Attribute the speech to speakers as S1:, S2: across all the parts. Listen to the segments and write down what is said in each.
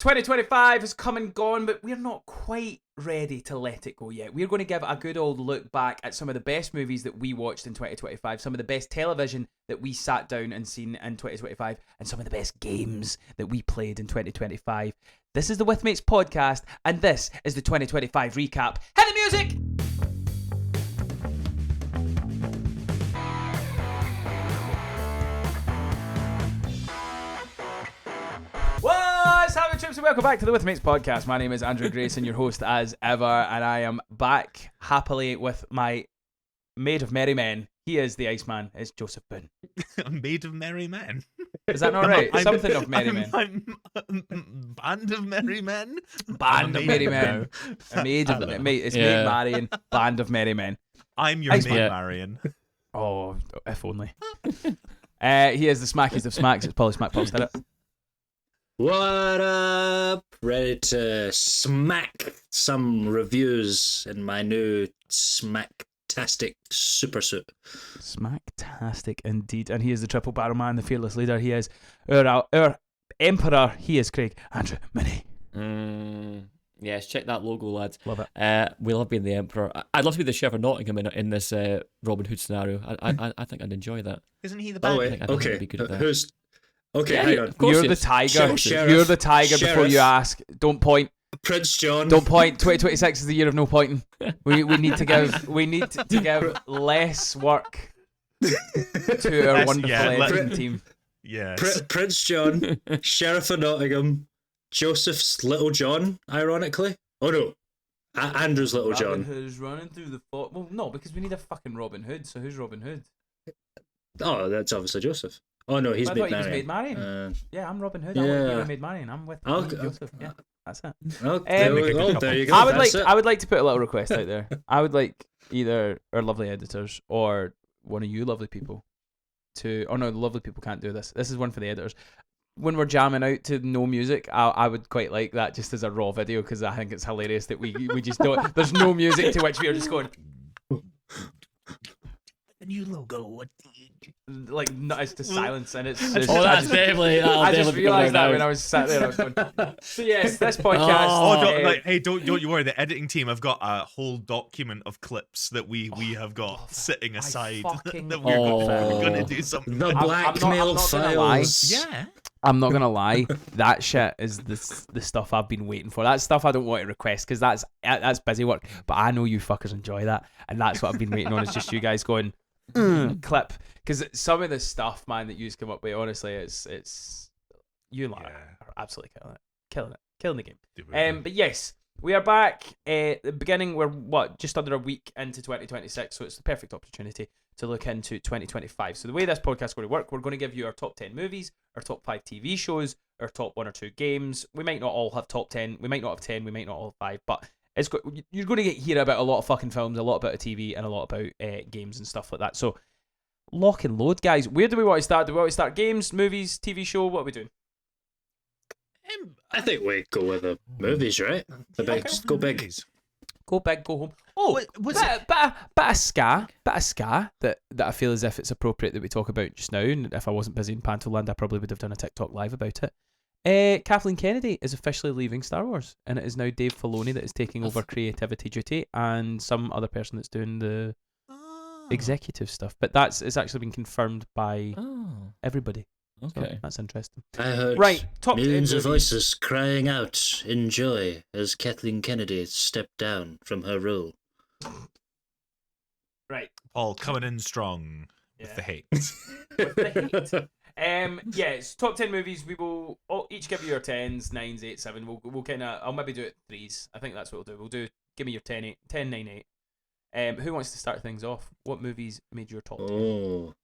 S1: 2025 has come and gone, but we're not quite ready to let it go yet. We're going to give a good old look back at some of the best movies that we watched in 2025, some of the best television that we sat down and seen in 2025, and some of the best games that we played in 2025. This is the With Mates podcast, and this is the 2025 recap. Hit the music! What's happening, trips, and welcome back to the With Mates podcast. My name is Andrew Grayson, your host as ever, and I am back happily with my maid of merry men. He is the Iceman. It's Josef Boone.
S2: A maid of merry men.
S1: Is that not right? Something of merry men.
S2: Band of merry men.
S1: Band of merry men. A maid of it's maid Marion. Band of merry men.
S2: I'm your maid Marion.
S1: Oh, if only. He is the smackiest of smacks. It's Polly Smack Paul. Did it?
S3: What up? Ready to smack some reviews in my new smacktastic super suit.
S1: Smacktastic indeed. And he is the triple barrel man, the fearless leader. He is our emperor. He is Craig Andrew Minnie.
S4: Yes, check that logo, lads.
S1: Love it.
S4: We love being the emperor. I'd love to be the Sheriff of Nottingham in this Robin Hood scenario. I think I'd enjoy that.
S2: Isn't he the bad?
S3: Oh wait, okay.
S4: Be good at that.
S3: Who's? Okay,
S4: Yeah,
S3: hang on.
S1: You're the tiger.
S3: Sheriff,
S1: You're the tiger before you ask. Don't point.
S3: Prince John.
S1: Don't point. 2026 is the year of no pointing. We need to give less work to our wonderful editing team.
S2: Yes.
S3: Prince John, Sheriff of Nottingham, Joseph's Little John, ironically. Oh no, Andrew's Little John.
S1: Robin Hood's running through the fort. Well, no, because we need a fucking Robin Hood. So who's Robin Hood?
S3: Oh, that's obviously Joseph. Oh no, he's Maid
S1: Marion. Yeah, I'm Robin Hood.
S3: Yeah.
S1: I'm Maid Marion. I'm with Joseph. Yeah, that's it.
S3: There you go.
S1: I would like to put a little request out there. I would like either our lovely editors or one of you lovely people to. Oh no, the lovely people can't do this. This is one for the editors. When we're jamming out to no music, I would quite like that just as a raw video because I think it's hilarious that we just don't. There's no music to which we are just going.
S2: The new logo.
S1: Like it's just silence and it's.
S4: That's definitely.
S1: I just realised that when I was sat there. I was going. So yes, this podcast.
S2: Don't you worry. The editing team have got a whole document of clips that we have got sitting aside that we're going to do something.
S3: The blackmail files.
S2: Yeah.
S1: I'm not gonna lie, that shit is the stuff I've been waiting for. That's stuff I don't want to request because that's busy work. But I know you fuckers enjoy that, and that's what I've been waiting on. Is just you guys going clip because some of the stuff, man, that you come up with. Honestly, it's you lot are absolutely killing the game. But yes, we are back. At the beginning, we're just under a week into 2026, so it's the perfect opportunity to look into 2025. So the way this podcast is going to work, we're going to give you our top 10 movies, our top 5 TV shows, our top 1 or 2 games. We might not all have top 10, we might not have 10, we might not all have 5, but you're going to hear about a lot of fucking films, a lot about TV, and a lot about games and stuff like that. So lock and load, guys. Where do we want to start? Do we want to start games, movies, TV show? What are we doing?
S3: I think we go with the movies, right? Go big.
S1: Go big, go home. Oh, bit of ska that I feel as if it's appropriate that we talk about just now. And if I wasn't busy in Pantoland, I probably would have done a TikTok live about it. Kathleen Kennedy is officially leaving Star Wars, and it is now Dave Filoni that is taking over creativity duty, and some other person that's doing the executive stuff. But it's actually been confirmed by everybody.
S4: Okay,
S1: so that's interesting.
S3: I heard millions of voices crying out in joy as Kathleen Kennedy stepped down from her role.
S1: Right,
S2: Paul coming in strong with the hate.
S1: Yes, top 10 movies. We will each give you your 10s, 9s, 8, 7. We'll kind of. I'll maybe do it 3s. I think that's what we'll do. Give me your 10, 8, 10, 9, 8. Who wants to start things off? What movies made your top 10?
S3: Oh.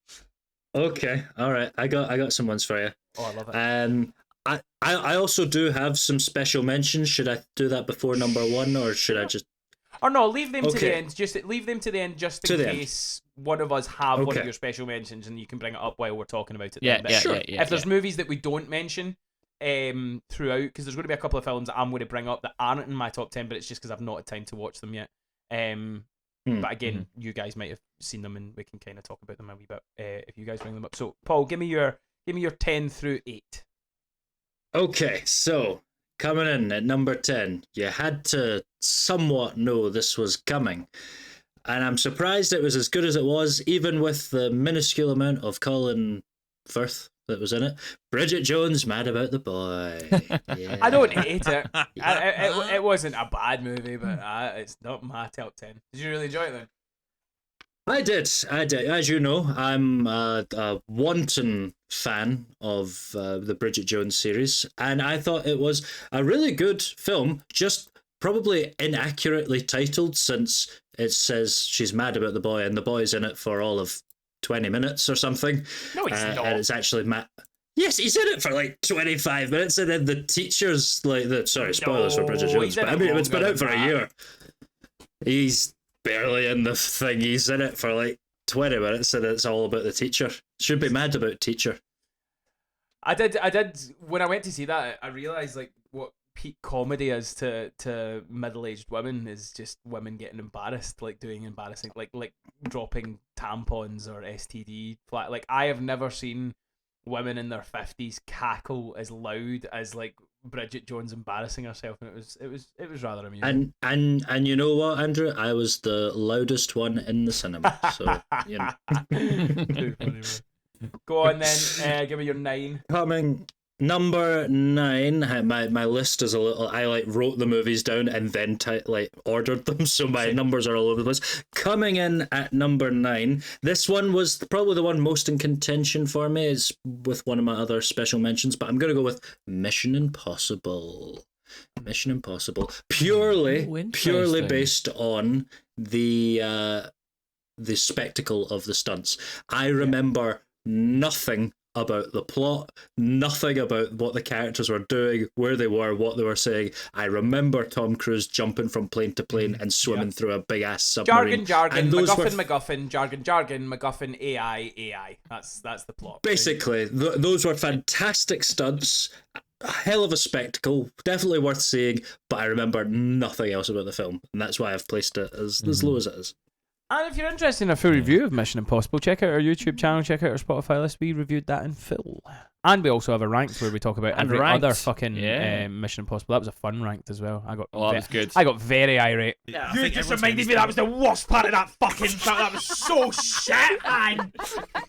S3: Okay, all right. I got some ones for you.
S1: Oh, I love
S3: it. I also do have some special mentions. Should I do that before number 1, or should I just? Or
S1: no, leave them to the end. Just leave them to the end, just in case one of us have one of your special mentions, and you can bring it up while we're talking about it.
S4: Yeah.
S1: If there's movies that we don't mention throughout, because there's going to be a couple of films that I'm going to bring up that aren't in my top 10, but it's just because I've not had time to watch them yet. But again, you guys might have seen them, and we can kind of talk about them a wee bit if you guys bring them up. So, Paul, give me your 10 through 8.
S3: Okay, so coming in at number 10. You had to somewhat know this was coming. And I'm surprised it was as good as it was, even with the minuscule amount of Colin Firth that was in it. Bridget Jones, Mad About the Boy. Yeah.
S1: I don't hate it. It wasn't a bad movie, but it's not my top 10. Did you really enjoy it then?
S3: I did. As you know, I'm a wanton fan of the Bridget Jones series, and I thought it was a really good film, just probably inaccurately titled, since it says she's mad about the boy, and the boy's in it for all of 20 minutes or something.
S1: No, he's not.
S3: And it's actually Yes, he's in it for like 25 minutes, and then the teacher's like sorry, spoilers for Bridget Jones, but I mean, it's been out for a year. He's barely in the thing. He's in it for like 20 minutes, and it's all about the teacher. Should be mad about teacher.
S1: I did. When I went to see that, I realised like what peak comedy is to middle-aged women is just women getting embarrassed, like doing embarrassing, like dropping tampons or STD flat. Like I have never seen women in their 50s cackle as loud as like Bridget Jones embarrassing herself, and it was rather amusing.
S3: And you know what, Andrew? I was the loudest one in the cinema. So you know.
S1: Too funny, man. Go on then, give me your 9.
S3: Coming number 9. My list is a little. I like wrote the movies down and then ordered them, so my numbers are all over the place. Coming in at number 9. This one was probably the one most in contention for me. It's with one of my other special mentions, but I'm gonna go with Mission Impossible. Mission Impossible, purely based on the spectacle of the stunts. I remember nothing about the plot, nothing about what the characters were doing, where they were, what they were saying. I remember Tom Cruise jumping from plane to plane and swimming through a big ass submarine.
S1: Jargon, MacGuffin, jargon, MacGuffin, AI. That's the plot.
S3: Basically, those were fantastic stunts. A hell of a spectacle, definitely worth seeing, but I remember nothing else about the film, and that's why I've placed it as low as it is.
S1: And if you're interested in a full review of Mission Impossible, check out our YouTube channel, check out our Spotify list. We reviewed that in full. And we also have a ranked where we talk about every other fucking Mission Impossible. That was a fun ranked as well.
S4: That was good.
S1: I got very irate.
S2: Yeah,
S1: you just reminded me that was the worst part of that fucking film. That was so shit, man.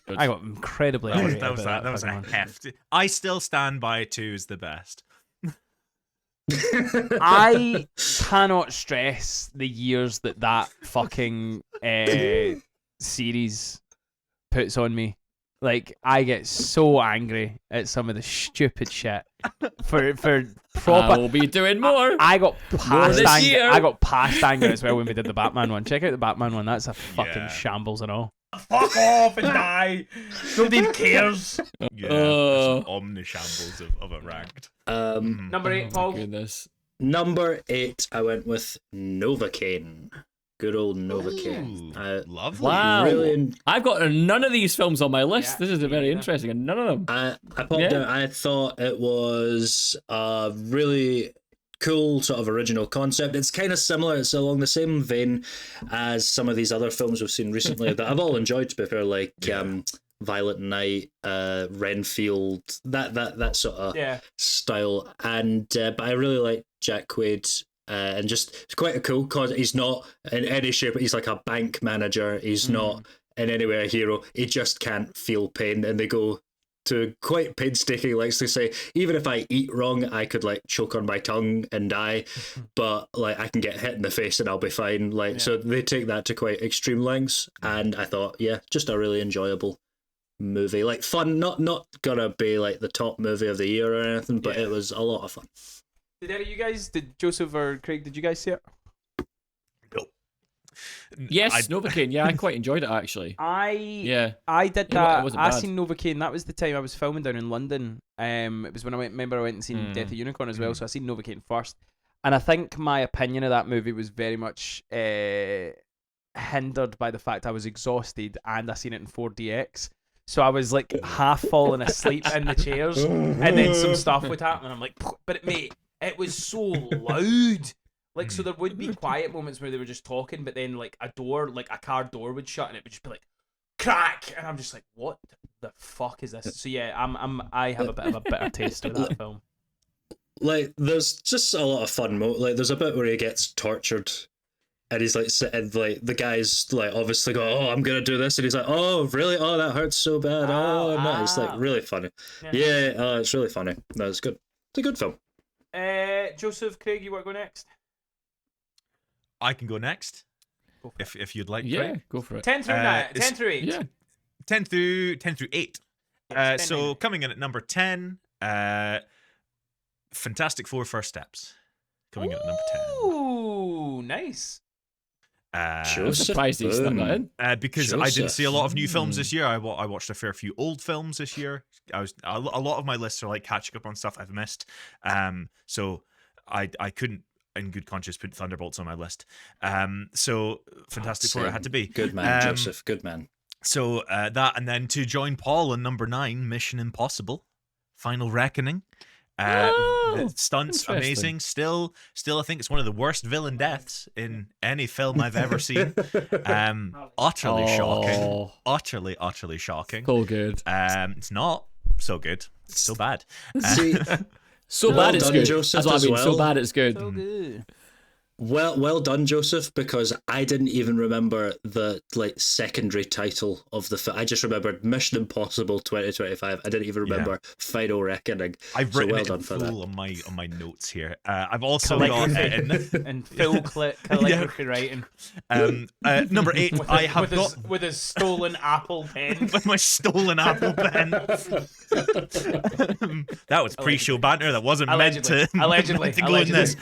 S1: I got incredibly irate.
S2: That was a hefty. I still stand by 2 is the best.
S1: I cannot stress the years that fucking series puts on me. Like, I get so angry at some of the stupid shit for proper.
S4: We'll be doing more.
S1: I got past
S4: this
S1: anger.
S4: year.
S1: I got past anger as well when we did the Batman one. Check out the Batman one. That's a fucking shambles and all. Fuck off and die. Nobody cares.
S2: Yeah, some omnishambles of a ranked.
S1: Number 8, Paul.
S4: Goodness.
S3: Number 8, I went with Novocaine. Good old Novocaine.
S2: Lovely.
S4: Wow.
S3: Really
S4: I've got none of these films on my list. This is very interesting, and none of them.
S3: I popped out. I thought it was a really cool sort of original concept. It's kind of similar. It's along the same vein as some of these other films we've seen recently that I've all enjoyed, to be fair, like Violet Night, Renfield, that sort of style. And but I really like Jack Quaid. And just it's quite a cool cause. He's not in any shape. He's like a bank manager. He's not in any way a hero. He just can't feel pain, and they go to quite painstaking lengths to say, even if I eat wrong, I could like choke on my tongue and die, but like I can get hit in the face and I'll be fine. Like so, they take that to quite extreme lengths, and I thought, just a really enjoyable movie, like fun. Not gonna be like the top movie of the year or anything, but it was a lot of fun.
S1: Did Joseph or Craig, did you guys see it?
S2: No.
S4: Yes, Novocaine. Yeah, I quite enjoyed it actually.
S1: I did that. I seen Novocaine. That was the time I was filming down in London. It was when I went and seen Death of Unicorn as well. So I seen Novocaine first, and I think my opinion of that movie was very much hindered by the fact I was exhausted and I seen it in 4DX. So I was like half falling asleep in the chairs, and then some stuff would happen, and I'm like, but mate. It was so loud. Like, so there would be quiet moments where they were just talking, but then, like, a car door would shut, and it would just be like, crack! And I'm just like, what the fuck is this? So, yeah, I have a bit of a bitter taste with that film.
S3: like there's just a lot of fun. Like there's a bit where he gets tortured, and he's like sitting, like the guy's like obviously going, "Oh, I'm gonna do this," and he's like, "Oh, really? Oh, that hurts so bad. Oh, no." It's like really funny. Yeah, it's really funny. No, it's good. It's a good film.
S1: Joseph, Craig, you want to go next?
S2: I can go next.
S1: Go for it.
S2: If you'd like.
S4: Yeah,
S2: Craig.
S4: go for it.
S1: 10 through 10 through 8.
S4: Yeah.
S2: 10 through 8.
S1: Yes, 10
S2: So
S1: 9.
S2: coming in at number 10, Fantastic Four: First Steps. Coming in at number 10.
S1: Ooh, nice.
S4: I'm surprised he snuck that in.
S2: Because I didn't see a lot of new films
S3: Hmm.
S2: this year. I watched a fair few old films this year. A lot of my lists are like catching up on stuff I've missed. So I couldn't, in good conscience, put Thunderbolts on my list. So Fantastic Four it had to be.
S3: Good man, Joseph. Good man.
S2: So that, and then to join Paul on number 9, Mission Impossible: Final Reckoning. The stunts amazing. Still, I think it's one of the worst villain deaths in any film I've ever seen. Utterly shocking. Utterly shocking.
S4: So good.
S2: It's not so good. It's so bad.
S3: See,
S4: So
S3: well
S4: bad it's
S3: done,
S4: good.
S3: Joseph,
S4: That's what I
S3: as
S4: mean. So
S3: well.
S4: bad it's good.
S1: So good.
S3: well done, Joseph, because I didn't even remember the like secondary title of the film. I just remembered Mission Impossible 2025. I didn't even remember Final Reckoning.
S2: I've
S3: So
S2: written
S3: well
S2: it
S3: done
S2: in
S3: for
S2: full on my notes here. I've also got
S1: And full calligraphy writing.
S2: number 8. I have got
S1: with his stolen Apple pen.
S2: with my stolen Apple pen. That was pre-show banter. That wasn't meant to
S1: Allegedly.
S2: go in this.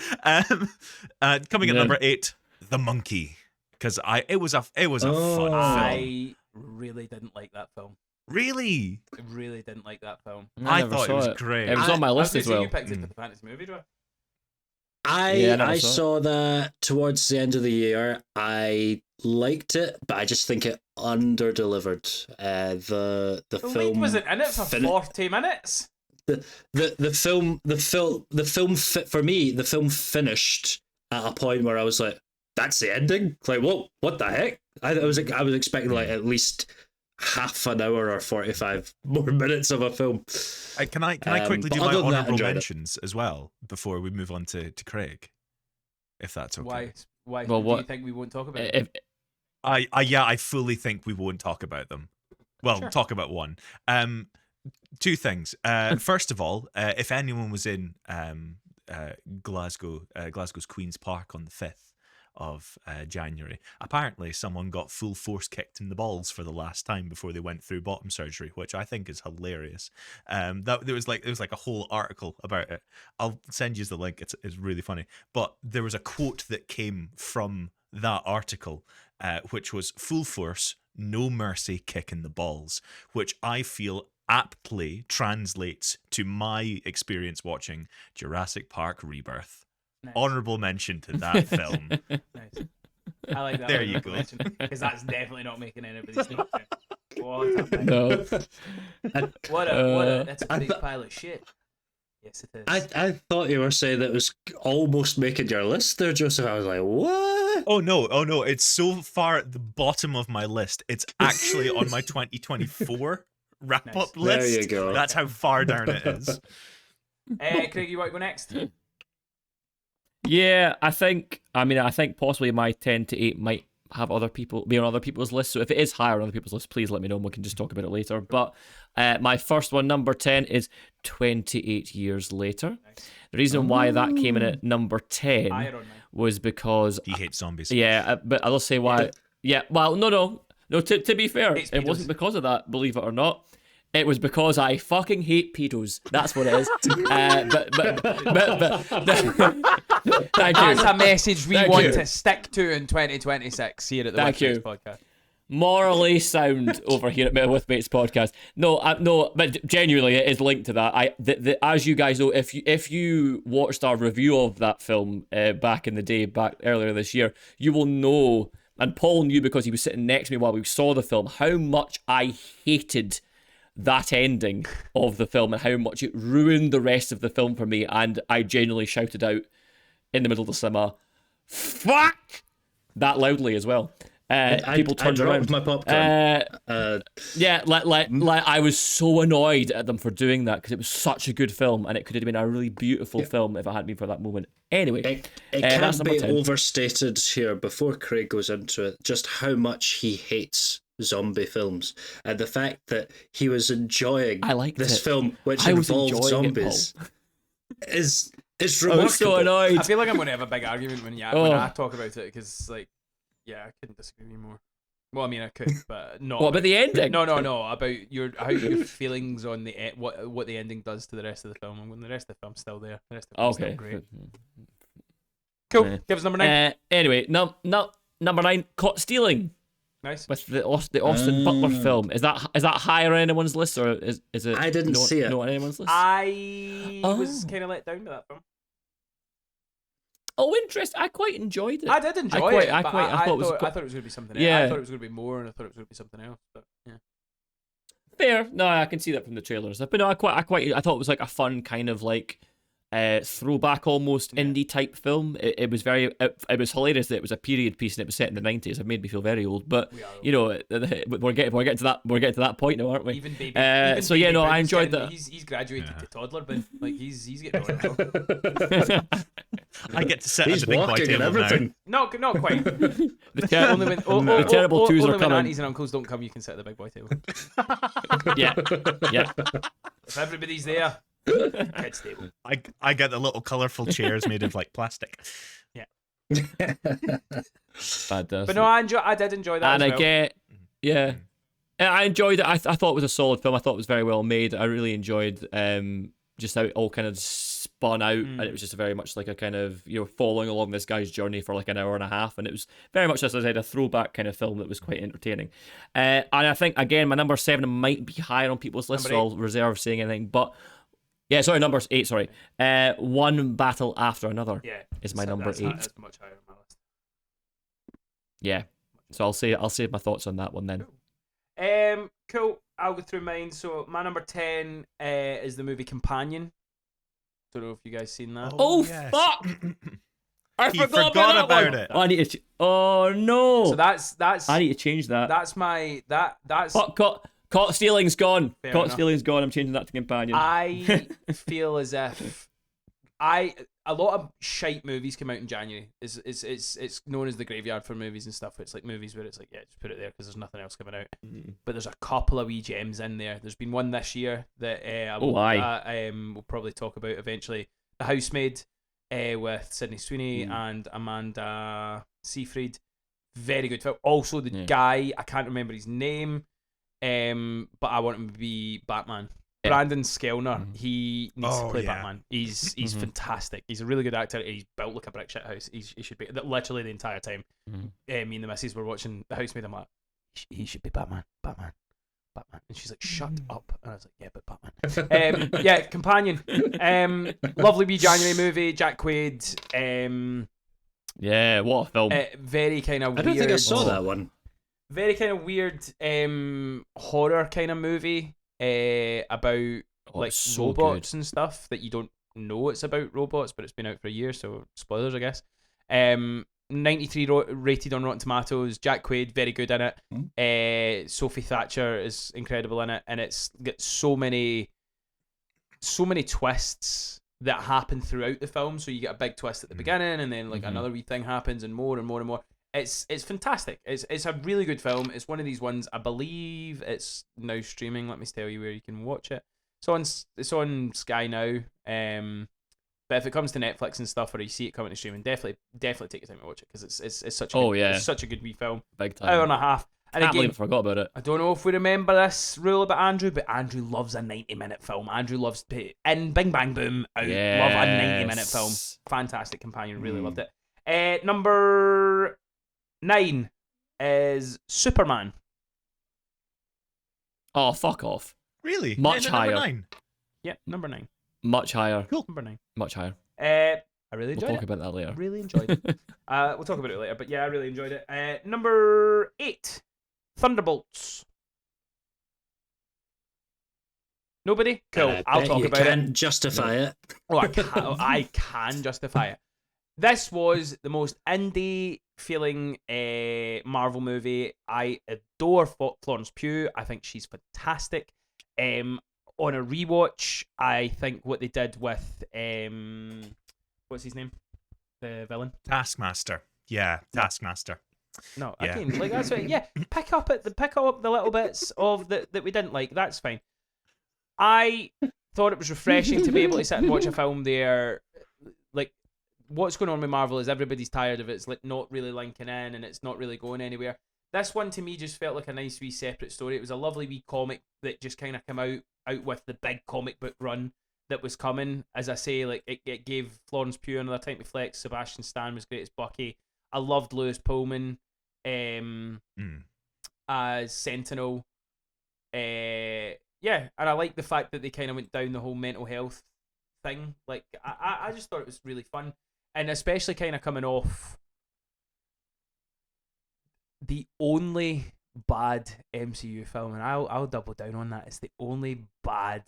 S2: Coming at number 8, The Monkey, because it was a fun film.
S1: I really didn't like that film.
S2: Really,
S1: I really didn't like that film.
S2: I
S4: never
S2: thought it
S4: saw
S2: was great.
S4: It was on my
S1: I was
S4: list
S1: gonna
S4: as
S1: say
S4: well.
S1: you picked it for the fantasy movie, do
S3: I
S4: never
S3: saw that towards the end of the year. I liked it, but I just think it under-delivered. The
S1: The
S3: film
S1: lead was in it for
S3: fin-
S1: 40 minutes.
S3: the film for me, the film finished at a point where I was like, that's the ending? Like, what the heck? I was expecting like at least half an hour or 45 more minutes of a film.
S2: Can I quickly
S3: but
S2: do my
S3: other than that,
S2: honourable
S3: enjoyed it.
S2: mentions as well before we move on to Craig, if that's okay?
S1: Why?
S4: Well,
S1: Do
S4: what-
S1: you think we won't talk about it?
S4: If,
S2: I fully think we won't talk about them. Well,
S1: Sure.
S2: talk about one. Two things. First of all, if anyone was in Glasgow's Queen's Park on the 5th of January, apparently someone got full force kicked in the balls for the last time before they went through bottom surgery, which I think is hilarious. There was like a whole article about it. I'll send you the link. It's really funny. But there was a quote that came from that article, which was "full force, no mercy, kick in the balls," which I feel aptly translates to my experience watching Jurassic Park Rebirth.
S1: Nice.
S2: Honorable mention to that film.
S1: Nice. I like that.
S2: There you go.
S1: Because that's definitely not making anybody's top 10. What a thing.
S4: no.
S1: That's a big pile of shit. Yes, it is.
S3: I thought you were saying that it was almost making your list there, Joseph. I was like, what?
S2: Oh no, it's so far at the bottom of my list. It's actually on my 2024 wrap-up
S1: Nice.
S2: list.
S3: There you go.
S2: That's how far down it is.
S1: Craig, you want to go next?
S4: Yeah, I think possibly my 10 to 8 might have be on other people's lists. So if it is higher on other people's lists, please let me know and we can just talk about it later. But my first one, number 10, is 28 Years Later.
S1: Nice.
S4: The reason why that came in at number 10
S1: Higher on mine.
S4: was because
S2: He hates zombies.
S4: yeah, but I'll say why. Yeah, well, no. To be fair,
S1: Hates
S4: it
S1: pedos.
S4: wasn't because of that. Believe it or not, it was because I fucking hate pedos. That's what it is. but thank you.
S1: That's a message we
S4: Thank
S1: want
S4: you.
S1: to stick to in 2026 here at the
S4: Thank
S1: Webmates
S4: you.
S1: podcast.
S4: Morally sound over here at With Mates podcast. No, but genuinely, it is linked to that. As you guys know, if you watched our review of that film back in the day, back earlier this year, you will know. And Paul knew because he was sitting next to me while we saw the film how much I hated that ending of the film and how much it ruined the rest of the film for me. And I genuinely shouted out in the middle of the cinema, "Fuck!" that loudly as well. People turned
S3: dropped
S4: around.
S3: my popcorn.
S4: Yeah, like I was so annoyed at them for doing that because it was such a good film and it could have been a really beautiful film if it hadn't been for that moment. Anyway,
S3: It
S4: that's
S3: can't
S4: number
S3: be
S4: 10.
S3: overstated here before Craig goes into it just how much he hates zombie films and the fact that he was enjoying this film which involved zombies is remarkable.
S4: I was so annoyed.
S1: I feel like I'm going to have a big argument when I talk about it because I couldn't disagree more. Well, I mean, I could, but not.
S4: What about the ending?
S1: No. About your feelings on the what the ending does to the rest of the film, and when the rest of the film's still there, the rest of the film's still great. Cool. Give us number 9.
S4: Anyway, number 9, Caught Stealing.
S1: Nice.
S4: With the Austin Butler film. Is that higher on anyone's list or is it?
S3: I didn't see it.
S4: Not on anyone's list.
S1: I was kind of let down by that film.
S4: Oh, interesting. I quite enjoyed it.
S1: I did enjoy it.
S4: I thought it was.
S1: I thought it was going to be something else.
S4: Yeah.
S1: I thought it was going to be more, and I thought it was going to be something else. But yeah.
S4: Fair. No, I can see that from the trailers. But no, I thought it was like a fun kind of like throwback almost indie type film. It was very. It was hilarious that it was a period piece and it was set in the 90s. It made me feel very old. But you know, we're getting to that point now, aren't we?
S1: Even baby.
S4: I enjoyed that.
S1: He's graduated to toddler, but like he's getting on.
S2: I get to sit at the big boy table
S3: everything.
S2: now.
S1: No, not quite.
S4: The terrible twos are
S1: when
S4: coming.
S1: aunties and uncles don't come, you can sit at the big boy table.
S4: Yeah.
S1: If everybody's there, kids table.
S2: I get the little colourful chairs made of like plastic.
S1: Yeah.
S4: Fantastic.
S1: But no, I did enjoy that.
S4: And
S1: as well.
S4: I enjoyed it. I thought it was a solid film. I thought it was very well made. I really enjoyed just how it all kind of spun out, and it was just very much like a kind of following along this guy's journey for like an hour and a half, and it was very much, as I said, a throwback kind of film that was quite entertaining. And I think again, my number 7 might be higher on people's list, so I'll reserve saying anything. But number 8. Sorry, One Battle After Another. Is my number 8.
S1: That's much higher on my list.
S4: Yeah, so I'll save my thoughts on that one then.
S1: Cool. I'll go through mine. So my number 10 is the movie Companion. Don't know if you guys seen that.
S4: Oh yes. Fuck! I forgot
S2: about it.
S4: I need to. Oh no!
S1: So that's.
S4: I need to change that.
S1: That's my that's.
S4: Caught Stealing's gone.
S1: Fair
S4: Caught
S1: enough.
S4: Stealing's gone. I'm changing that to Companion.
S1: I feel as if a lot of shite movies come out in January. It's known as the graveyard for movies and stuff. It's like movies where it's like, just put it there because there's nothing else coming out. But there's a couple of wee gems in there. There's been one this year that we'll probably talk about eventually. The Housemaid with Sydney Sweeney and Amanda Seyfried. Very good film. Also the guy, I can't remember his name, but I want him to be Batman. Brandon Skelner, he needs to play Batman. He's fantastic. He's a really good actor. He's built like a brick shit house. He should be literally the entire time. Me and the missus were watching The Housemaid. I'm like, he should be Batman. And she's like, shut up. And I was like, yeah, but Batman. Companion. Lovely wee January movie. Jack Quaid.
S4: What a film.
S1: Very kind of weird.
S3: I don't think I saw that one.
S1: Very kind of weird horror kind of movie. About like robots and stuff that you don't know it's about robots, but it's been out for a year, so spoilers, I guess. 93 rated on Rotten Tomatoes. Jack Quaid, very good in it. Sophie Thatcher is incredible in it, and it's got so many twists that happen throughout the film. So you get a big twist at the beginning, and then like another wee thing happens, and more and more and more. It's fantastic. It's a really good film. It's one of these ones. I believe it's now streaming. Let me tell you where you can watch it. It's on Sky now. But if it comes to Netflix and stuff, or you see it coming to streaming, definitely take your time to watch it because it's such it's such a good wee film.
S4: Big time.
S1: Hour and a half. And
S4: Can't
S1: again,
S4: believe I forgot about it.
S1: I don't know if we remember this rule about Andrew, but Andrew loves a 90-minute film. Andrew loves in Bing Bang Boom out.
S4: Yes.
S1: Love a 90-minute film. Fantastic Companion. Really loved it. Number 9 is Superman.
S4: Oh, fuck off.
S2: Really?
S4: Much higher.
S2: Number 9?
S1: Yeah, number 9.
S4: Much higher.
S2: Cool.
S1: Number 9.
S4: Much higher.
S1: I really enjoyed
S4: We'll talk
S1: it.
S4: about that later.
S1: I really enjoyed it. We'll talk about it later, but yeah, I really enjoyed it. Number 8, Thunderbolts. Nobody? Cool. I'll talk about it.
S3: You can't justify it.
S1: Oh, I can justify it. This was the most indie feeling Marvel movie. I adore Florence Pugh. I think she's fantastic. On a rewatch, I think what they did with what's his name, the villain,
S2: Taskmaster. Yeah, Taskmaster.
S1: No,
S2: Yeah.
S1: again, like that's what. Yeah, pick up the little bits of that we didn't like. That's fine. I thought it was refreshing to be able to sit and watch a film there. Like, what's going on with Marvel is everybody's tired of it. It's like not really linking in, and it's not really going anywhere. This one to me just felt like a nice wee separate story. It was a lovely wee comic that just kind of came out with the big comic book run that was coming. As I say, like it gave Florence Pugh another time to flex. Sebastian Stan was great as Bucky. I loved Lewis Pullman as Sentinel. Yeah, and I like the fact that they kind of went down the whole mental health thing. Like, I just thought it was really fun. And especially kind of coming off the only bad MCU film, and I'll double down on that. It's the only bad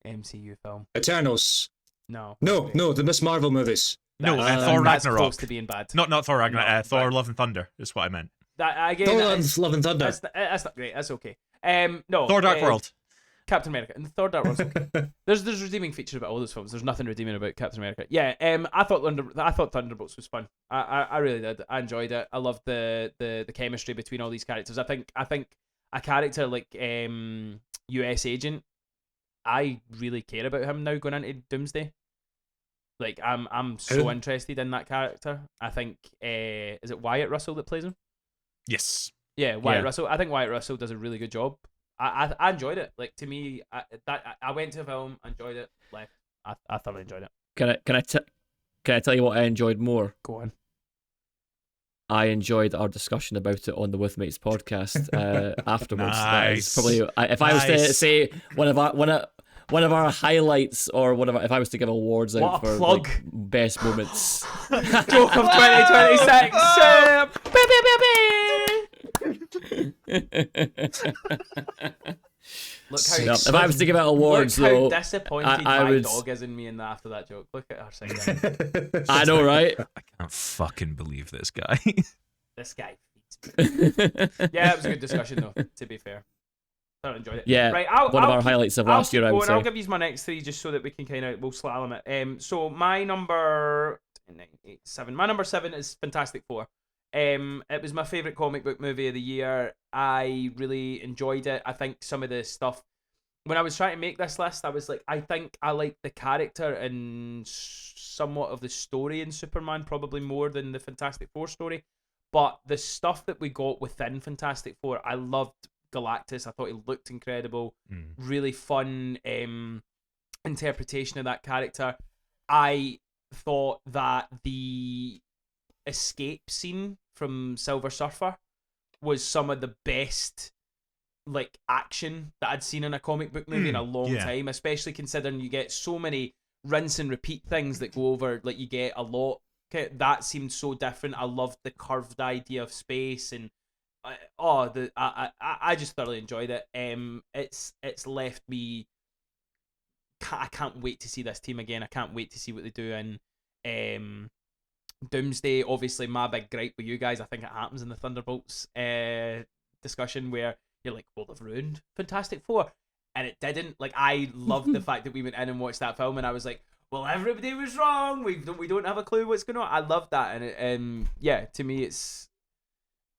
S1: MCU film.
S3: Eternals.
S1: No,
S3: The Miss Marvel movies.
S2: No,
S1: That's-
S2: Thor
S1: that's
S2: Ragnarok.
S1: close to being bad.
S2: Not Thor Ragnarok.
S1: No,
S2: Thor
S1: but-
S2: Love and Thunder is what I meant.
S1: That again,
S3: Thor
S1: that is-
S3: Love and Thunder.
S1: that's not great. That's okay. No,
S2: Thor Dark World.
S1: Captain America and Thor Dark World's okay. There's redeeming features about all those films. There's nothing redeeming about Captain America. Yeah, I thought Thunderbolts was fun. I really did. I enjoyed it. I loved the chemistry between all these characters. I think a character like US Agent, I really care about him now going into Doomsday. Like I'm so
S3: Who?
S1: interested in that character. I think is it Wyatt Russell that plays him?
S2: Yes.
S1: Yeah, Wyatt
S4: Yeah.
S1: Russell. I think Wyatt Russell does a really good job. I enjoyed it. Like, to me, I went to the film, enjoyed it, left. I thoroughly enjoyed it.
S4: Can I tell you what I enjoyed more?
S1: Go on.
S4: I enjoyed our discussion about it on the With Mates podcast afterwards. That is
S2: Nice.
S4: probably if I was to
S2: Nice.
S4: say one of our highlights, or if I was to give awards out
S1: What a
S4: for
S1: plug.
S4: like, best moments.
S1: Joke of 2026. Look how
S4: Yep, if I was to give out awards,
S1: look how
S4: though,
S1: disappointed
S4: I
S1: my
S4: would-
S1: dog is in me in after that joke. Look at her side.
S4: I know, right?
S2: I can't fucking believe this guy.
S1: This guy feeds me. Yeah, it was a good discussion though. To be fair, I enjoyed it.
S4: Yeah,
S1: right.
S4: one of our
S1: keep-
S4: highlights of
S1: I'll
S4: last year,
S1: keep
S4: I would
S1: going.
S4: say.
S1: I'll give you my next three just so that we can we'll slalom it. So my number 7. My number 7 is Fantastic Four. It was my favorite comic book movie of the year. I really enjoyed it. I think some of the stuff when I was trying to make this list, I was like, I think I like the character and somewhat of the story in Superman probably more than the Fantastic Four story. But the stuff that we got within Fantastic Four, I loved Galactus. I thought he looked incredible. Really fun interpretation of that character. I thought that the escape scene from Silver Surfer was some of the best like action that I'd seen in a comic book movie in a long time, especially considering you get so many rinse and repeat things that go over, like you get a lot. That seemed so different. I loved the curved idea of space, and I just thoroughly enjoyed it. It's left me. I can't wait to see this team again. I can't wait to see what they do in Doomsday. Obviously, my big gripe with you guys, I think it happens in the Thunderbolts discussion where you're like, well, they've ruined Fantastic Four, and it didn't. Like, I loved the fact that we went in and watched that film, and I was like, well, everybody was wrong. We don't have a clue what's going on. I love that, and yeah, to me,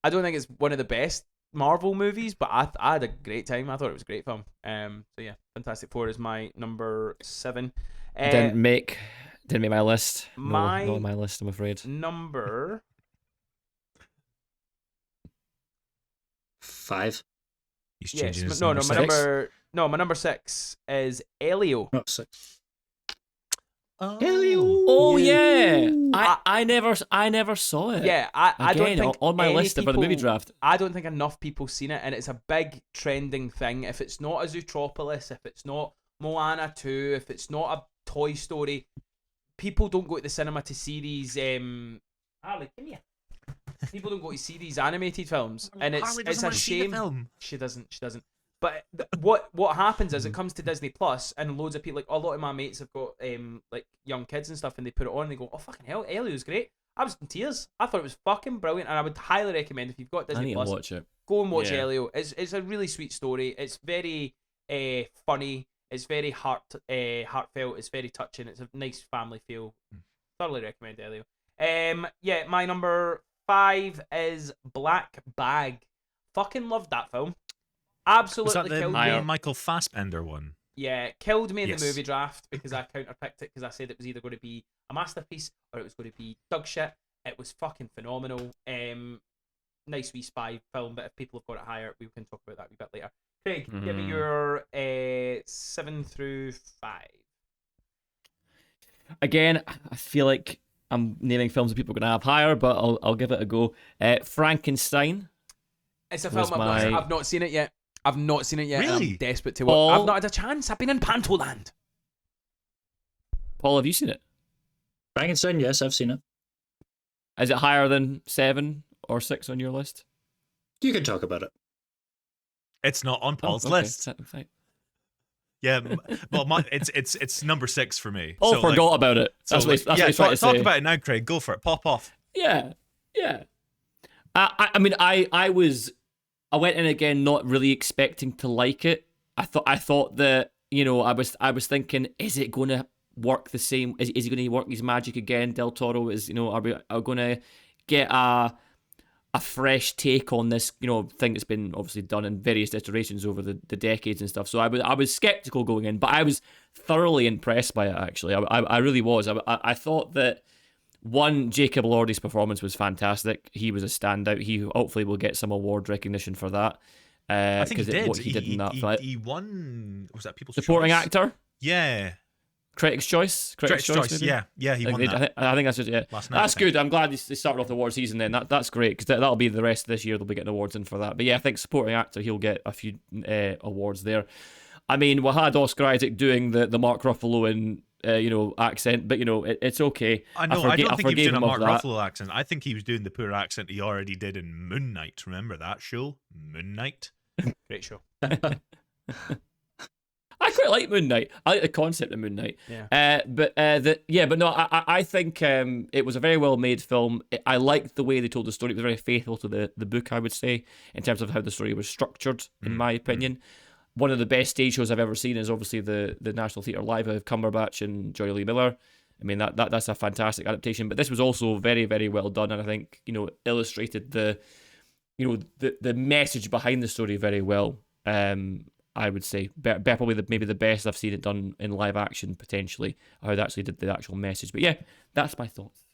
S1: I don't think it's one of the best Marvel movies, but I had a great time. I thought it was a great film. So yeah, Fantastic Four is my number 7.
S4: Didn't make my list. No,
S1: my-
S4: not on my list, I'm afraid.
S1: Number
S3: 5.
S2: He's
S1: yes,
S2: changing his
S1: no,
S2: number
S1: my
S2: six.
S1: my number 6 is Elio.
S3: Oh, 6.
S4: Oh yeah, I never saw it.
S1: Yeah, I don't
S4: Again,
S1: think
S4: on my
S1: any
S4: list of a movie
S1: people-
S4: draft.
S1: I don't think enough people seen it, and it's a big trending thing. If it's not a Zootropolis, if it's not Moana 2, if it's not a Toy Story, people don't go to the cinema to see these. Ali, come here. People don't go to see these animated films, and
S2: Harley
S1: it's
S2: doesn't
S1: a
S2: want to see the
S1: shame.
S2: film.
S1: She doesn't. But what happens is it comes to Disney Plus, and loads of people, like a lot of my mates have got like young kids and stuff, and they put it on and they go, oh fucking hell, Elio's great. I was in tears. I thought it was fucking brilliant, and I would highly recommend if you've got
S4: I
S1: Disney
S4: need to
S1: Plus,
S4: watch it.
S1: go and watch
S4: Yeah.
S1: Elio. It's a really sweet story. It's very funny. It's very heartfelt. It's very touching. It's a nice family feel. Thoroughly recommend Elio. Yeah, my number 5 is Black Bag. Fucking loved that film.
S2: Was
S1: Absolutely
S2: that the
S1: killed me.
S2: Michael Fassbender one?
S1: Yeah, killed me in
S2: Yes.
S1: the movie draft because I counterpicked it because I said it was either going to be a masterpiece or it was going to be dog shit. It was fucking phenomenal. Nice wee spy film, but if people have got it higher, we can talk about that a wee bit later. Craig, give me your 7 through 5.
S4: Again, I feel like I'm naming films that people are going to have higher, but I'll give it a go. Frankenstein.
S1: It's a film I've not seen it yet. I've not seen it yet.
S2: Really?
S1: I'm desperate to watch. I've not had a chance. I've been in Pantoland.
S4: Paul, have you seen it?
S3: Frankenstein, yes, I've seen it.
S4: Is it higher than 7 or 6 on your list?
S3: You can talk about it.
S2: It's not on Paul's
S4: okay.
S2: list. Yeah, well, it's number 6 for me.
S4: Paul forgot about it.
S2: So
S4: That's what he's trying to
S2: talk
S4: say.
S2: about it now, Craig. Go for it. Pop off.
S4: Yeah. I mean, I went in again not really expecting to like it. I thought that, you know, I was thinking, is it going to work the same? Is he going to work his magic again? Del Toro is, you know, are we going to get a fresh take on this, you know, thing that's been obviously done in various iterations over the decades and stuff. So I was skeptical going in, but I was thoroughly impressed by it. Actually, I really was. I thought that. One, Jacob Elordi's performance was fantastic. He was a standout. He hopefully will get some award recognition for that.
S2: I think he did.
S4: What he did in that fight.
S2: He won. Was that People's
S4: Supporting
S2: Choice?
S4: actor?
S2: Yeah.
S4: Critics' Choice?
S2: Critics' Choice.
S4: Maybe?
S2: Yeah, he won that.
S4: I think that's just, yeah.
S2: Last night,
S4: That's
S2: I think.
S4: good. I'm glad they started off the award season then. That's great because that'll be the rest of this year. They'll be getting awards in for that. But yeah, I think supporting actor, he'll get a few awards there. I mean, we had Oscar Isaac doing the Mark Ruffalo and accent, but it's okay.
S2: I know. I don't think he was doing a Mark
S4: that.
S2: Ruffalo accent. I think he was doing the poor accent he already did in Moon Knight. Remember that show, Moon Knight?
S1: Great show.
S4: I quite like Moon Knight. I like the concept of Moon Knight.
S1: Yeah.
S4: But no, I think it was a very well made film. I liked the way they told the story. It was very faithful to the book, I would say, in terms of how the story was structured, in my opinion. One of the best stage shows I've ever seen is obviously the National Theatre Live of Cumberbatch and Joy Lee Miller. I mean, that's a fantastic adaptation. But this was also very, very well done, and I think, illustrated the message behind the story very well. I would say probably maybe the best I've seen it done in live action, potentially, how they actually did the actual message. But yeah, that's my thoughts.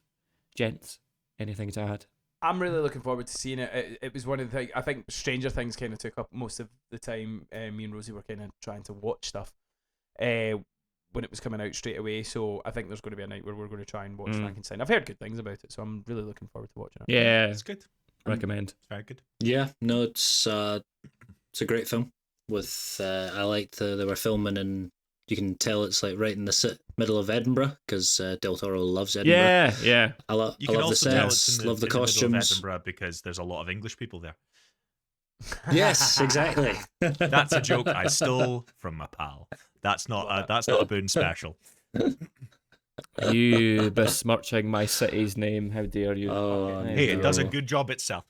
S4: Gents, anything to add?
S1: I'm really looking forward to seeing it. It was one of the things, I think Stranger Things kind of took up most of the time. Me and Rosie were kind of trying to watch stuff when it was coming out straight away. So I think there's going to be a night where we're going to try and watch Frankenstein. I've heard good things about it, so I'm really looking forward to watching it.
S4: Yeah,
S2: It's good.
S4: recommend.
S2: It's very good.
S3: Yeah, no, it's a great film. With I liked they were filming, and you can tell it's like right in the middle of Edinburgh because Del Toro loves Edinburgh.
S4: Yeah.
S3: I love
S2: You
S3: the
S2: can also tell
S3: sets,
S2: it's in
S3: love the
S2: in middle of
S3: costumes.
S2: Edinburgh because there's a lot of English people there.
S3: Yes, exactly.
S2: That's a joke I stole from my pal. That's not a Boone special.
S4: You besmirching my city's name. How dare you?
S3: Oh,
S2: Hey, it does a
S3: no.
S2: good job itself.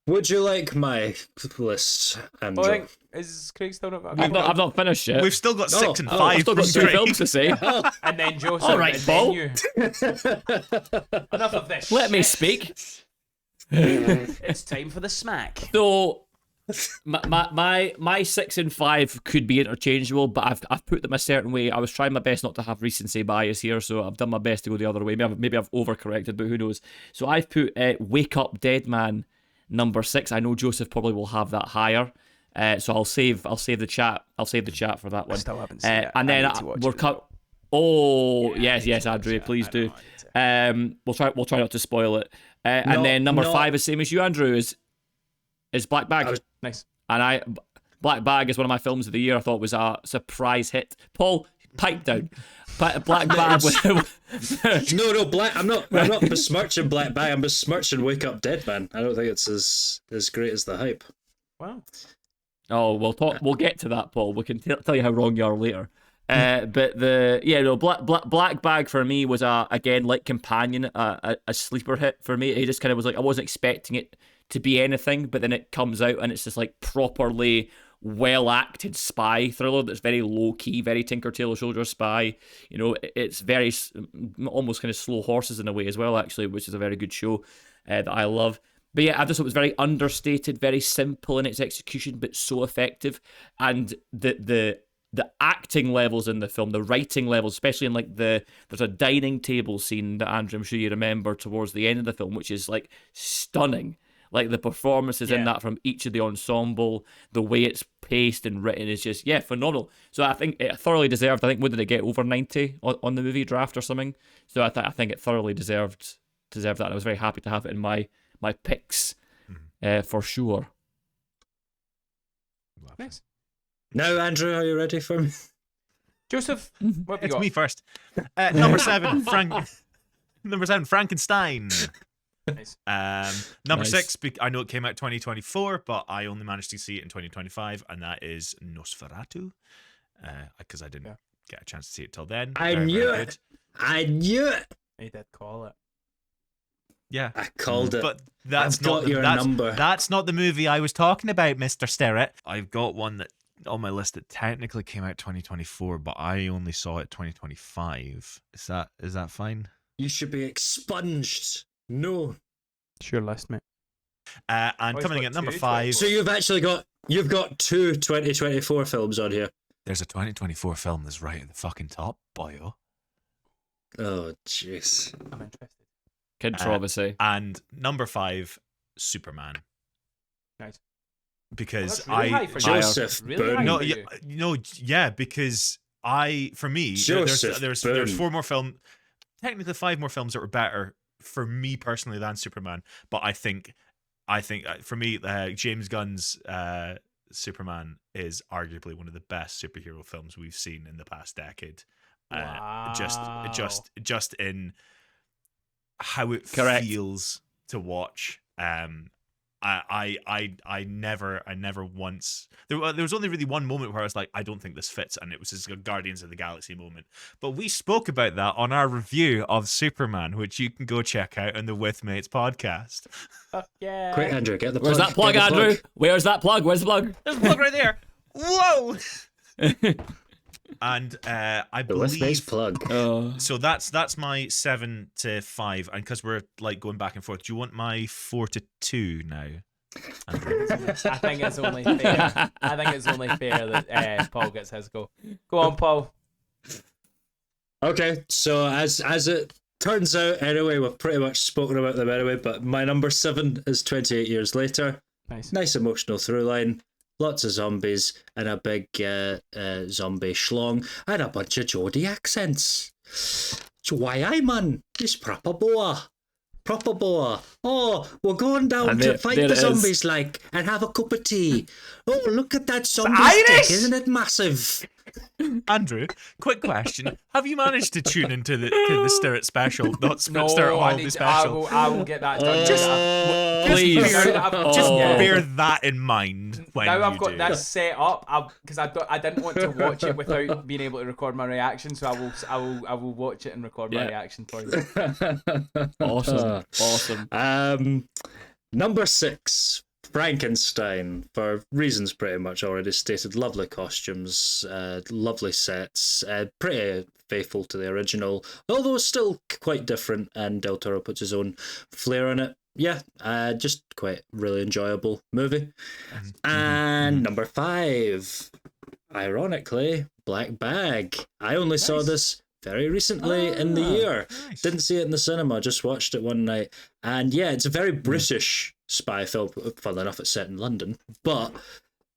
S3: Would you like my list, Andrew?
S1: Well, I think, is Craig still not?
S4: I've not finished yet.
S2: We've still got 6 and
S3: Oh,
S2: 5.
S4: I've still got
S2: from
S4: 2
S2: Craig.
S4: films to say.
S1: And then Joseph.
S4: All right,
S1: and
S4: Paul.
S1: then you. Enough of this.
S4: Let me
S1: shit.
S4: speak.
S1: It's time for the smack.
S4: So, my 6 and 5 could be interchangeable, but I've put them a certain way. I was trying my best not to have recency bias here, so I've done my best to go the other way. Maybe I've overcorrected, but who knows? So I've put Wake Up Dead Man number 6. I know Joseph probably will have that higher, so I'll save the chat. I'll save the chat for that one.
S1: Still haven't seen it.
S4: And
S1: I
S4: then
S1: need to watch
S4: we're
S1: it.
S4: cut. Oh yes,
S1: I
S4: Andrew,
S1: need to
S4: please
S1: watch it.
S4: do.
S1: I know I need
S4: We'll try not to spoil it. And then number 5 is same as you, Andrew. Is Black Bag.
S1: Nice.
S4: And Black Bag is one of my films of the year. I thought was a surprise hit. Paul, pipe down. Black Bag was.
S3: No, Black. I'm not besmirching Black Bag. I'm besmirching Wake Up Dead Man. I don't think it's as great as the hype.
S1: Wow.
S4: Oh, we'll get to that, Paul. We can tell you how wrong you are later. But Black Bag for me was again like Companion, a sleeper hit for me. It just kind of was like I wasn't expecting it to be anything, but then it comes out and it's just like properly well acted spy thriller that's very low key, very Tinker Tailor Soldier Spy. You know, it's very almost kind of slow horses in a way as well, actually, which is a very good show that I love. But yeah, I just thought it was very understated, very simple in its execution, but so effective. And the acting levels in the film, the writing levels, especially in like there's a dining table scene that Andrew, I'm sure you remember towards the end of the film, which is like stunning. Like the performances in that from each of the ensemble, the way it's paced and written is just phenomenal. So I think it thoroughly deserved. I think what did it get, over 90 on the movie draft or something? So I think it thoroughly deserved that. And I was very happy to have it in my picks for sure.
S1: Nice.
S3: Now, Andrew, are you ready for me?
S1: Joseph, what have you
S2: It's
S1: got?
S2: me first. Number 7, Frankenstein.
S1: Nice.
S2: Number
S4: Nice.
S2: 6, I know it came out 2024, but I only managed to see it in 2025, and that is Nosferatu, because I didn't get a chance to see it till then.
S3: I knew it. I knew it.
S1: I did call it.
S2: Yeah,
S3: I called it.
S2: but that's
S3: I've got your number.
S2: That's not the movie I was talking about, Mr. Sterrett. I've got one that on my list that technically came out 2024, but I only saw it 2025. Is that fine?
S3: You should be expunged. No.
S1: It's your list, mate.
S2: And
S1: he's
S2: coming in
S1: got
S2: at number
S1: two
S2: 5,
S3: So you've got two 2024 films on here.
S2: there's a 2024 film that's right at the fucking top, boyo.
S3: Oh, jeez.
S1: I'm interested.
S4: Controversy.
S2: And number 5, Superman.
S1: Nice.
S2: Because
S1: Well, that's really high for you.
S3: Joseph
S1: Really
S3: Boone.
S1: high
S2: no,
S1: for
S2: yeah,
S1: you.
S2: no, yeah, because for me,
S3: Joseph
S2: there's
S3: Boone.
S2: 4 more films, technically 5 more films that were better for me personally than Superman. But I think for me, James Gunn's Superman is arguably one of the best superhero films we've seen in the past decade.
S1: Wow.
S2: Just in how it
S4: Correct.
S2: feels to watch. I never once there was only really one moment where I was like, I don't think this fits, and it was just a Guardians of the Galaxy moment. But we spoke about that on our review of Superman, which you can go check out on the With Mates podcast.
S1: Yeah.
S3: Quick, Andrew, get the plug.
S4: Where's that plug,
S3: Get the
S4: Andrew? Where's that plug? Where's the plug?
S2: There's a plug right there. Whoa! And I
S3: The With Mates
S2: believe
S3: plug.
S2: so. That's my 7 to 5, and because we're like going back and forth, do you want my 4 to 2 now? Andrew?
S1: I think it's only fair. I think it's only fair that Paul gets his go. Go on, Paul.
S3: Okay, so as it turns out, anyway, we've pretty much spoken about them anyway, but my number 7 is 28 Years Later.
S1: Nice.
S3: Nice emotional through line. Lots of zombies and a big zombie schlong and a bunch of Geordie accents. So why I man, it's proper boa. Proper boa. Oh, we're going down
S4: And
S3: to
S4: there-
S3: fight
S4: there
S3: the
S4: it is.
S3: zombies like and have a cup of tea. Oh, look at that zombie
S1: Irish!
S3: stick, isn't it massive?
S2: Andrew, quick question: have you managed to tune into the Stirrat special? Not
S1: No,
S2: Stirrat
S1: I
S2: Holiday
S1: need.
S2: special.
S1: I will get that done.
S4: Please.
S2: Just
S1: Yeah.
S2: bear that in mind when
S1: Now
S2: you
S1: I've got
S2: do.
S1: that set up because I didn't want to watch it without being able to record my reaction, so I will watch it and record my
S4: Yeah.
S1: reaction for you.
S4: Awesome.
S3: Number 6, Frankenstein, for reasons pretty much already stated. Lovely costumes, lovely sets, pretty faithful to the original, although still quite different, and Del Toro puts his own flair on it. Yeah, just quite really enjoyable movie. And number 5, ironically, Black Bag. I only saw this very recently in the year.
S2: nice.
S3: Didn't see it in the cinema, just watched it one night. And yeah, it's a very British spy film. Funnily enough, it's set in London, but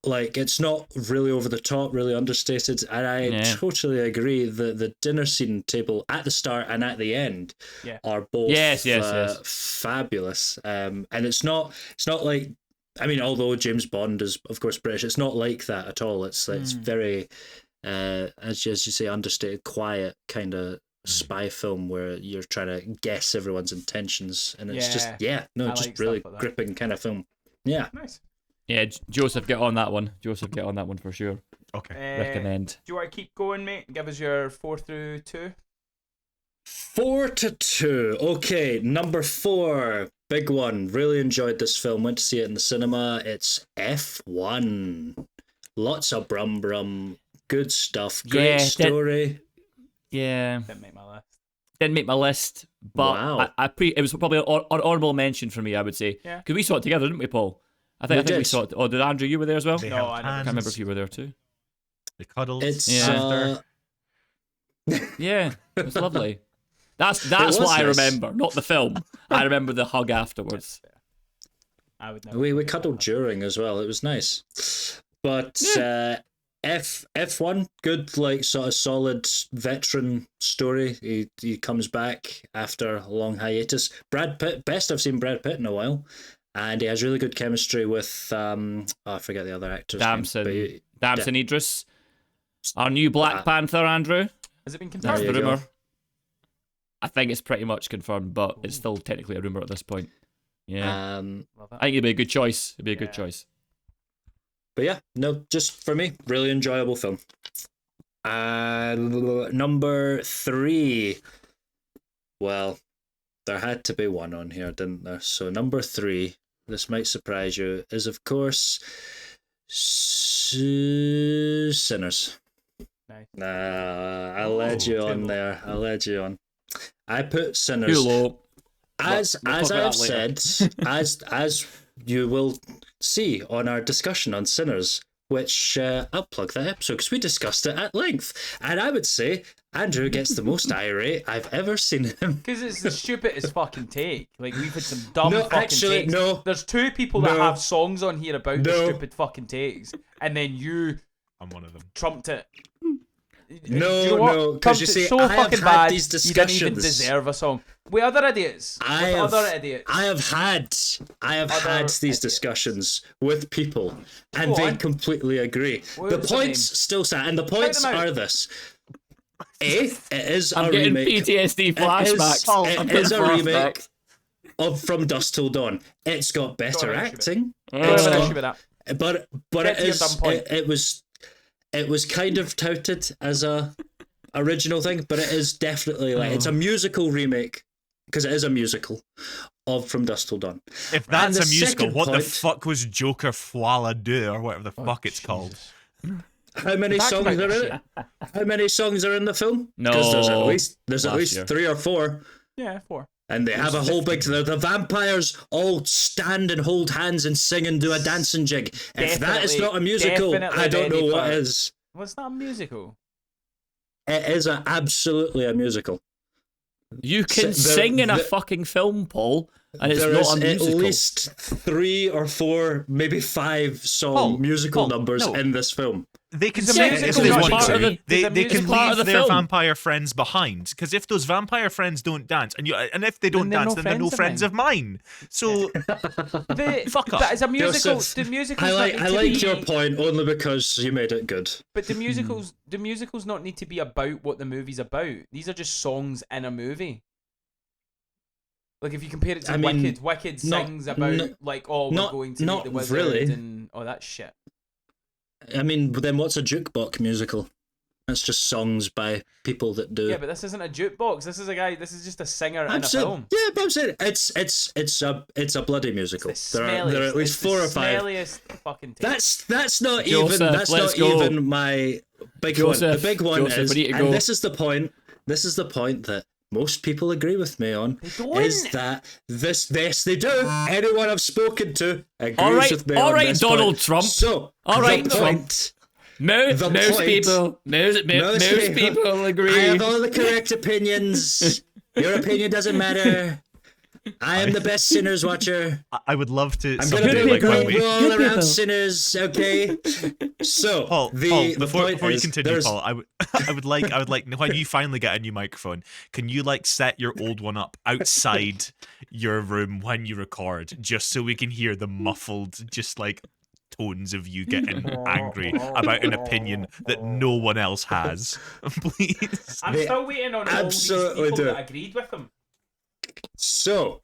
S3: like it's not really over the top, really understated. And I totally agree that the dinner scene table at the start and at the end are both
S4: Yes.
S3: fabulous. And it's not like, I mean, although James Bond is of course British, it's not like that at all. It's very as you say, understated, quiet kind of spy film where you're trying to guess everyone's intentions, and it's just
S1: I
S3: just
S1: like
S3: really
S1: stuff like that.
S3: gripping kind of film. Yeah,
S1: Nice.
S4: Yeah, Joseph, get on that one. Joseph, get on that one for sure.
S2: Okay.
S4: Recommend.
S1: Do you want to keep going, mate? Give us your 4 through 2.
S3: 4-2. Okay, number 4. Big one. Really enjoyed this film. Went to see it in the cinema. It's F1. Lots of brum brum. Good stuff. Great story.
S1: Didn't make my list.
S4: Didn't make my list, but
S3: Wow.
S4: it was probably an honourable mention for me, I would say.
S1: Yeah.
S4: Because we saw it together, didn't we, Paul? I think we
S3: did.
S4: saw it. Oh, did Andrew, you were there as well?
S2: They
S1: No,
S2: held
S1: I never-
S4: I
S2: hands,
S4: can't remember if you were there too.
S2: They cuddled.
S3: It's
S2: after.
S4: Yeah, it was lovely. That's
S3: was
S4: what I
S3: nice.
S4: remember, not the film. I remember the hug afterwards.
S1: I would never.
S3: we cuddled during as well. It was nice. But F1, good, like, sort of solid veteran story. He comes back after a long hiatus. Brad Pitt, best I've seen Brad Pitt in a while, and he has really good chemistry with I forget the other actor's name.
S4: Damson Idris, our new Black Panther, Andrew.
S1: Has it been
S3: There
S4: That's
S1: confirmed?
S3: you
S4: the
S3: go.
S4: rumor. I think it's pretty much confirmed, but it's still technically a rumor at this point. Yeah,
S1: Love
S4: I
S1: it.
S4: think it'd be a good choice. It'd be a good
S1: Yeah.
S4: choice.
S3: But yeah, no, just for me, really enjoyable film. Number 3. Well, there had to be one on here, didn't there? So number 3, this might surprise you, is of course Sinners.
S1: Nice.
S3: I led you on there. I led you on. I put Sinners.
S4: Too low.
S3: As
S4: We'll
S3: as
S4: talk about
S3: I've
S4: that
S3: said, as you will see on our discussion on Sinners, which I'll plug that episode because we discussed it at length, and I would say Andrew gets the most irate I've ever seen him.
S1: Because it's the stupidest fucking take. Like, we've had some dumb
S3: No,
S1: fucking
S3: actually,
S1: takes.
S3: no.
S1: There's 2 people that
S3: No.
S1: have songs on here about the
S3: No.
S1: stupid fucking takes, and then you
S2: I'm one of them.
S1: trumped it.
S3: No,
S1: Do you know what?
S3: no, 'cause
S1: Trumped
S3: you
S1: it
S3: see,
S1: so
S3: I have
S1: fucking
S3: had
S1: bad,
S3: these
S1: you didn't even
S3: discussions.
S1: deserve a song. With other idiots.
S3: I
S1: With
S3: have,
S1: other idiots.
S3: I have had
S1: Other
S3: had these
S1: idiots.
S3: discussions with people, and
S1: Go
S3: they
S1: on.
S3: completely agree.
S1: What
S3: The
S1: was the
S3: points
S1: name?
S3: still stand, and the points
S1: them out.
S3: are this: it is
S4: I'm
S3: a
S4: getting
S3: remake.
S4: PTSD
S3: It
S4: flashbacks.
S3: is,
S4: I'm
S3: it is a
S4: getting
S3: remake
S4: flashbacks.
S3: of From Dusk Till Dawn. It's got better
S1: Got an issue with
S3: acting,
S1: I have
S3: It's
S1: an
S3: got-
S1: issue with that.
S3: but
S1: Get
S3: it
S1: to your
S3: is
S1: dumb point.
S3: it was kind of touted as a original thing, but it is definitely like it's a musical remake because it is a musical of From Dusk Till Dawn.
S2: If that's
S3: the
S2: a musical,
S3: second
S2: what the
S3: point-
S2: fuck was Joker Foila Do or whatever the fuck it's called?
S3: How many
S1: Back to
S3: songs
S1: back
S3: are in it? How many songs are in the film? Because there's at
S4: No.
S3: least
S4: Last year.
S3: 3 or 4.
S1: Yeah, 4.
S3: And they have a whole big. The vampires all stand and hold hands and sing and do a dancing jig. If that is
S1: Definitely-
S3: not a musical,
S1: definitely
S3: I don't know
S1: ready
S3: what
S1: for-
S3: is.
S1: Well, it's not a musical.
S3: It is absolutely a musical.
S4: You can
S3: The-
S4: sing in a
S3: the-
S4: fucking film, Paul, and it's
S3: There
S4: not
S3: is
S4: a musical.
S3: at least 3 or 4, maybe 5 song
S2: Paul,
S3: musical
S2: Paul,
S3: numbers
S2: no.
S3: in this film.
S2: They can
S1: It's a
S2: sing
S1: musical,
S2: if they
S3: it's
S2: want
S3: part
S2: to.
S3: of
S4: the-
S2: They
S1: it's
S2: can
S4: part of
S2: leave
S4: the
S2: their
S4: film.
S2: vampire friends behind because if those vampire friends don't dance, and if they don't
S1: they're
S2: dance,
S1: no
S2: then they're no
S1: friends
S2: friends
S1: of
S2: of mine. So Fuck off.
S1: But it's a musical.
S3: Joseph,
S1: The musicals
S3: I
S1: not need to
S3: liked
S1: be,
S3: your point only because you made it good.
S1: But the musicals not need to be about what the movie's about. These are just songs in a movie. Like if you compare it to
S3: I mean,
S1: Wicked
S3: not-
S1: sings about
S3: n-
S1: like, oh, we're
S3: not-
S1: going to
S3: not
S1: meet the wizard
S3: really.
S1: and all that shit.
S3: I mean, then what's a jukebox musical? That's just songs by people that do.
S1: Yeah, but this isn't a jukebox. This is a guy. This is just a singer in a film.
S3: Yeah, but I'm saying it's a bloody musical.
S1: It's the
S3: There are at least
S1: it's the
S3: 4 or 5.
S1: smelliest fucking tape.
S3: That's not
S4: Joseph,
S3: even that's
S4: let's
S3: not
S4: go.
S3: even my big
S4: Joseph,
S3: one. The big one
S4: Joseph,
S3: is,
S4: we need to
S3: and
S4: go.
S3: this is the point. This is the point that most people agree with me on.
S1: don't.
S3: Is that this? Yes, they do. Anyone I've spoken to agrees
S4: All right,
S3: with me
S4: all
S3: on
S4: right,
S3: this
S4: Donald
S3: point.
S4: Trump.
S3: So,
S4: All right,
S3: the
S4: Trump.
S3: point.
S4: Most
S3: The
S4: most
S3: point-
S4: people, most people agree.
S3: I have all the correct opinions. Your opinion doesn't matter. I am the best Sinners watcher.
S2: I would love to
S3: I'm going to
S2: someday,
S3: be
S2: like when
S3: going
S2: we.
S3: all
S4: Good
S3: around
S4: people.
S3: Sinners, okay? So,
S2: Paul,
S3: the
S2: before
S3: point
S2: you
S3: is,
S2: continue,
S3: there's-
S2: Paul, I would like when you finally get a new microphone, can you like set your old one up outside your room when you record, just so we can hear the muffled, just like tones of you getting angry about an opinion that no one else has, please.
S1: I'm
S3: They
S1: still waiting on all these
S3: absolutely
S1: people
S3: do.
S1: that agreed with him.
S3: So,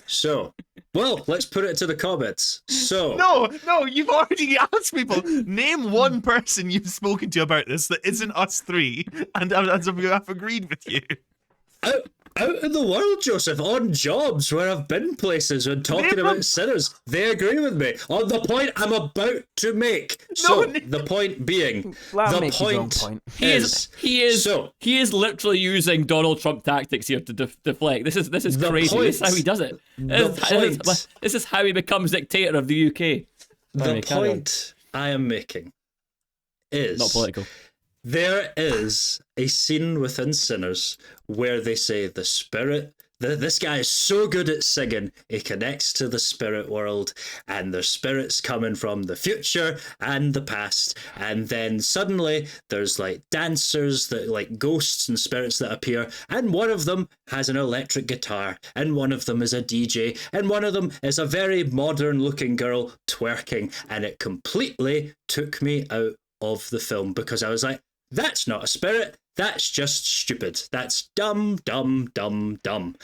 S3: So, well, let's put it to the comments. So,
S2: No, you've already asked people. Name one person you've spoken to about this that isn't us three, and I've agreed with you.
S3: out in the world, Joseph, on jobs where I've been places and talking
S2: Name
S3: about
S2: them.
S3: sinners, they agree with me on the point I'm about to make. So, the point being,
S1: Let him
S3: the
S1: make his own
S3: point
S1: point.
S4: He is
S3: So,
S4: literally using Donald Trump tactics here to deflect. This is
S3: The
S4: crazy. This is
S3: point-
S4: how he does it.
S3: the
S4: This is how he becomes dictator of the UK.
S3: the
S4: Sorry, carry on.
S3: point I am making is
S4: Not political.
S3: there is a scene within Sinners where they say the spirit. This guy is so good at singing, he connects to the spirit world, and there's spirits coming from the future and the past. And then suddenly there's like dancers that like ghosts and spirits that appear, and one of them has an electric guitar, and one of them is a DJ, and one of them is a very modern looking girl twerking, and it completely took me out of the film because I was like, that's not a spirit. That's just stupid. That's dumb, dumb, dumb, dumb.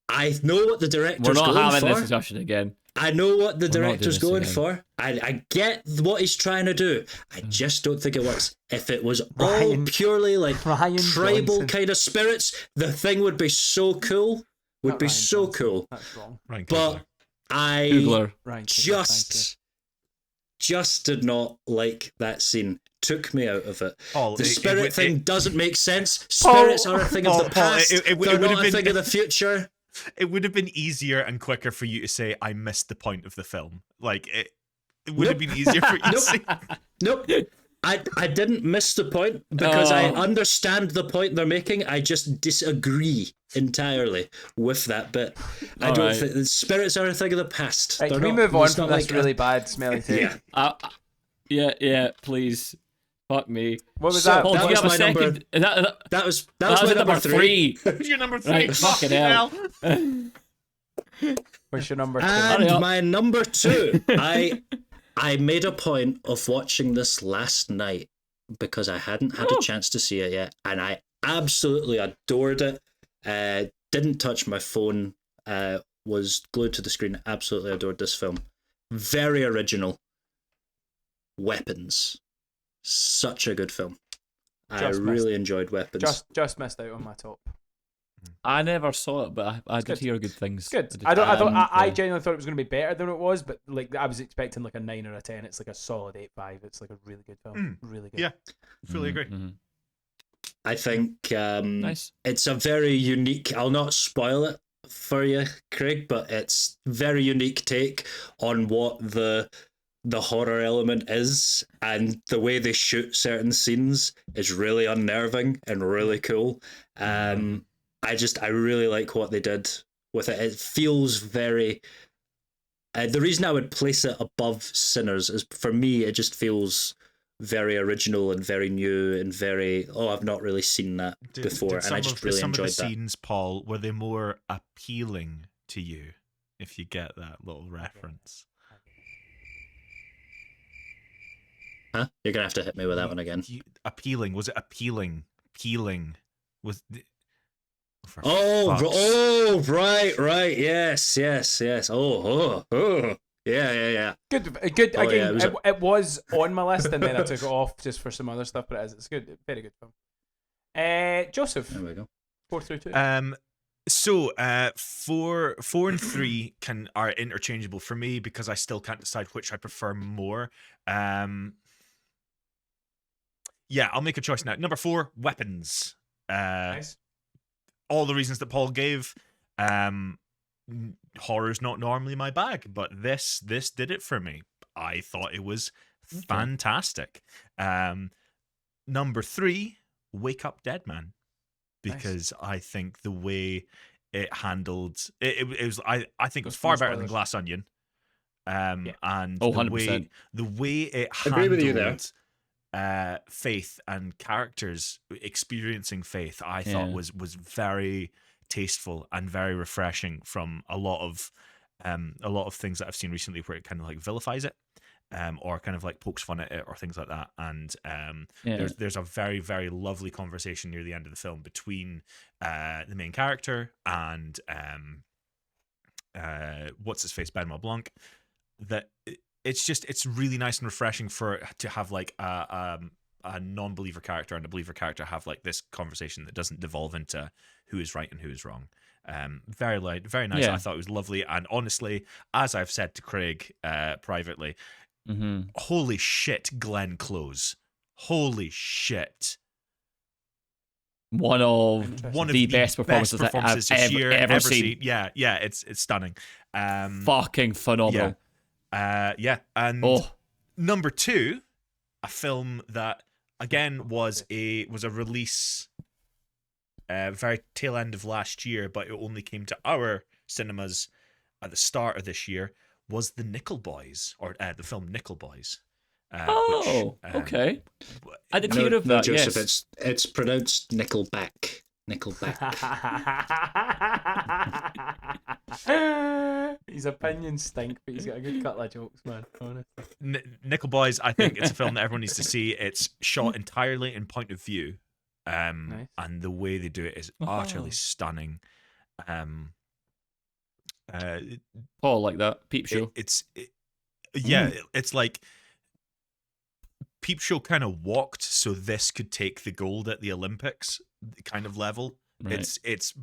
S3: I know what the director's
S4: We're not
S3: going
S4: having
S3: for.
S4: this discussion again.
S3: I know what the
S4: We're not
S3: director's
S4: doing
S3: going
S4: this
S3: for. I get what he's trying to do. I just don't think it works. If it was all
S1: Ryan-
S3: purely like
S1: Ryan
S3: tribal
S1: Johnson.
S3: kind of spirits, the thing would be so cool. Would
S1: Not
S3: be
S1: Ryan
S3: so
S1: Johnson.
S3: cool.
S1: That's wrong.
S2: Right,
S3: But I
S4: Googler.
S1: Ryan Coogler,
S3: just did not like that scene. Took me out of it.
S2: Paul,
S3: The
S2: it
S3: spirit
S2: would-
S3: thing
S2: it-
S3: doesn't make sense. Spirits are a thing of
S2: Paul,
S3: the
S2: Paul,
S3: past.
S2: it would
S3: They're
S2: have
S3: not a
S2: been-
S3: thing of the future.
S2: It would have been easier and quicker for you to say, I missed the point of the film. Like, it would have
S3: Nope.
S2: been easier for you to
S3: Nope.
S2: say.
S3: Nope. I didn't miss the point because I
S4: Oh.
S3: understand the point they're making. I just disagree entirely with that bit. I don't
S4: Alright.
S3: think the spirits are a thing of the past.
S1: Right,
S3: They're
S1: can we
S3: not-
S1: move on
S3: it's
S1: from
S3: not
S1: this
S3: like
S1: really bad smelly take?
S3: Yeah.
S4: Yeah, please. Fuck me.
S1: What was
S3: So,
S1: that?
S4: Paul,
S3: that
S4: do you
S3: was
S4: have a
S3: my
S4: second?
S3: number- That was my number three.
S2: Who's your number three?
S4: Right, fucking hell.
S1: What's your number two?
S4: Hurry
S3: And
S4: up.
S3: my number two, I made a point of watching this last night because I hadn't had a chance to see it yet, and I absolutely adored it. Didn't touch my phone. Was glued to the screen. Absolutely adored this film. Very original. Weapons. Such a good film. I
S1: Just missed.
S3: really enjoyed Weapons.
S1: Just missed out on my top.
S4: I never saw it, but I did
S1: good.
S4: hear good things.
S1: Good.
S4: did.
S1: I
S4: Yeah.
S1: genuinely thought it was going to be better than it was, but like I was expecting like a 9 or a 10. It's like a solid 8.5. It's like a really good film. Really good.
S2: Yeah, fully agree.
S4: Mhm.
S3: I think
S4: Nice.
S3: it's a very unique. I'll not spoil it for you, Craig, but it's very unique take on what the horror element is, and the way they shoot certain scenes is really unnerving and really cool. I really like what they did with it. It feels very. The reason I would place it above Sinners is, for me, it just feels very original and very new and very. Oh, I've not really seen that before, and I just really
S2: some
S3: enjoyed
S2: of the
S3: that.
S2: scenes, Paul, were they more appealing to you? If you get that little reference.
S3: Huh? You're gonna have to hit me with that one again.
S2: Appealing, was it appealing? Peeling was. For
S3: Oh,
S2: fuck's-
S3: right. Yes. Oh. Yeah.
S1: Good.
S3: Oh,
S1: Again,
S3: yeah,
S1: it was on my list, and then I took it off just for some other stuff. But it's good. Very good film. Joseph,
S3: There we go.
S1: 4 through 2.
S2: So, 4 and 3 are interchangeable for me because I still can't decide which I prefer more. Yeah, I'll make a choice now. Number 4, Weapons.
S1: Nice.
S2: All the reasons that Paul gave. Horror's not normally my bag, but this did it for me. I thought it was fantastic. Number 3, Wake Up Dead Man, because I think the way it handled it was I think it was far better than Glass Onion. And
S4: Oh,
S2: the
S4: 100%.
S2: way it
S3: Agree with you there.
S2: handled faith and characters experiencing faith, I thought was very tasteful and very refreshing from a lot of things that I've seen recently where it kind of like vilifies it, or kind of like pokes fun at it or things like that. And there's a very, very lovely conversation near the end of the film between the main character and what's his face, Benoit Blanc, that it's really nice and refreshing to have like a non-believer character and a believer character have like this conversation that doesn't devolve into who is right and who is wrong. Very light, very nice.
S4: Yeah.
S2: I thought it was lovely, and honestly, as I've said to Craig privately, holy shit, Glenn Close, holy shit.
S4: One of the best performances I've ever seen.
S2: Yeah, it's stunning.
S4: Fucking phenomenal.
S2: And number 2, a film that again was a release very tail end of last year, but it only came to our cinemas at the start of this year, was the Nickel Boys, or the film Nickel Boys.
S4: Okay. I didn't hear of that.
S3: Joseph,
S4: yes.
S3: it's pronounced Nickelback. Nickelback.
S1: His opinions stink, but he's got a good couple of jokes, man. Honestly.
S2: Nickel Boys, I think it's a film that everyone needs to see. It's shot entirely in point of view,
S1: Nice.
S2: and the way they do it is utterly stunning.
S4: Paul, like that Peep Show.
S2: It's like Peep Show kind of walked so this could take the gold at the Olympics kind of level.
S4: Right.
S2: It's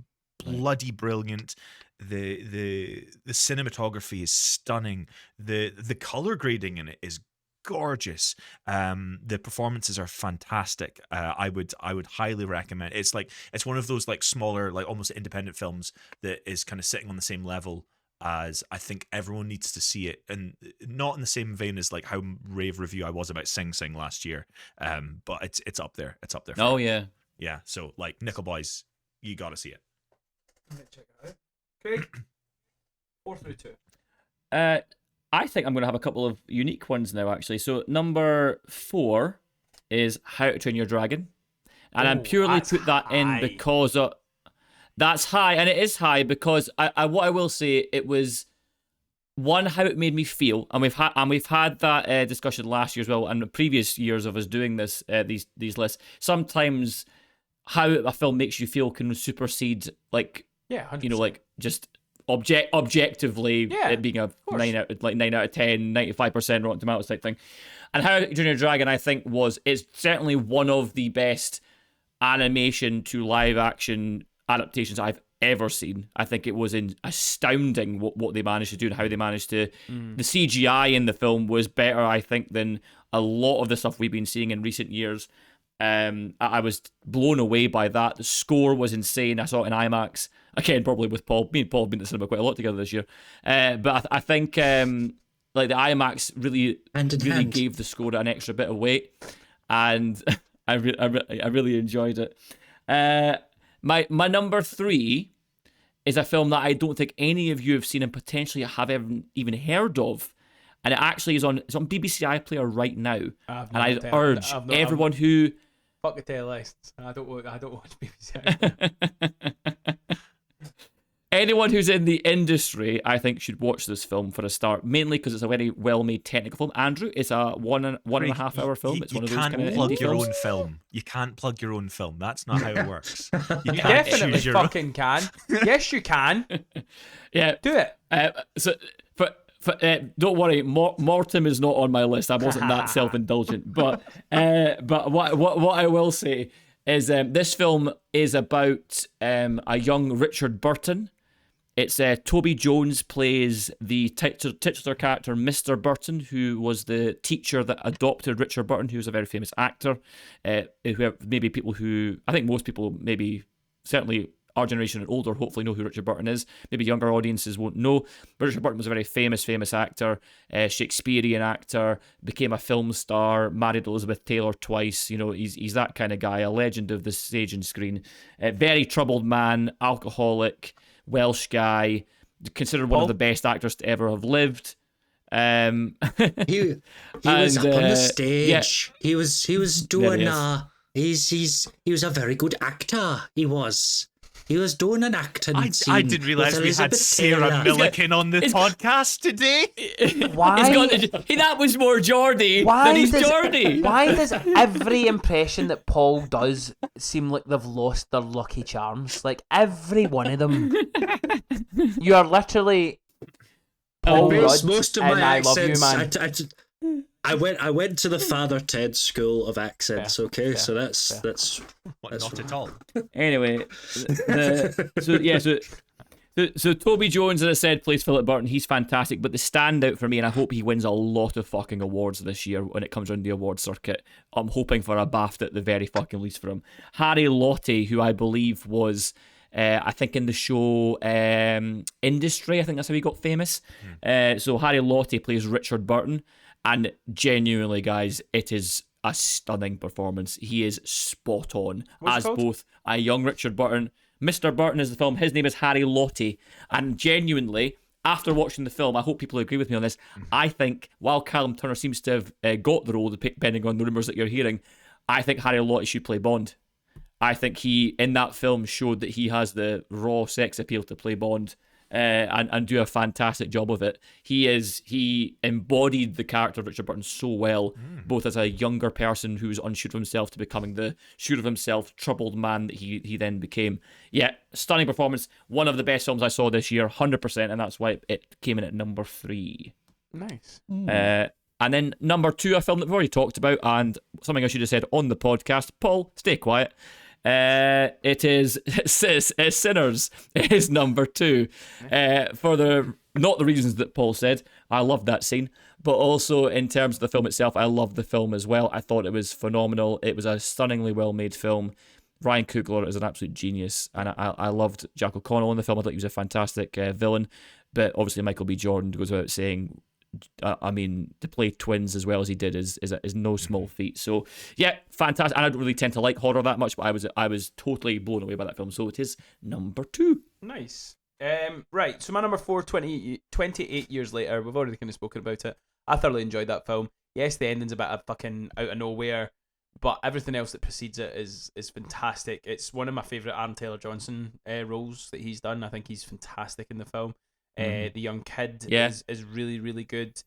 S2: bloody brilliant. The cinematography is stunning. The color grading in it is gorgeous. The performances are fantastic. I would highly recommend. It's one of those like smaller, like almost independent films that is kind of sitting on the same level as I think everyone needs to see it, and not in the same vein as like how rave review I was about Sing Sing last year. But it's up there. It's up there.
S4: Oh yeah.
S2: Yeah. So like Nickel Boys, you got to see it.
S1: Check it out. Craig, 4 through 2.
S4: I think I'm going to have a couple of unique ones now, actually. So number 4 is How to Train Your Dragon, and I'm purely put that in because of that's high, and it is high because I what I will say, it was one, how it made me feel, and we've had that discussion last year as well, and the previous years of us doing this these lists. Sometimes how a film makes you feel can supersede, like,
S1: 100%.
S4: like just objectively, it being a
S1: course.
S4: 9 out of 10, 95% Rotten Tomatoes type thing. And How to Train Your Dragon, I think, is certainly one of the best animation to live action adaptations I've ever seen. I think it was astounding what they managed to do and how they managed to. The CGI in the film was better, I think, than a lot of the stuff we've been seeing in recent years. I was blown away by that. The score was insane. I saw it in IMAX. Again, probably with Paul. Me and Paul have been to the cinema quite a lot together this year. But I think like the IMAX really gave the score an extra bit of weight, and I really enjoyed it. My number 3 is a film that I don't think any of you have seen and potentially have even heard of. And it actually is on BBC iPlayer right now. And I urge everyone who...
S1: Fuck the tail lists. I don't watch BBC.
S4: Anyone who's in the industry, I think, should watch this film for a start, mainly because it's a very well-made technical film. Andrew, it's a one and a half hour film. It's one of those kind of
S2: You can't plug
S4: indie
S2: your
S4: films.
S2: own film. You can't plug your own film. That's not how it works. You
S1: You
S2: can't
S1: definitely
S2: choose your own.
S1: fucking can. Yes, you can.
S4: Yeah.
S1: Do it.
S4: Don't worry, Mortem is not on my list. I wasn't that self-indulgent. But what I will say is this film is about a young Richard Burton. It's Toby Jones plays the titular character, Mr. Burton, who was the teacher that adopted Richard Burton, who was a very famous actor. I think most people, maybe certainly our generation and older, hopefully know who Richard Burton is. Maybe younger audiences won't know. But Richard Burton was a very famous actor, Shakespearean actor, became a film star, married Elizabeth Taylor twice. He's that kind of guy, a legend of the stage and screen. Very troubled man, alcoholic, Welsh guy, considered one of the best actors to ever have lived.
S3: He was up on the stage.
S4: Yeah.
S3: He was doing he was a very good actor. He was doing an acting scene.
S2: I didn't realise we had Sarah Millican on the podcast today.
S1: Why?
S4: That was more Geordie than he's Geordie.
S1: Why does every impression that Paul does seem like they've lost their lucky charms? Like every one of them. You are literally Paul
S3: Based
S1: Rudd,
S3: most of
S1: and
S3: my
S1: I love you,
S3: accents.
S1: man.
S3: I went to the Father Ted School of accents.
S1: Fair,
S3: Okay,
S1: fair,
S3: so that's
S1: fair.
S2: What,
S3: That's
S2: not at all.
S4: Anyway, so Toby Jones, as I said, plays Philip Burton. He's fantastic, but the standout for me, and I hope he wins a lot of fucking awards this year when it comes around the award circuit. I'm hoping for a BAFTA at the very fucking least for him. Harry Lottie, who I believe was, I think in the show Industry, I think that's how he got famous. So Harry Lottie plays Richard Burton, and genuinely, guys, it is a stunning performance. He is spot on
S1: What's it
S4: as
S1: called?
S4: both a young Richard Burton. Mr. Burton is the film. His name is Harry Lottie. And genuinely, after watching the film, I hope people agree with me on this. I think while Callum Turner seems to have got the role, depending on the rumours that you're hearing, I think Harry Lottie should play Bond. I think he, in that film, showed that he has the raw sex appeal to play Bond. And do a fantastic job of it. He embodied the character of Richard Burton so well, both as a younger person who was unsure of himself to becoming the sure of himself, troubled man that he then became. Yeah, stunning performance. One of the best films I saw this year, 100%, and that's why it came in at number 3.
S1: Nice.
S4: And then number 2, a film that we've already talked about, and something I should have said on the podcast. Paul, stay quiet. It is Sinners is number 2 for not the reasons that Paul said. I loved that scene, but also in terms of the film itself, I loved the film as well. I thought it was phenomenal. It was a stunningly well made film. Ryan Coogler is an absolute genius, and I loved Jack O'Connell in the film. I thought he was a fantastic villain, but obviously Michael B. Jordan goes without saying. I mean, to play twins as well as he did is no small feat. So yeah, fantastic. And I don't really tend to like horror that much, but I was totally blown away by that film. So it is number 2.
S1: Nice. Right, so my number 4, 28 years later. We've already kind of spoken about it. I thoroughly enjoyed that film. Yes, the ending's a bit of fucking out of nowhere, but everything else that precedes it is fantastic. It's one of my favourite Aaron Taylor-Johnson roles that he's done. I think he's fantastic in the film. The young kid is really, really good.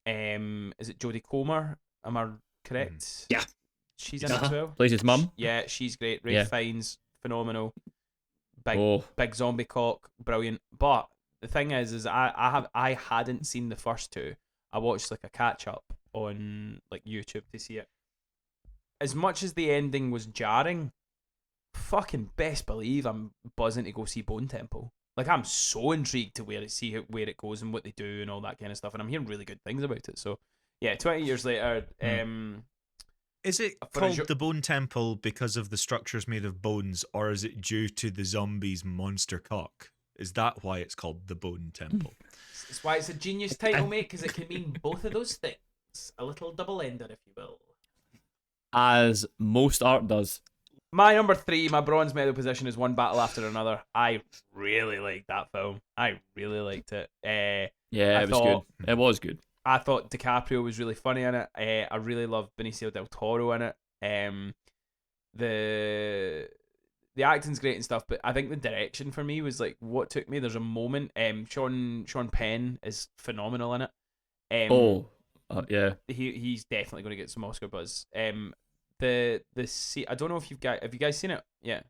S1: Is it Jodie Comer? Am I correct?
S3: Yeah.
S1: She's in it as well.
S4: Plays his mum.
S1: Yeah, she's great. Ray Fiennes, phenomenal. Big zombie cock, brilliant. But the thing is I hadn't seen the first 2. I watched like a catch up on like YouTube to see it. As much as the ending was jarring, fucking best believe I'm buzzing to go see Bone Temple. Like, I'm so intrigued to where it goes and what they do and all that kind of stuff, and I'm hearing really good things about it. So, yeah, 20 years later,
S2: is it called the Bone Temple because of the structures made of bones, or is it due to the zombies' monster cock? Is that why it's called the Bone Temple?
S1: It's why it's a genius title, mate, because it can mean both of those things. A little double-ender, if you will.
S4: As most art does.
S1: My number 3, my bronze medal position is One Battle After Another. I really liked that film. I really liked it.
S4: It was good. It was good.
S1: I thought DiCaprio was really funny in it. I really loved Benicio del Toro in it. The acting's great and stuff, but I think the direction for me was like what took me. There's a moment. Sean Penn is phenomenal in it. He's definitely going to get some Oscar buzz. I don't know if have you guys seen it? Yeah.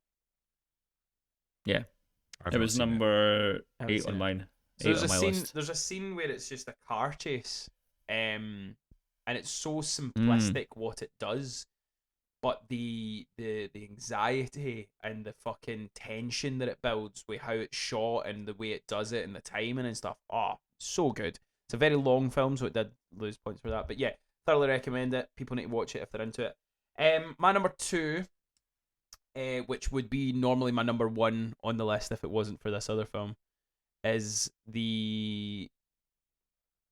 S4: It was number 8 on mine.
S1: So there's a scene where it's just a car chase, and it's so simplistic what it does, but the anxiety and the fucking tension that it builds with how it's shot and the way it does it and the timing and stuff, so good. It's a very long film, so it did lose points for that, but yeah, thoroughly recommend it. People need to watch it if they're into it. My number 2, which would be normally my number 1 on the list if it wasn't for this other film, is the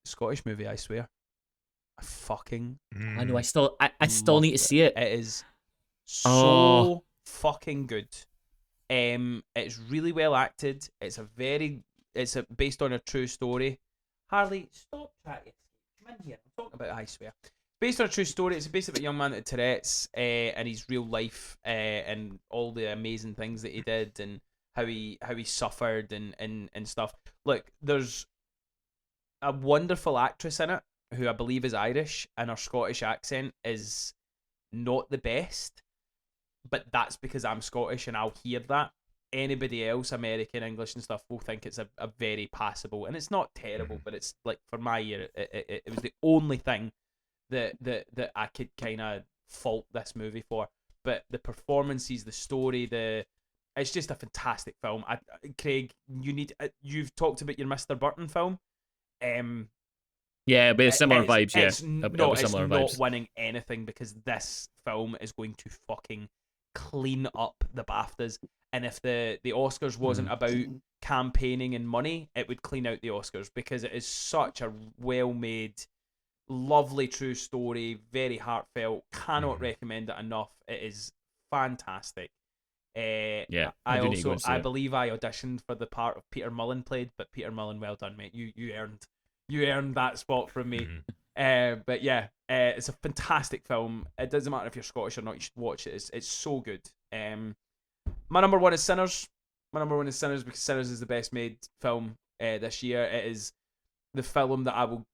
S1: Scottish movie I Swear. I fucking
S4: I know. I still need to see it.
S1: It is so fucking good. It's really well acted. It's based on a true story. Harley, stop trying to come in here. I'm talking about I Swear. Based on a true story. It's based about a young man that had Tourette's and his real life and all the amazing things that he did and how he suffered and stuff. Look, there's a wonderful actress in it who I believe is Irish, and her Scottish accent is not the best, but that's because I'm Scottish and I'll hear that anybody else, American, English and stuff, will think it's a very passable, and it's not terrible, but it's like, for my ear, it was the only thing that I could kind of fault this movie for. But the performances, the story, it's just a fantastic film. Craig, you've talked about your Mr. Burton film.
S4: Yeah, but it's similar vibes. Yeah,
S1: it's not winning anything, because this film is going to fucking clean up the BAFTAs. And if the Oscars wasn't about campaigning and money, it would clean out the Oscars, because it is such a well-made, lovely true story, very heartfelt. Cannot recommend it enough. It is fantastic.
S4: Yeah,
S1: I believe I auditioned for the part of Peter Mullen played, but Peter Mullen, well done, mate. You earned that spot from me. But yeah, it's a fantastic film. It doesn't matter if you're Scottish or not, you should watch it. It's so good. My number one is Sinners. Because Sinners is the best made film this year. It is the film that I will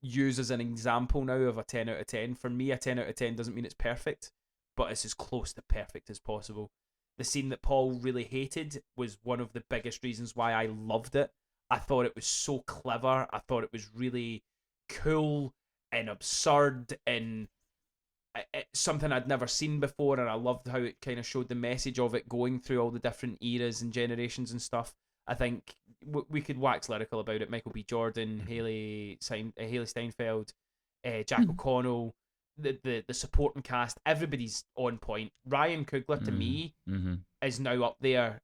S1: use as an example now of a 10 out of 10. For me, a 10 out of 10 doesn't mean it's perfect, but it's as close to perfect as possible. The scene that Paul really hated was one of the biggest reasons why I loved it. I thought it was so clever. I thought it was really cool and absurd, and something I'd never seen before, and I loved how it kind of showed the message of it going through all the different eras and generations and stuff. I think we could wax lyrical about it. Michael B. Jordan, Haley Steinfeld, Jack O'Connell, the supporting cast, everybody's on point. Ryan Coogler, to me, is now up there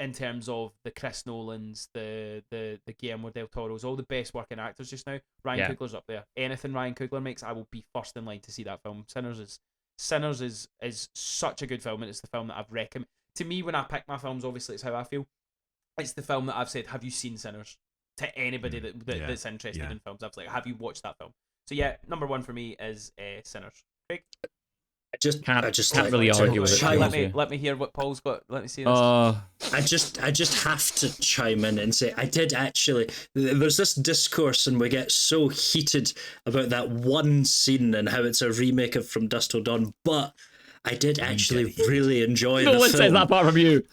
S1: in terms of the Chris Nolans, the Guillermo del Toros, all the best working actors just now. Ryan Coogler's up there. Anything Ryan Coogler makes, I will be first in line to see that film. Sinners is such a good film, and it's the film that I've recommended. To me, when I pick my films, obviously it's how I feel. It's the film that I've said, have you seen Sinners? To anybody that's interested in films, I've like, have you watched that film? So yeah, number one for me is Sinners. Craig?
S4: I just can't really argue with it.
S1: Let me hear what Paul's got. Let me see this.
S3: I just have to chime in and say I did actually. There's this discourse, and we get so heated about that one scene and how it's a remake of From Dusk Till Dawn. But I did actually really enjoy the film.
S4: No one says that apart from you.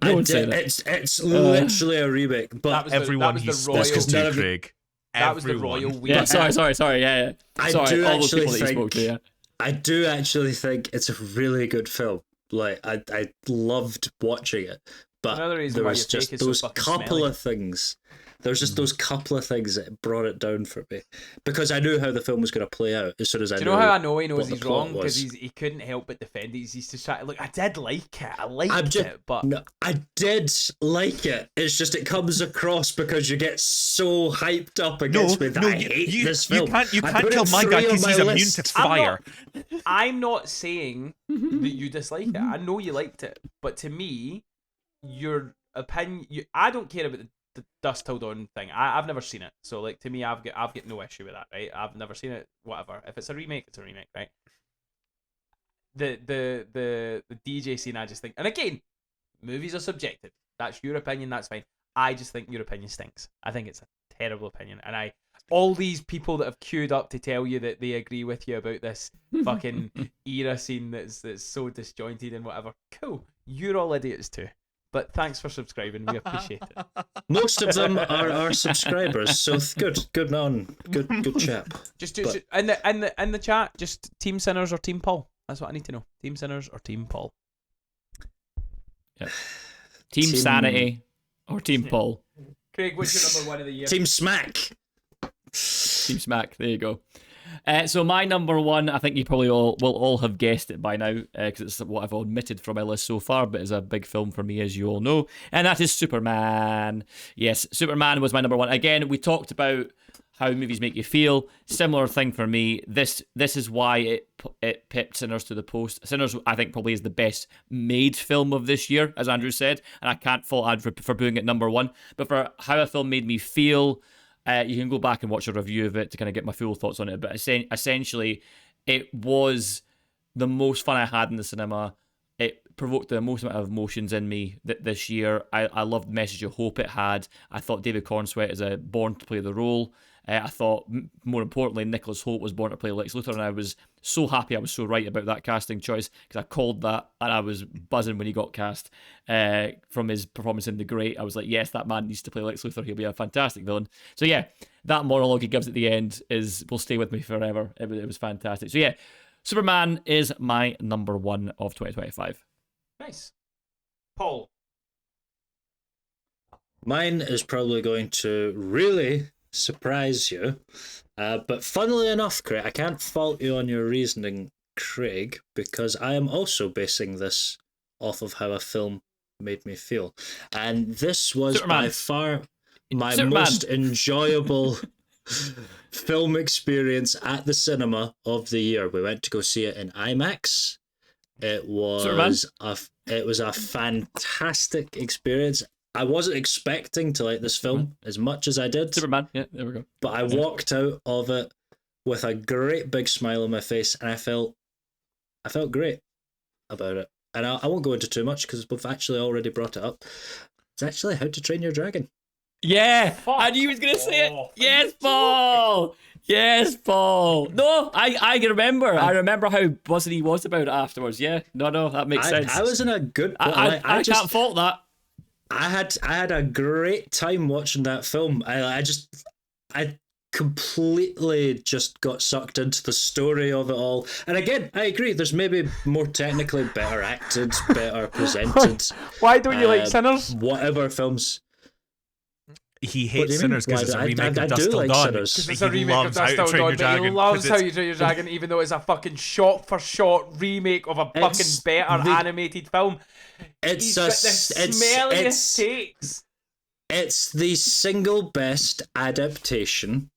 S4: No one said
S3: it. It's literally a remake. But
S2: everyone he spoke to, Craig.
S1: That was the royal.
S4: Yeah, sorry. Yeah. Sorry, all those people that you spoke to. Yeah.
S3: I do actually think it's a really good film. Like I loved watching it, but there was just those couple of things. There's just those couple of things that brought it down for me, because I knew how the film was going to play out as soon as I knew.
S1: Do you know how I know he knows he's wrong? Because he couldn't help but defend it. He's just trying. Look, I did like it. I liked it, but
S3: no, I did like it. It's just it comes across because you get so hyped up against me that I hate this film.
S2: You can't kill my guy because he's immune to fire.
S1: I'm not saying that you dislike it. I know you liked it, but to me, your opinion. I don't care about the Dusk Till Dawn thing. I've never seen it, so like to me, I've got no issue with that, right? I've never seen it. Whatever. If it's a remake, it's a remake, right? The DJ scene, I just think, and again, movies are subjective. That's your opinion. That's fine. I just think your opinion stinks. I think it's a terrible opinion, and all these people that have queued up to tell you that they agree with you about this fucking era scene that's so disjointed and whatever. Cool. You're all idiots too. But thanks for subscribing. We appreciate it.
S3: Most of them are our subscribers, so good on, good chap.
S1: Just in the chat, just Team Sinners or Team Paul. That's what I need to know. Team Sinners or Team Paul.
S4: Yeah. Team Sanity or Team Paul.
S1: Craig, what's your number one of the year?
S3: Team Smack.
S4: Team Smack. There you go. So my number one, I think you probably will all have guessed it by now, because it's what I've omitted from my list so far, but it's a big film for me, as you all know, and that is Superman. Yes, Superman was my number one. Again, we talked about how movies make you feel. Similar thing for me. This is why it pipped Sinners to the post. Sinners, I think, probably is the best made film of this year, as Andrew said, and I can't fault Andrew for putting it number one. But for how a film made me feel, you can go back and watch a review of it to kind of get my full thoughts on it. But essentially, it was the most fun I had in the cinema. It provoked the most amount of emotions in me this year. I loved the message of hope it had. I thought David Cornsweet is born to play the role. I thought, more importantly, Nicholas Hoult was born to play Lex Luthor, and I was so happy I was so right about that casting choice, because I called that, and I was buzzing when he got cast from his performance in The Great. I was like, yes, that man needs to play Lex Luthor. He'll be a fantastic villain. So yeah, that monologue he gives at the end will stay with me forever. It was fantastic. So yeah, Superman is my number one of 2025.
S1: Nice. Paul.
S3: Mine is probably going to really surprise you. But funnily enough, Craig, I can't fault you on your reasoning, Craig, because I am also basing this off of how a film made me feel. And this was
S4: Superman.
S3: by far my
S4: Superman.
S3: most enjoyable film experience at the cinema of the year. We went to go see it in IMAX. It was a fantastic experience. I wasn't expecting to like this film as much as I did.
S4: Superman. Yeah, there we go.
S3: But I walked out of it with a great big smile on my face, and I felt great about it. And I won't go into too much because we've actually already brought it up. It's actually How to Train Your Dragon.
S4: Yeah, I knew he was going to say it. Yes, Paul. Yes, Paul. No, I remember. I remember how buzzing he was about it afterwards. Yeah, no, that makes sense.
S3: I was in a good.
S4: I can't fault that.
S3: I had a great time watching that film. I completely just got sucked into the story of it all. And again, I agree. There's maybe more technically better acted, better presented.
S1: Why don't you like Sinners?
S3: Whatever films.
S2: He
S3: What do
S2: hates
S3: you
S2: Sinners
S3: mean?
S2: because it's a remake
S3: I
S2: of
S3: do
S2: Dust Till
S3: like
S2: Dawn.
S3: Sinners.
S1: Because it's
S2: He
S1: a remake of
S2: loves
S1: Dust
S2: How
S1: Till
S2: to Train
S1: Dawn,
S2: Your
S1: but he
S2: Dragon
S1: loves
S2: 'cause
S1: How
S2: it's-
S1: You Train Your Dragon, even though it's a fucking shot-for-shot remake of a fucking
S3: It's
S1: better
S3: the-
S1: animated film.
S3: It's
S1: He's
S3: a,
S1: got the smelliest takes.
S3: it's the single best adaptation,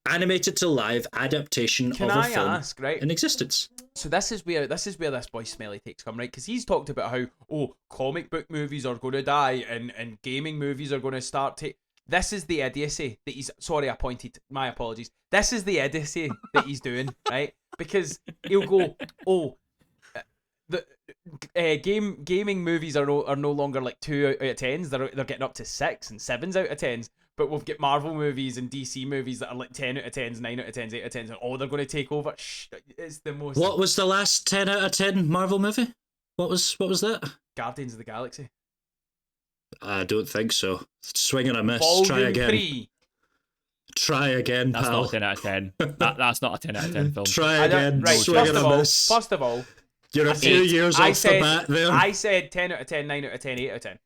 S3: animated to live adaptation
S1: Can
S3: of a
S1: I
S3: film
S1: ask, right?
S3: in existence.
S1: So this is where this boy Smelly takes come, right? Because he's talked about how comic book movies are going to die and gaming movies are going to start to. This is the idiocy that he's. Sorry, I pointed. My apologies. This is the idiocy that he's doing, right? Because he'll go, the gaming movies are no longer like 2 out of 10s. They're getting up to 6 and 7s out of 10s. But we've got Marvel movies and DC movies that are like 10 out of 10s, 9 out of 10s, 8 out of 10s, and they're going to take over. It's the most.
S3: What was the last 10 out of 10 Marvel movie? What was that?
S1: Guardians of the Galaxy.
S3: I don't think so. Swing and a miss.
S1: Volume
S3: Try again.
S1: 3.
S3: Try again,
S4: That's
S3: pal.
S4: not a 10 out of 10. That's not a 10 out of 10 film.
S3: Try
S1: I don't-
S3: again.
S1: right,
S3: Swing and a miss.
S1: First of all,
S3: You're a few years
S1: I
S3: off
S1: said,
S3: the bat there.
S1: I said 10 out of 10, 9 out of 10, 8 out of 10.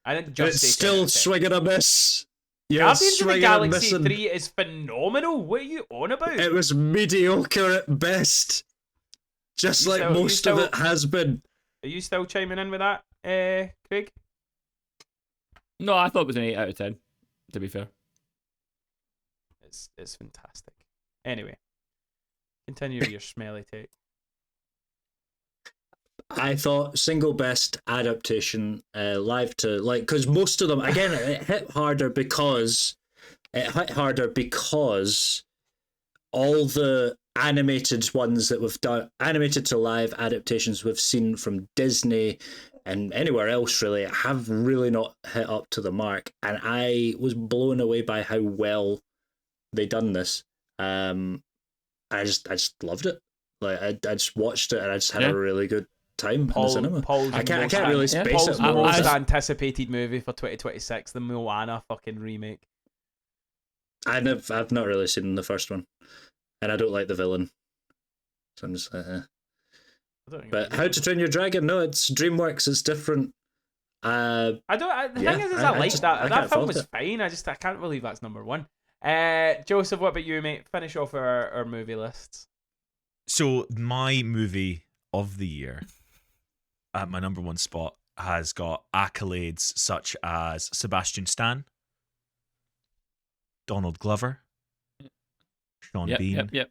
S1: I didn't just
S3: It's
S1: say 10
S3: still
S1: out of 10.
S3: swing and a miss. You're
S1: Guardians of the
S3: swinging and
S1: Galaxy
S3: missing.
S1: 3 is phenomenal. What are you on about?
S3: It was mediocre at best. Just
S1: You
S3: like
S1: still- you
S3: most of
S1: still-
S3: it has been.
S1: Are you still chiming in with that, Craig?
S4: No, I thought it was an 8 out of 10, to be fair.
S1: It's fantastic. Anyway, continue your smelly take.
S3: I thought single best adaptation, live to like, because most of them again it hit harder because all the animated ones that we've done, animated to live adaptations we've seen from Disney and anywhere else really, have really not hit up to the mark, and I was blown away by how well they done this. I just loved it. Like I just watched it and I just had a really good time in the cinema. I can't really space
S1: Paul's
S3: it more.
S1: most anticipated movie for 2026, the Moana fucking remake.
S3: I've not really seen the first one, and I don't like the villain, so I'm just But How to Train Your Dragon? No, it's DreamWorks. It's different.
S1: The thing is I like that. That film was fine. I can't believe that's number one. Joseph, what about you, mate? Finish off our movie lists.
S2: So my movie of the year at my number one spot has got accolades such as Sebastian Stan, Donald Glover, Sean Bean.
S4: Yep.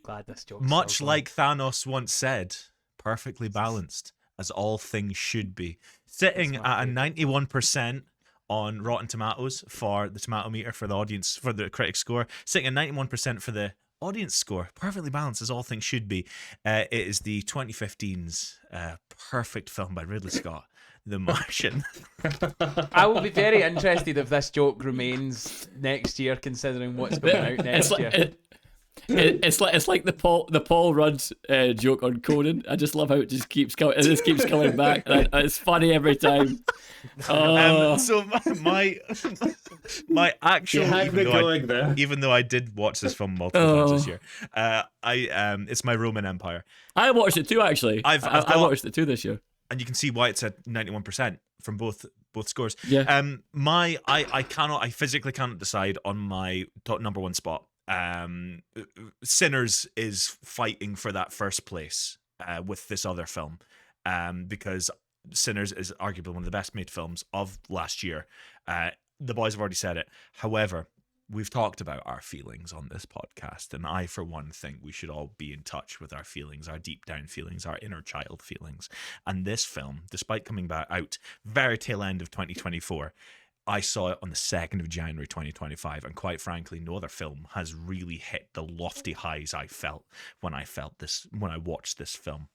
S1: Glad this joke.
S2: Much like Thanos once said, perfectly balanced, as all things should be. Sitting at a 91% on Rotten Tomatoes for the tomato meter for the audience, for the critic score, sitting at 91% for the audience score, perfectly balanced as all things should be. It is the 2015's perfect film by Ridley Scott, The Martian.
S1: I will be very interested if this joke remains next year, considering what's going out next year.
S4: It's like the Paul Rudd joke on Conan. I just love how it just keeps coming. It just keeps coming back. It's funny every time.
S2: So my actual, even though I did watch this film multiple times this year, it's my Roman Empire.
S4: I watched it too, actually. I watched it too this year,
S2: and you can see why it's at 91% from both scores.
S4: Yeah.
S2: I physically cannot decide on my top number one spot. Sinners is fighting for that first place with this other film, because Sinners is arguably one of the best made films of last year. The boys have already said it. However, we've talked about our feelings on this podcast, and I, for one, think we should all be in touch with our feelings, our deep down feelings, our inner child feelings. And this film, despite coming back out very tail end of 2024, I saw it on the 2nd of January 2025, and quite frankly, no other film has really hit the lofty highs I felt when I watched this film.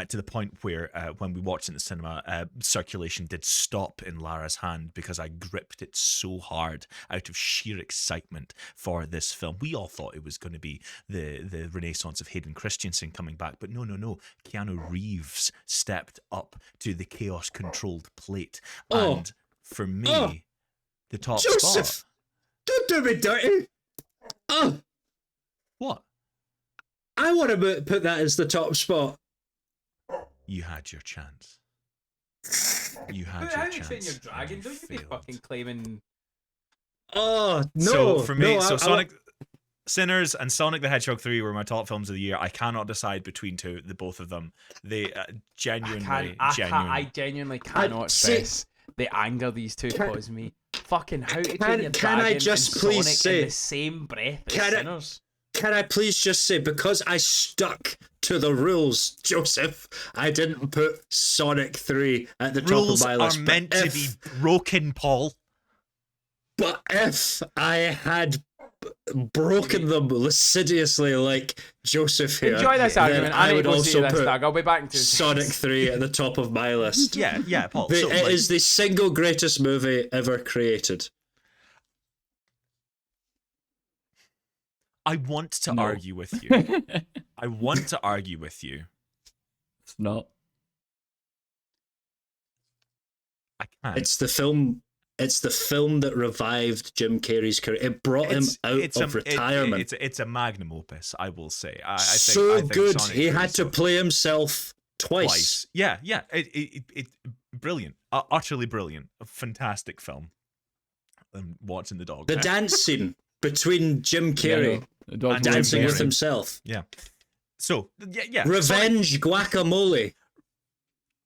S2: To the point where, when we watched it in the cinema, circulation did stop in Lara's hand because I gripped it so hard out of sheer excitement for this film. We all thought it was going to be the renaissance of Hayden Christensen coming back, but no. Keanu Reeves stepped up to the chaos-controlled plate, and for me, the top
S3: Joseph,
S2: spot.
S3: Don't do me dirty.
S2: What?
S3: I want to put that as the top spot.
S2: You had your chance. You had your chance.
S1: Your dragon, don't you be fucking claiming.
S3: Oh no!
S2: So for me,
S3: no,
S2: Sonic, Sinners, and Sonic the Hedgehog 3 were my top films of the year. I cannot decide between the both of them. They genuinely.
S1: I genuinely cannot stress the anger these two cause me. Fucking How to Train Your Dragon
S3: I just
S1: and
S3: please
S1: Sonic
S3: say
S1: in the same breath as Sinners.
S3: Can I please just say, because I stuck to the rules, Joseph, I didn't put Sonic 3 at the top of my list.
S2: Rules are meant to be broken, Paul.
S3: But if I had broken them lasciviously like Joseph here,
S1: Enjoy this argument.
S3: I would also put
S1: I'll be back in 2
S3: Sonic 3 at the top of my list.
S2: Yeah, Paul.
S3: It is the single greatest movie ever created.
S2: I want to argue with you. I want to argue with you.
S4: It's not.
S2: I can't.
S3: It's the film that revived Jim Carrey's career. It brought him out of retirement.
S2: It's a magnum opus, I will say. I
S3: think good.
S2: Sonic
S3: he had to play himself twice.
S2: Yeah. It brilliant. Utterly brilliant. A fantastic film. I'm watching the dog.
S3: The dance scene between Jim Carrey dancing with himself.
S2: Yeah. So yeah.
S3: Revenge guacamole.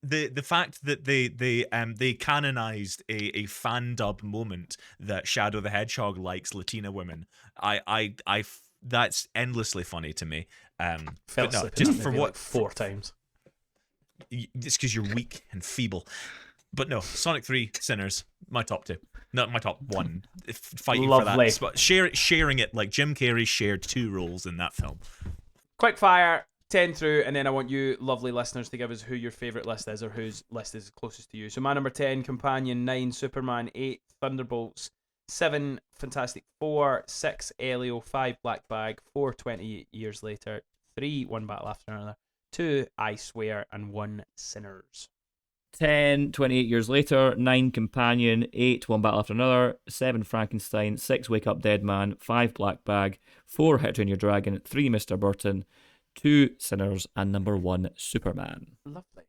S2: The fact that they canonized a fan dub moment that Shadow the Hedgehog likes Latina women, that's endlessly funny to me. But no, just for what
S1: 4 times.
S2: It's because you're weak and feeble. But no, Sonic 3, Sinners, my top 2. Not my top 1. Fighting
S1: Lovely.
S2: for that. Sharing it like Jim Carrey shared 2 roles in that film.
S1: Quick fire, 10 through, and then I want you lovely listeners to give us who your favourite list is or whose list is closest to you. So my number 10, Companion, 9, Superman, 8, Thunderbolts, 7, Fantastic Four, 6, Elio, 5, Black Bag, 4, 28 Years Later, 3, One Battle After Another, 2, I Swear, and 1, Sinners.
S4: 10, 28 Years Later, 9, Companion, 8, One Battle After Another, 7, Frankenstein, 6, Wake Up Dead Man, 5, Black Bag, 4, How to Train Your Dragon, 3, Mr. Burton, 2, Sinners, and number 1, Superman.
S1: Lovely.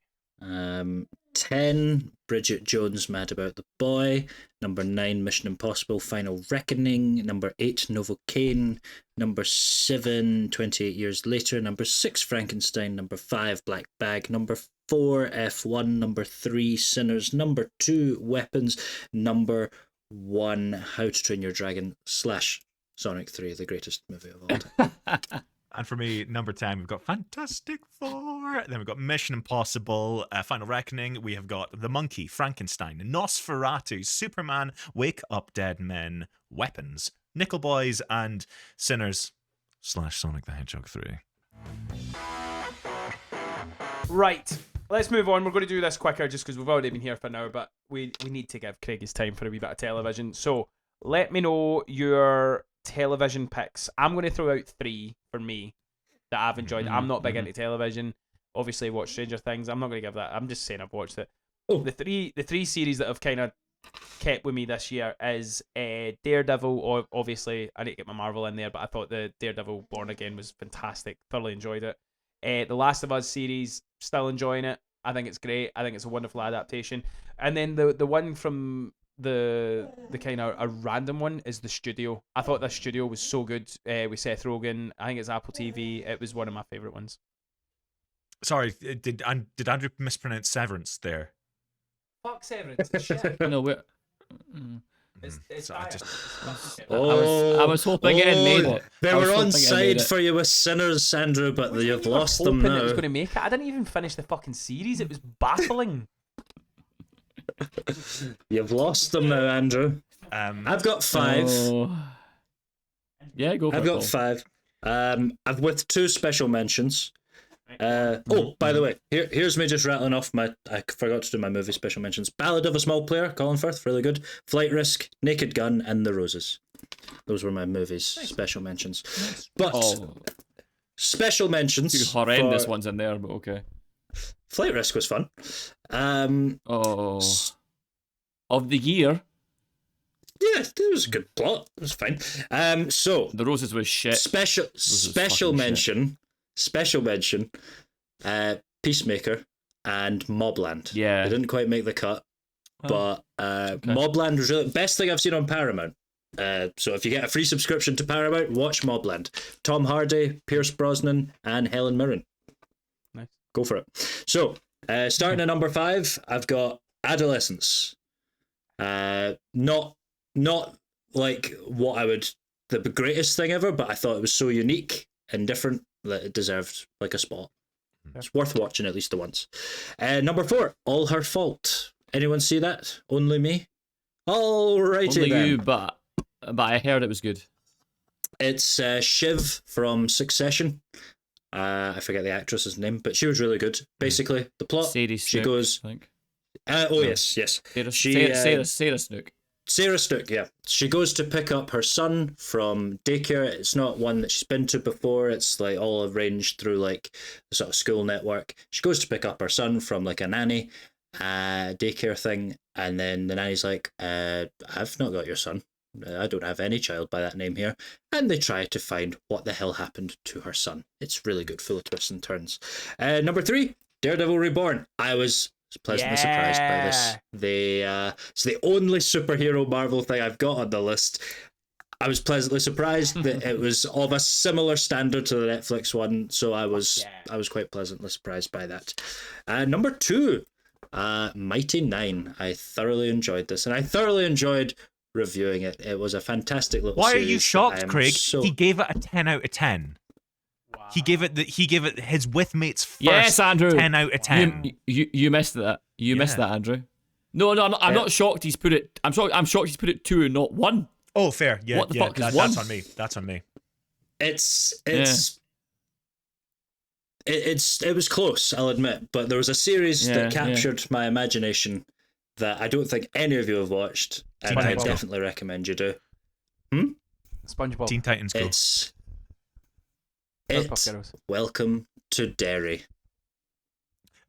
S3: 10, Bridget Jones' Mad About the Boy. Number 9, Mission Impossible Final Reckoning. Number 8, Novocaine. Number 7, 28 Years Later. Number 6, Frankenstein. Number 5, Black Bag. Number 4, F1. Number 3, Sinners. Number 2, Weapons. Number 1, How to Train Your Dragon / Sonic 3, the greatest movie of all time.
S2: And for me, number 10, we've got Fantastic Four. Then we've got Mission Impossible, Final Reckoning. We have got The Monkey, Frankenstein, Nosferatu, Superman, Wake Up Dead Men, Weapons, Nickel Boys, and Sinners / Sonic the Hedgehog 3.
S1: Right. let's move on. We're going to do this quicker just because we've already been here for an hour, but we need to give Craig his time for a wee bit of television. So let me know your television picks. I'm going to throw out 3 for me that I've enjoyed. I'm not big into television. Obviously, watched Stranger Things. I'm not going to give that. I'm just saying I've watched it.
S3: Oh.
S1: The three series that have kind of kept with me this year is Daredevil. Or obviously, I need to get my Marvel in there, but I thought the Daredevil Born Again was fantastic. Thoroughly enjoyed it. The Last of Us series, still enjoying it. I think it's great. I think it's a wonderful adaptation. And then the one from the kind of a random one is The Studio. I thought The Studio was so good with Seth Rogen. I think it's Apple TV. It was one of my favourite ones.
S2: Sorry, did Andrew mispronounce Severance there?
S1: Fuck Severance. It's shit.
S4: No, we're.
S1: It's
S2: So I
S1: dire.
S2: just-
S4: I was hoping it made it.
S3: They
S4: I was
S3: were
S4: hoping
S3: on
S4: it made
S3: side
S4: it.
S3: for you with Sinners, Andrew, but you've lost them
S1: Hoping it was
S3: now.
S1: going to make it. I didn't even finish the fucking series. It was baffling.
S3: You've lost them now, Andrew. I've got 5.
S4: Oh. Yeah, go for
S3: I've
S4: it.
S3: got
S4: Paul.
S3: 5. I've with 2 special mentions. By the way, here's me just rattling off I forgot to do my movie special mentions. Ballad of a Small Player, Colin Firth, really good. Flight Risk, Naked Gun, and The Roses. Those were my movies special mentions. But special mentions.
S4: 2 horrendous
S3: for-
S4: ones in there, but okay.
S3: Flight Risk was fun.
S4: Of the year,
S3: Yeah, it was a good plot. It was fine. So
S4: The Roses was shit.
S3: special
S4: fucking
S3: mention, Peacemaker and Mobland.
S4: Yeah.
S3: They didn't quite make the cut, but Mobland was really best thing I've seen on Paramount. So if you get a free subscription to Paramount, watch Mobland. Tom Hardy, Pierce Brosnan, and Helen Mirren.
S1: Nice.
S3: Go for it. So starting at number 5, I've got Adolescence. Not like what I would the greatest thing ever, but I thought it was so unique and different that it deserved like a spot. It's worth watching at least the once. Number 4, All Her Fault. Anyone see that? Only me? Alrighty
S4: Only
S3: then.
S4: you, but I heard it was good.
S3: It's Shiv from Succession. I forget the actress's name, but she was really good. Basically, the plot.
S4: Sadie
S3: she
S4: Snook,
S3: goes.
S4: I think.
S3: Yes.
S4: Sarah,
S3: She,
S4: Sarah Snook.
S3: Sarah Snook, yeah. She goes to pick up her son from daycare. It's not one that she's been to before. It's like all arranged through like the sort of school network. She goes to pick up her son from like a nanny daycare thing, and then the nanny's like, I've not got your son. I don't have any child by that name here. And they try to find what the hell happened to her son. It's really good, full of twists and turns. Number 3, Daredevil Reborn. I was pleasantly surprised by this. It's the only superhero Marvel thing I've got on the list. I was pleasantly surprised that it was of a similar standard to the Netflix one, so I was quite pleasantly surprised by that. Number 2, Mighty 9. I thoroughly enjoyed this, and I thoroughly enjoyed reviewing it. It was a fantastic little
S2: Why are
S3: series
S2: you
S3: that I
S2: shocked,
S3: am
S2: Craig?
S3: so-
S2: He gave it a 10 out of 10.
S1: Wow.
S2: He gave it his with mates first
S4: Yes, Andrew.
S2: 10 out of 10.
S4: You missed that. You missed that, Andrew. No, I'm not shocked. He's put it. I'm shocked. He's put it 2 and not 1.
S2: Oh, fair. Yeah,
S4: What the
S2: yeah.
S4: fuck is
S2: That's
S4: one?
S2: on me. That's on me.
S3: It was close, I'll admit, but there was a series
S4: Yeah,
S3: that captured my imagination that I don't think any of you have watched, and I
S1: SpongeBob.
S3: definitely recommend you do.
S1: SpongeBob.
S2: Teen Titans Go.
S3: It's
S1: Powerpuff Girls.
S3: Welcome to Derry.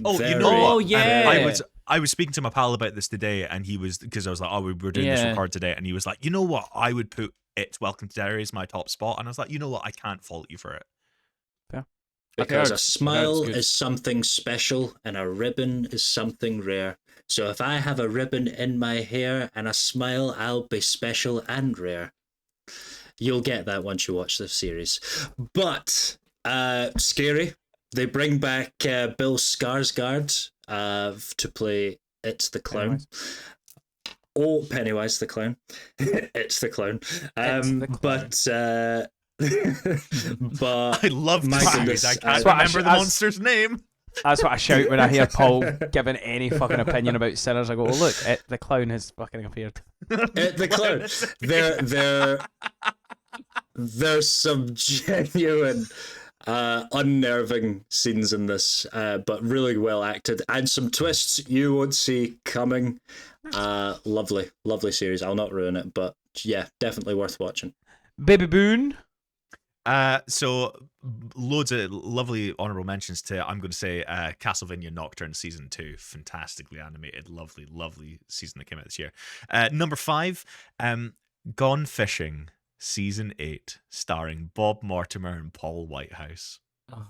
S2: Oh, you
S3: Very,
S2: know what?
S4: Oh, yeah.
S2: I was speaking to my pal about this today, and he was, because I was like, we were doing this
S4: Yeah.
S2: record today, and he was like, you know what? I would put Welcome to Derry as my top spot, and I was like, you know what? I can't fault you for it.
S3: Because
S4: heard-
S3: a smile
S4: I've heard it's good.
S3: is something special and a ribbon is something rare. So if I have a ribbon in my hair and a smile, I'll be special and rare. You'll get that once you watch the series. But scary. They bring back Bill Skarsgård to play It's the Clown. Pennywise the Clown. It's the Clown.
S1: the Clown.
S3: But but
S2: I love
S3: my
S2: the
S3: goodness,
S2: series. I
S3: I-
S2: can't
S1: what I
S2: remember
S1: should-
S2: the
S1: I-
S2: monster's name.
S1: That's what I shout when I hear Paul giving any fucking opinion about Sinners. I go, oh, look, the clown has fucking appeared.
S3: The Clown. There's some genuine unnerving scenes in this, but really well acted, and some twists you won't see coming. Lovely series. I'll not ruin it, but yeah, definitely worth watching.
S1: Baby Boone.
S2: So loads of lovely honorable mentions to, I'm going to say, Castlevania Nocturne Season 2. Fantastically animated, lovely season that came out this year. Number 5, Gone Fishing Season 8, starring Bob Mortimer and Paul Whitehouse.
S4: Oh,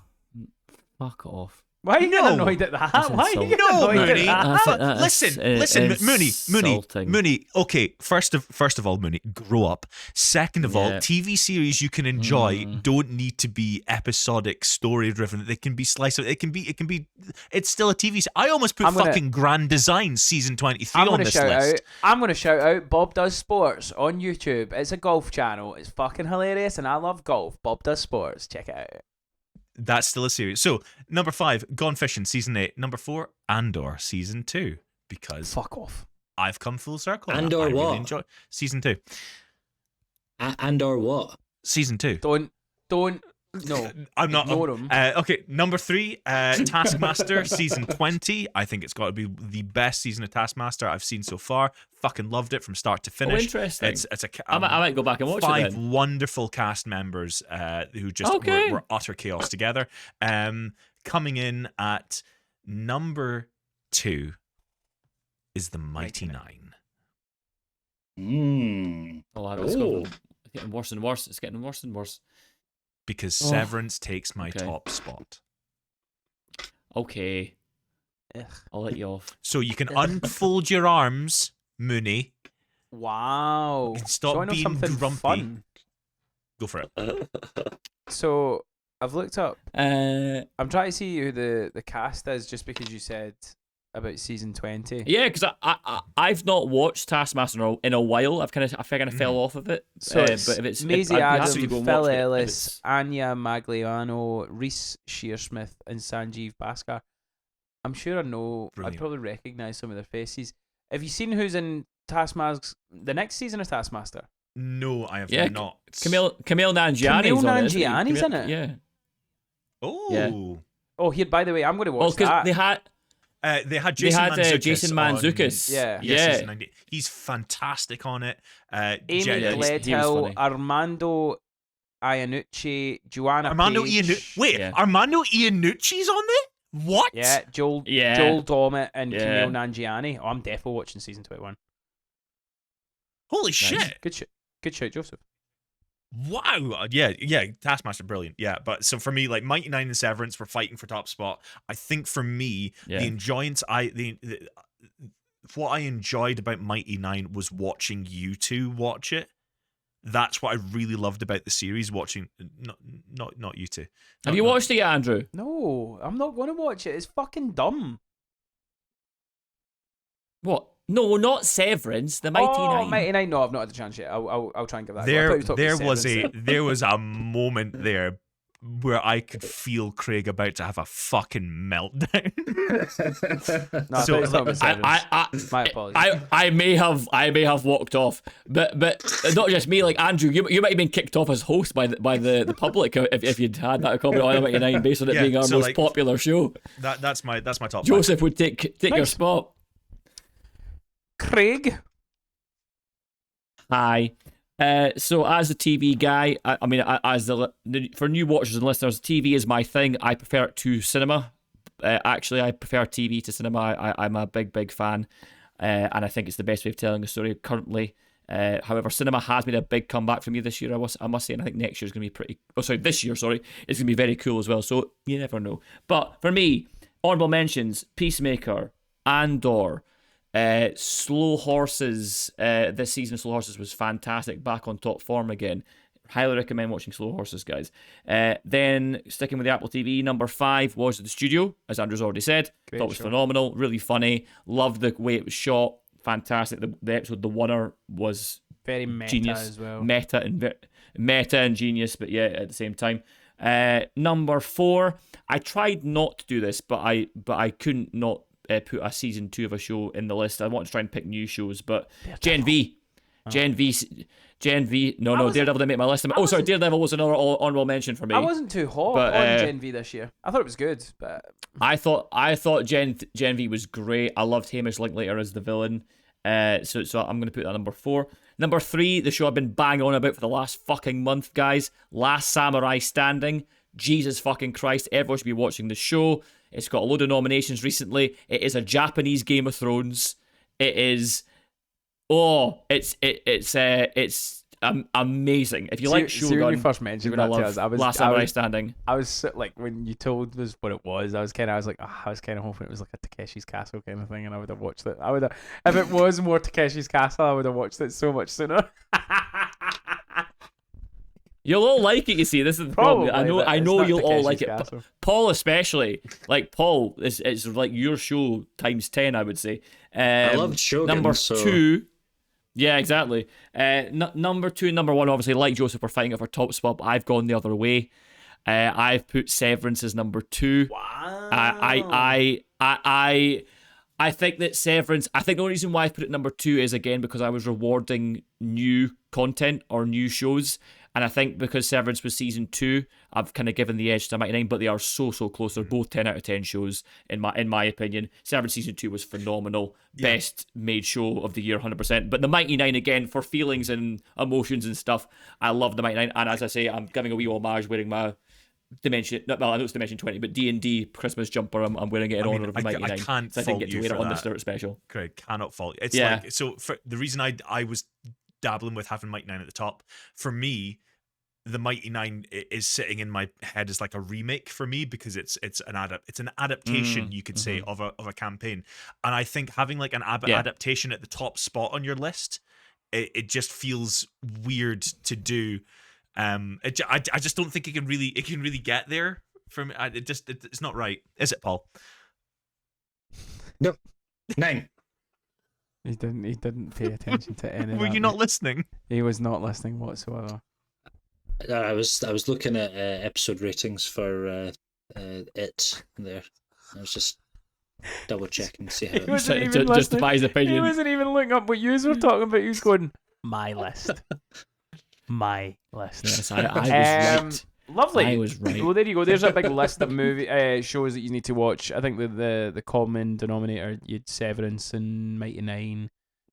S4: fuck off.
S1: Why are you
S2: No.
S1: getting annoyed at that?
S4: That's
S1: Why are you
S4: insulting.
S1: getting
S2: No,
S1: annoyed
S2: Mooney.
S1: at that?
S2: Listen,
S4: insulting.
S2: Mooney. Okay, first of all, Mooney, grow up. Second of all,
S4: Yeah.
S2: TV series you can enjoy don't need to be episodic, story driven. They can be sliced. It can be. It's still a TV. I almost put fucking Grand Design season 23 on this list.
S1: I'm going to shout out Bob Does Sports on YouTube. It's a golf channel. It's fucking hilarious, and I love golf. Bob Does Sports. Check it out.
S2: That's still a series. So number 5, Gone Fishing season 8. Number 4, Andor season 2. Because
S1: Fuck off.
S2: I've come full circle.
S3: Andor
S2: I
S3: what?
S2: really enjoy season 2.
S3: And/or what?
S2: Season 2.
S1: Don't. No.
S2: I'm not.
S1: Ignore 'em.
S2: Okay, number 3, Taskmaster season 20. I think it's got to be the best season of Taskmaster I've seen so far. Fucking loved it from start to finish.
S4: Interesting.
S2: It's
S4: I might go back and watch it
S2: 5
S4: then.
S2: wonderful cast members who just
S4: Okay.
S2: were utter chaos together. Coming in at number 2 is the Mighty Nine.
S4: Oh, it's getting worse and worse. It's getting worse and worse.
S2: Because Severance takes my
S4: Okay.
S2: top spot.
S4: Okay,
S1: Ugh.
S4: I'll let you off.
S2: So you can unfold your arms, Mooney.
S1: Wow.
S2: You can stop
S1: So I know
S2: being
S1: something
S2: grumpy.
S1: fun.
S2: Go for it.
S1: So I've looked up.
S4: Uh,
S1: I'm trying to see who the cast is, just because you said about season 20.
S4: yeah, because I've not watched Taskmaster in a while. I kind of fell off of it.
S1: So it's
S4: but if it's
S1: Maisie
S4: I'd be happy
S1: Adams,
S4: to go and
S1: Phil
S4: watch it if
S1: Ellis,
S4: it's-
S1: Anya Magliano, Reese Shearsmith, and Sanjeev Bhaskar. I'm sure I know.
S2: Brilliant.
S1: I'd probably recognise some of their faces. Have you seen who's in Taskmaster? The next season of Taskmaster?
S2: No, I have
S4: Yeah,
S2: not.
S4: Camille Nanjiani's
S1: Camille
S4: on it, isn't he?
S1: Nanjiani's in it?
S4: Yeah.
S2: Oh.
S4: Yeah.
S1: Oh, here, by the way, I'm going to watch
S4: Well, because
S1: that.
S4: they had
S2: They had Jason Mantzoukas.
S4: Jason Mantzoukas.
S1: Yeah.
S2: Season 90. He's fantastic on it.
S1: Amy
S2: Jen-
S4: he was
S1: Gledhill,
S4: funny.
S1: Armando Iannucci, Joanna
S2: Armando
S1: Page.
S2: Iannucci. Wait,
S4: Yeah.
S2: Armando Iannucci's on it? What?
S1: Yeah, Joel
S4: Yeah.
S1: Dommett and
S4: Yeah.
S1: Camille Nanjiani. Oh, I'm defo watching season 21.
S2: Holy shit.
S1: Good shout, Joseph.
S2: Wow. Yeah, Taskmaster, brilliant. Yeah, but so for me, like Mighty Nine and Severance were fighting for top spot. I think for me,
S4: Yeah.
S2: the enjoyance what I enjoyed about Mighty Nine was watching you two watch it. That's what I really loved about the series. Watching, not you two.
S4: Have you watched it yet, Andrew?
S1: No, I'm not going to watch it. It's fucking dumb.
S4: What? No, not Severance. The Mighty Nine.
S1: Mighty Nine. No, I've not had a chance yet. I'll try and give that. a go. I thought you were talking Severance.
S2: There was a moment there where I could feel Craig about to have a fucking meltdown.
S1: No, I
S2: So,
S1: thought you were talking Severance. My apologies.
S4: I may have walked off, but not just me. Like Andrew, you might have been kicked off as host by the public if you'd had that comment on Mighty Nine based on it
S2: Yeah,
S4: being our
S2: so,
S4: most
S2: like,
S4: popular show.
S2: That's my top five.
S4: Joseph would take your
S1: Nice.
S4: spot.
S1: Craig.
S4: Hi. So as a TV guy, I mean, for new watchers and listeners, TV is my thing. I prefer it to cinema. Actually, I prefer TV to cinema. I'm a big fan, and I think it's the best way of telling a story currently. However, cinema has made a big comeback for me this year. I must say, and I think next year is going to be pretty. Oh, sorry, this year, sorry, it's going to be very cool as well. So you never know. But for me, honorable mentions: Peacemaker, Andor. Slow Horses. This season of Slow Horses was fantastic. Back on top form again. Highly recommend watching Slow Horses, guys. Then sticking with the Apple TV, number 5 was The Studio, as Andrew's already said.
S1: Great
S4: Thought it was
S1: show.
S4: phenomenal, really funny. Loved the way it was shot. Fantastic. The episode The Oneer was
S1: Very meta
S4: genius,
S1: as well.
S4: meta and genius, but yeah, at the same time. Number 4, I tried not to do this, but I couldn't not put a season 2 of a show in the list. I want to try and pick new shows, but Gen V Gen V. No, Daredevil didn't make my list. Sorry, Daredevil was another honorable mention for me.
S1: I wasn't too hot
S4: But,
S1: on Gen V this year. I thought it was good, but
S4: I thought Gen V was great. I loved Hamish Linklater as the villain. So I'm gonna put that number 4. Number 3, the show I've been banging on about for the last fucking month, guys. Last Samurai Standing. Jesus fucking Christ, everyone should be watching the show. It's got a load of nominations recently. It is a Japanese Game of Thrones. It is. Oh, it's amazing. If you like Shogun,
S1: when you first mentioned
S4: you're gonna
S1: that to
S4: love
S1: us,
S4: Last Samurai Standing.
S1: I was like, when you told us what it was, I was kind of hoping it was like a Takeshi's Castle kind of thing, and I would have watched it. If it was more Takeshi's Castle, I would have watched it so much sooner.
S4: You'll all like it, you see. This is the problem. I know you'll all like it.
S1: Castle.
S4: Paul especially. Like, Paul, it's like your show times 10, I would say.
S3: I loved Shogun,
S4: Number
S3: so...
S4: 2. Yeah, exactly. Number 2 and number 1, obviously, like Joseph, are fighting it for top spot, but I've gone the other way. I've put Severance as number 2.
S1: Wow.
S4: I think that Severance, I think the only reason why I put it number 2 is, again, because I was rewarding new content or new shows. And I think because Severance was season 2, I've kind of given the edge to Mighty Nine, but they are so close. They're both 10 out of 10 shows, in my opinion. Severance season 2 was phenomenal. Yeah. Best made show of the year, 100%. But the Mighty Nine, again, for feelings and emotions and stuff, I love the Mighty Nine. And as I say, I'm giving a wee homage wearing my Dimension, I know it's Dimension 20, but D&D Christmas jumper. I'm wearing it in honor of the Mighty Nine.
S2: I can't
S4: so I didn't get to wear it on the Spirit Special.
S2: Craig, cannot fault you. It's like, so for the reason I was dabbling with having Mighty Nine at the top, for me, the Mighty Nine is sitting in my head as like a remake for me, because it's an adaptation, you could say, of a campaign. And I think having like an adaptation at the top spot on your list, it just feels weird to do. I just don't think it can really get there for me. It's not right, is it, Paul?
S3: No. 9.
S1: He didn't pay attention to any.
S2: Were you not listening?
S1: He was not listening whatsoever.
S3: I was looking at episode ratings for it there. I was just double checking to see how it was.
S4: Justify his opinion.
S1: He wasn't even looking up what you were talking about. He was going, my list. My list.
S4: Yes, I was right.
S1: Lovely.
S4: I was right.
S1: Well, there you go. There's a big list of movie shows that you need to watch. I think the common denominator, you had Severance and Mighty Nine.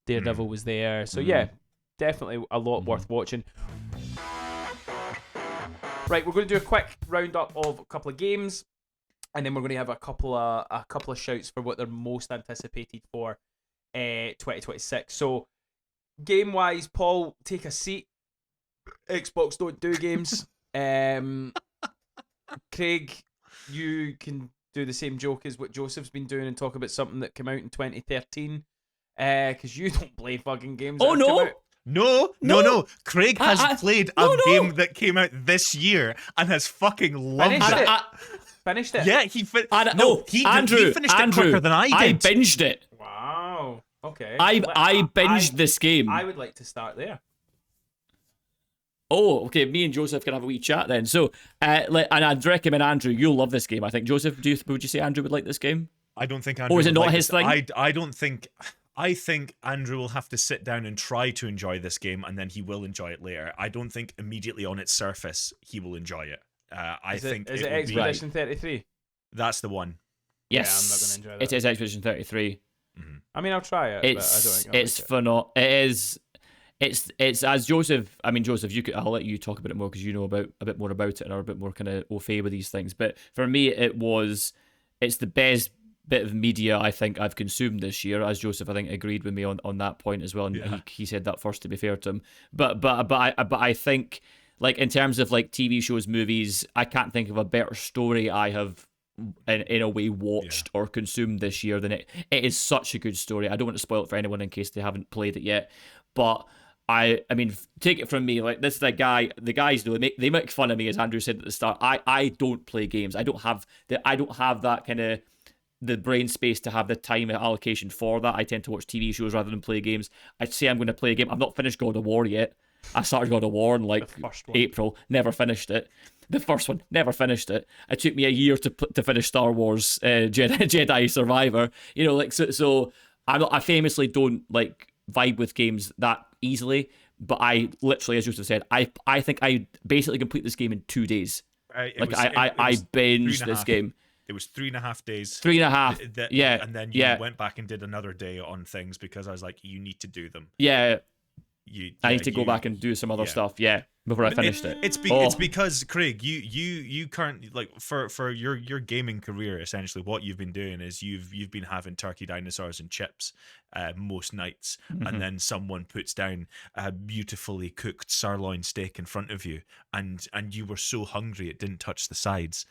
S1: Daredevil was there. So yeah, definitely a lot worth watching. Right, we're going to do a quick roundup of a couple of games, and then we're going to have a couple of shouts for what they're most anticipated for 2026. So, game-wise, Paul, take a seat. Xbox don't do games. Craig, you can do the same joke as what Joseph's been doing and talk about something that came out in 2013. Because you don't play fucking games.
S4: Oh, no!
S2: No. Craig has played a game that came out this year and has fucking loved it.
S1: Finished it?
S2: Yeah, he finished it quicker than I did.
S4: I binged it.
S1: Wow. Okay.
S4: I binged this game.
S1: I would like to start there.
S4: Oh, okay. Me and Joseph can have a wee chat then. So, and I'd recommend Andrew. You'll love this game. I think. Joseph, would you say Andrew would like this game?
S2: I don't think Andrew.
S4: Or is it not
S2: like
S4: his thing?
S2: I don't think. I think Andrew will have to sit down and try to enjoy this game, and then he will enjoy it later. I don't think immediately on its surface he will enjoy it.
S1: Is it Expedition 33?
S2: That's the one.
S4: Yes,
S1: yeah, I'm not going to enjoy that.
S4: It is Expedition 33.
S2: Mm-hmm.
S1: I mean, I'll try it.
S4: It's phenomenal. It is. It's as Joseph. I mean, Joseph, I'll let you talk about it more because you know a bit more about it and are a bit more kind of au fait with these things. But for me, it's the best bit of media I think I've consumed this year, as Joseph I think agreed with me on that point as well, and he said that first, to be fair to him. But I think, like, in terms of like TV shows, movies, I can't think of a better story I have in a way watched or consumed this year than it. It is such a good story. I don't want to spoil it for anyone in case they haven't played it yet, but I mean, take it from me, like, this is the guys know, they make fun of me, as Andrew said at the start. I don't play games. I don't have that kind of the brain space to have the time allocation for that. I tend to watch TV shows rather than play games. I'd say I'm going to play a game. I've not finished God of War yet. I started God of War in like April, never finished it. The first one, never finished it. It took me a year to finish Star Wars Jedi Survivor. You know, like, so I famously don't like vibe with games that easily, but I literally, as Joseph said, I think I basically complete this game in 2 days. I binged this game.
S2: It was 3.5 days.
S4: 3.5. Yeah.
S2: And then you went back and did another day on things because I was like, you need to do them.
S4: Yeah. I need to go back and do some other stuff. Yeah. Before I finished it.
S2: It's because Craig, you currently, like, for your gaming career, essentially what you've been doing is you've been having turkey dinosaurs and chips most nights, and then someone puts down a beautifully cooked sirloin steak in front of you, and you were so hungry it didn't touch the sides.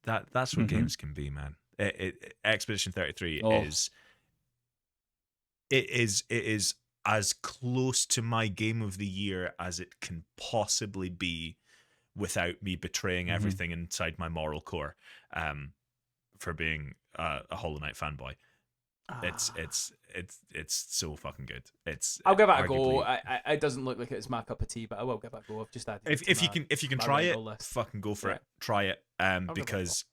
S2: That's what games can be, man. Expedition 33 is as close to my game of the year as it can possibly be without me betraying everything inside my moral core for being a Hollow Knight fanboy. It's so fucking good.
S1: I'll give it a go. It doesn't look like it's my cup of tea, but I will give it a go. I've just added
S2: if you can try it, fucking go for it. Try it. Because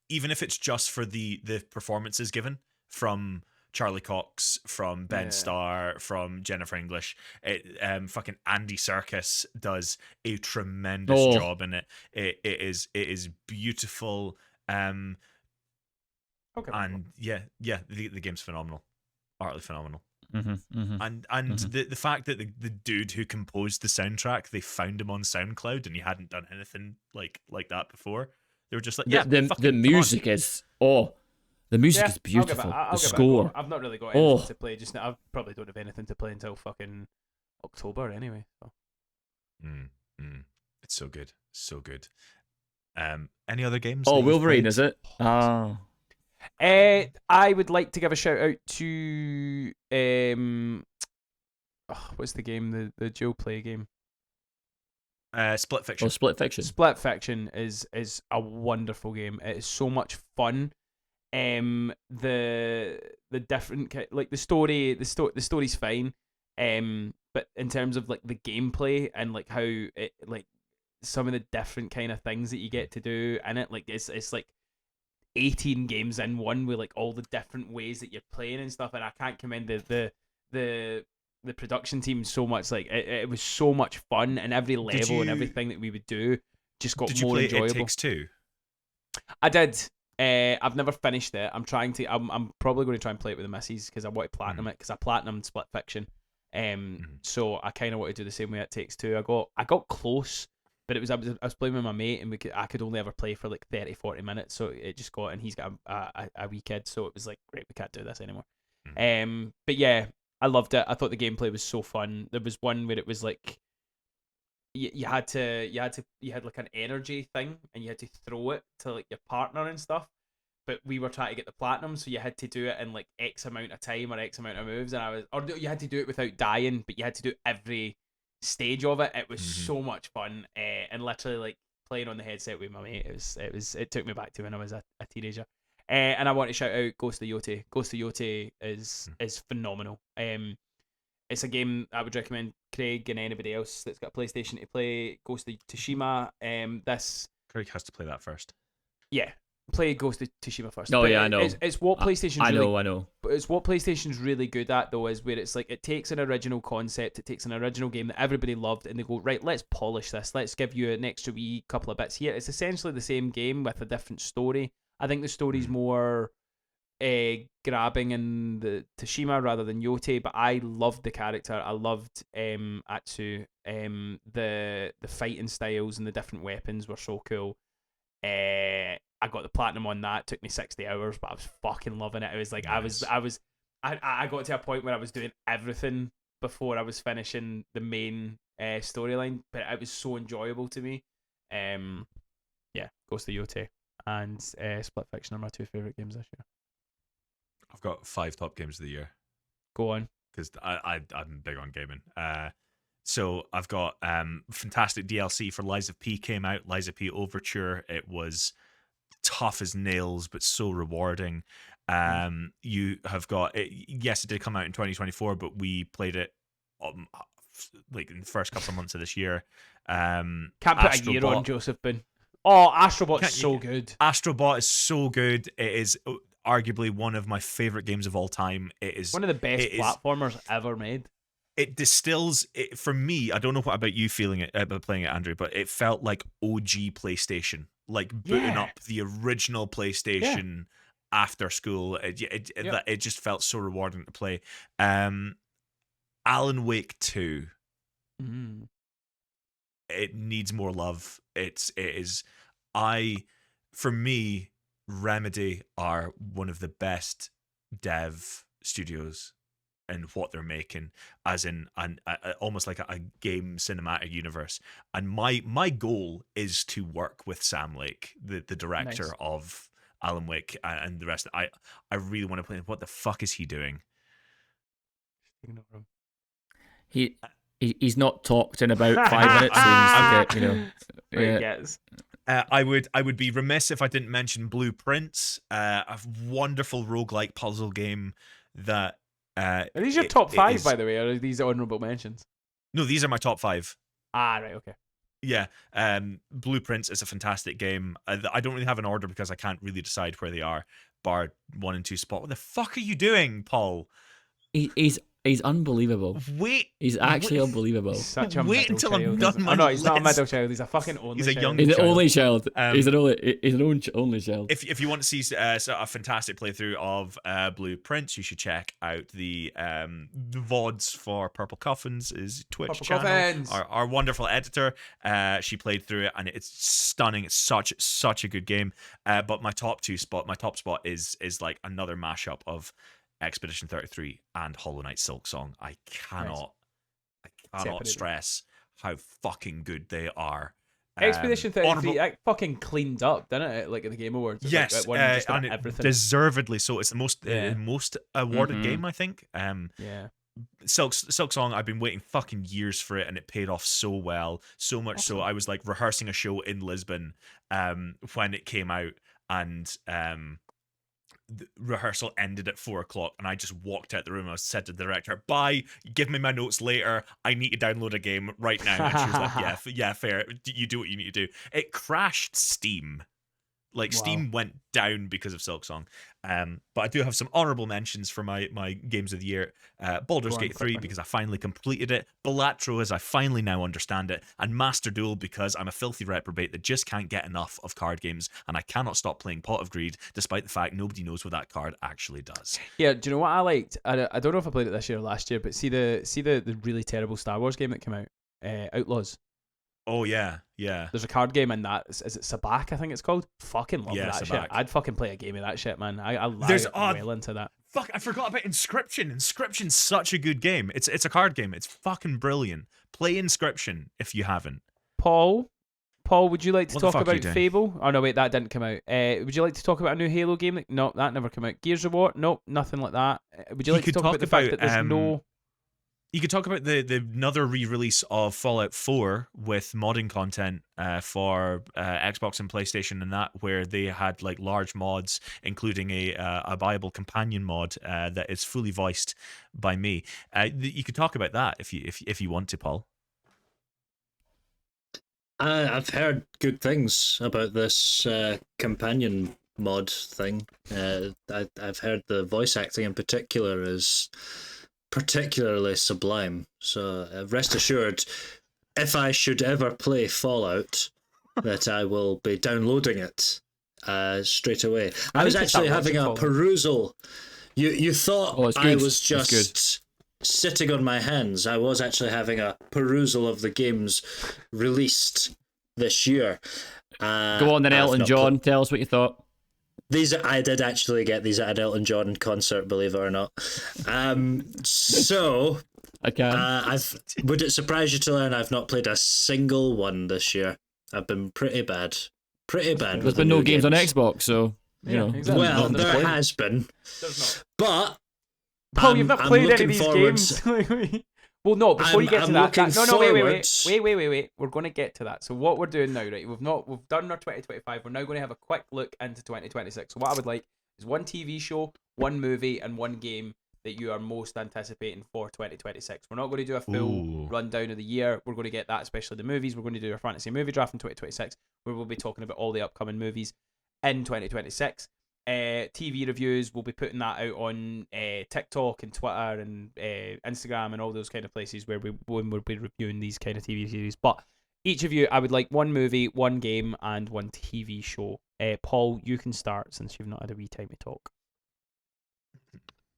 S2: even if it's just for the performances given from Charlie Cox, from Ben Starr, from Jennifer English, fucking Andy Serkis does a tremendous job in it. It is beautiful. And the game's phenomenal, utterly phenomenal. And the fact that the dude who composed the soundtrack, they found him on SoundCloud and he hadn't done anything like that before. They were just like,
S4: the music is the music is beautiful. The score.
S1: I've not really got anything to play just now. I probably don't have anything to play until fucking October anyway. So.
S2: It's so good, so good. Any other games?
S4: Wolverine, is it? Oh.
S1: I would like to give a shout out to what's the game? The Joe play game.
S2: Split Fiction.
S4: Split Fiction.
S1: Split Fiction is a wonderful game. It is so much fun. The different, like, the story's fine. But in terms of, like, the gameplay and, like, how it, like, some of the different kind of things that you get to do in it, like, it's like 18 games in one with, like, all the different ways that you're playing and stuff, and I can't commend the production team so much. Like, it was so much fun, and every level and everything that we would do just got more enjoyable. Did you play It
S2: Takes Two?
S1: I did. I've never finished it. I'm probably going to try and play it with the missus because I want to platinum it, because I platinumed Split Fiction. So I kind of want to do the same way It Takes Two. I got close, but I was playing with my mate, and I could only ever play for like 30-40 minutes, so it just got, and he's got a wee kid, so it was like, great, we can't do this anymore. But yeah, I loved it. I thought the gameplay was so fun. There was one where it was like you had like an energy thing, and you had to throw it to, like, your partner and stuff. But we were trying to get the platinum, so you had to do it in, like, X amount of time or X amount of moves, and you had to do it without dying, but you had to do every stage of it. It was so much fun, and literally, like, playing on the headset with my mate, it took me back to when I was a teenager. And I want to shout out Ghost of Yoti. Ghost of Yoti is phenomenal. It's a game I would recommend Craig and anybody else that's got a PlayStation to play. Ghost of Tsushima.
S2: Craig has to play that first.
S1: Yeah, play Ghost of Tsushima first.
S4: Oh, yeah, I know.
S1: It's what PlayStation's
S4: I know.
S1: But it's what PlayStation's really good at, though, is where it's like it takes an original concept, it takes an original game that everybody loved, and they go, right, let's polish this. Let's give you an extra wee couple of bits here. It's essentially the same game with a different story. I think the story's more grabbing in the Tsushima rather than Yoti, but I loved the character. I loved Atsu. The fighting styles and the different weapons were so cool. I got the platinum on that. It took me 60 hours, but I was fucking loving it. It was like, nice. I got to a point where I was doing everything before I was finishing the main storyline, but it was so enjoyable to me. Ghost of Yoti and Split Fiction are my two favourite games this year.
S2: I've got 5 top games of the year.
S1: Go on.
S2: Because I'm big on gaming. So I've got fantastic DLC for Lies of P came out. Lies of P Overture. It was tough as nails, but so rewarding. You have got it. Yes, it did come out in 2024, but we played it like in the first couple of months of this year.
S1: Can't put a year on, Joseph Bin. Oh, Astrobot's so good.
S2: Astrobot is so good. It is arguably one of my favorite games of all time. It is
S1: one of the best platformers ever made.
S2: it distills it for me. I don't know what about you feeling it about playing it, Andrew, but it felt like OG PlayStation, like booting
S1: Yeah.
S2: up the original PlayStation after school. It just felt so rewarding to play. Alan Wake 2,
S1: Mm.
S2: it needs more love. For me, Remedy are one of the best dev studios in what they're making, as in almost like a game cinematic universe. And my goal is to work with Sam Lake, the director
S1: Nice.
S2: of Alan Wake and the rest. I really want to play. What the fuck is he doing?
S1: Ignore him.
S4: He's not talked in about 5 minutes. So he needs to get, you know.
S1: Right,
S4: Yeah.
S1: yes.
S2: I would be remiss if I didn't mention Blueprints, a wonderful roguelike puzzle game that.
S1: Are these your top 5, by the way, or are these honourable mentions?
S2: No, these are my top 5.
S1: Ah, right, okay.
S2: Yeah, Blueprints is a fantastic game. I don't really have an order because I can't really decide where they are. Bar 1 and 2 spot. What the fuck are you doing, Paul?
S4: He's unbelievable.
S2: Wait,
S4: He's actually unbelievable.
S1: He's such a
S2: Wait
S1: middle
S2: until I'm
S1: child.
S2: done my
S1: no, he's not a
S2: list.
S1: middle child. He's a fucking only
S2: He's a
S1: child.
S2: young
S4: He's an
S2: child.
S4: only child. He's an only child.
S2: If you want to see a fantastic playthrough of Blueprints, you should check out the VODs for Purple Coffins' Twitch
S1: Purple
S2: channel.
S1: Coffins.
S2: Our wonderful editor, she played through it, and it's stunning. It's such a good game. But my top spot is like another mashup of Expedition 33 and Hollow Knight Silksong. I cannot
S1: Separated.
S2: stress how fucking good they are.
S1: Expedition 33
S2: honourable-
S1: that fucking cleaned up, didn't it? Like at the Game Awards. It was
S2: Yes,
S1: like, it won just about
S2: and
S1: everything.
S2: deservedly so. It's the most
S1: Yeah.
S2: most awarded
S4: Mhm.
S2: game, I think.
S1: Yeah.
S2: Silksong, I've been waiting fucking years for it, and it paid off so well, so much so I was like rehearsing a show in Lisbon when it came out, and the rehearsal ended at 4:00, and I just walked out the room. I said to the director, "Bye, give me my notes later. I need to download a game right now." And she was like, "Yeah, fair. You do what you need to do." It crashed Steam. Like,
S1: Wow.
S2: Steam went down because of Silksong. But I do have some honorable mentions for my games of the year. Baldur's
S1: Go on,
S2: Gate 3
S1: quick one.
S2: because I finally completed it. Balatro as I finally now understand it. And Master Duel because I'm a filthy reprobate that just can't get enough of card games, and I cannot stop playing Pot of Greed despite the fact nobody knows what that card actually does.
S1: Yeah, do you know what I liked? I don't know if I played it this year or last year, but see the really terrible Star Wars game that came out, Outlaws.
S2: Oh, yeah.
S1: There's a card game in that. Is it Sabak? I think it's called. Fucking love
S2: Yeah,
S1: that
S2: Sabak.
S1: shit. I'd fucking play a game of that shit, man. I'm well into that.
S2: Fuck, I forgot about Inscription. Inscription's such a good game. It's a card game. It's fucking brilliant. Play Inscription if you haven't.
S1: Paul, would you like to
S2: What the
S1: talk
S2: fuck are you
S1: about
S2: doing?
S1: Fable? Oh no, wait, that didn't come out. Would you like to talk about a new Halo game? No, that never came out. Gears of War? Nope, nothing like that. Would you
S2: You
S1: like to
S2: could
S1: talk about the fact
S2: about,
S1: that there's no?
S2: You could talk about the another re-release of Fallout 4 with modding content for Xbox and PlayStation and that, where they had like large mods, including a viable companion mod that is fully voiced by me. You could talk about that if you want to, Paul.
S3: I've heard good things about this companion mod thing. I've heard the voice acting in particular is particularly sublime. So rest assured, if I should ever play Fallout, that I will be downloading it straight away. I was
S1: need to start
S3: actually having
S1: watching
S3: a
S1: Fallout.
S3: perusal. You thought
S4: Oh, it's
S3: I
S4: good.
S3: was
S4: It's
S3: just sitting on my hands. I was actually having a perusal of the games released this year.
S4: Go on then,
S3: I've
S4: Elton
S3: not
S4: John. Tell us what you thought.
S3: I did actually get these at an Elton John concert, believe it or not. So
S4: I can.
S3: would it surprise you to learn I've not played a single one this year? I've been pretty bad.
S4: There's
S3: with the
S4: been no
S3: new
S4: games on Xbox, so you know.
S1: exactly.
S3: Well,
S1: Nothing to
S3: there
S1: play.
S3: has been,
S1: There's not.
S3: but
S1: Paul, you've not
S3: I'm
S1: played any of
S3: looking
S1: these games. Well, no. Before you get to
S3: I'm
S1: that,
S3: looking
S1: no, wait.
S3: forward.
S1: Wait. We're going to get to that. So what we're doing now, right? We've done our 2025. We're now going to have a quick look into 2026. So what I would like is one TV show, one movie, and one game that you are most anticipating for 2026. We're not going to do a full
S2: Ooh.
S1: rundown of the year. We're going to get that, especially the movies. We're going to do our fantasy movie draft in 2026, where we'll be talking about all the upcoming movies in 2026. TV reviews. We'll be putting that out on TikTok and Twitter and Instagram and all those kind of places when we'll be reviewing these kind of TV series. But each of you, I would like one movie, one game, and one TV show. Paul, you can start since you've not had a wee time to talk.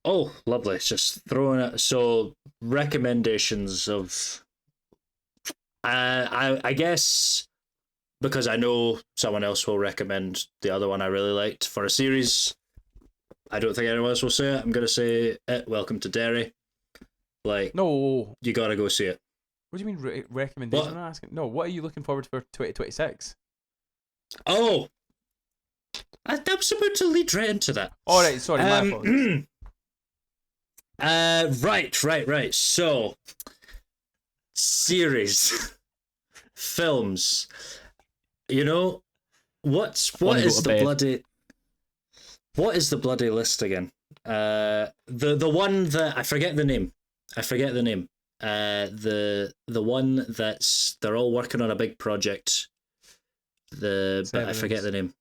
S3: Oh, lovely. It's just throwing it. So, recommendations of. I guess because I know someone else will recommend the other one I really liked for a series. I don't think anyone else will say it. I'm going to say it. Welcome to Derry. Like,
S1: No.
S3: you got to go see it.
S1: What do you mean recommendation?
S3: What?
S1: I'm not asking. No, what are you looking forward to for 2026?
S3: Oh! I was about to lead right into that.
S1: All right, sorry, my apologies.
S3: Right. So, series, films. You know, what is the bloody list again? The one that I forget the name. The one that's they're all working on a big project. But I forget the name.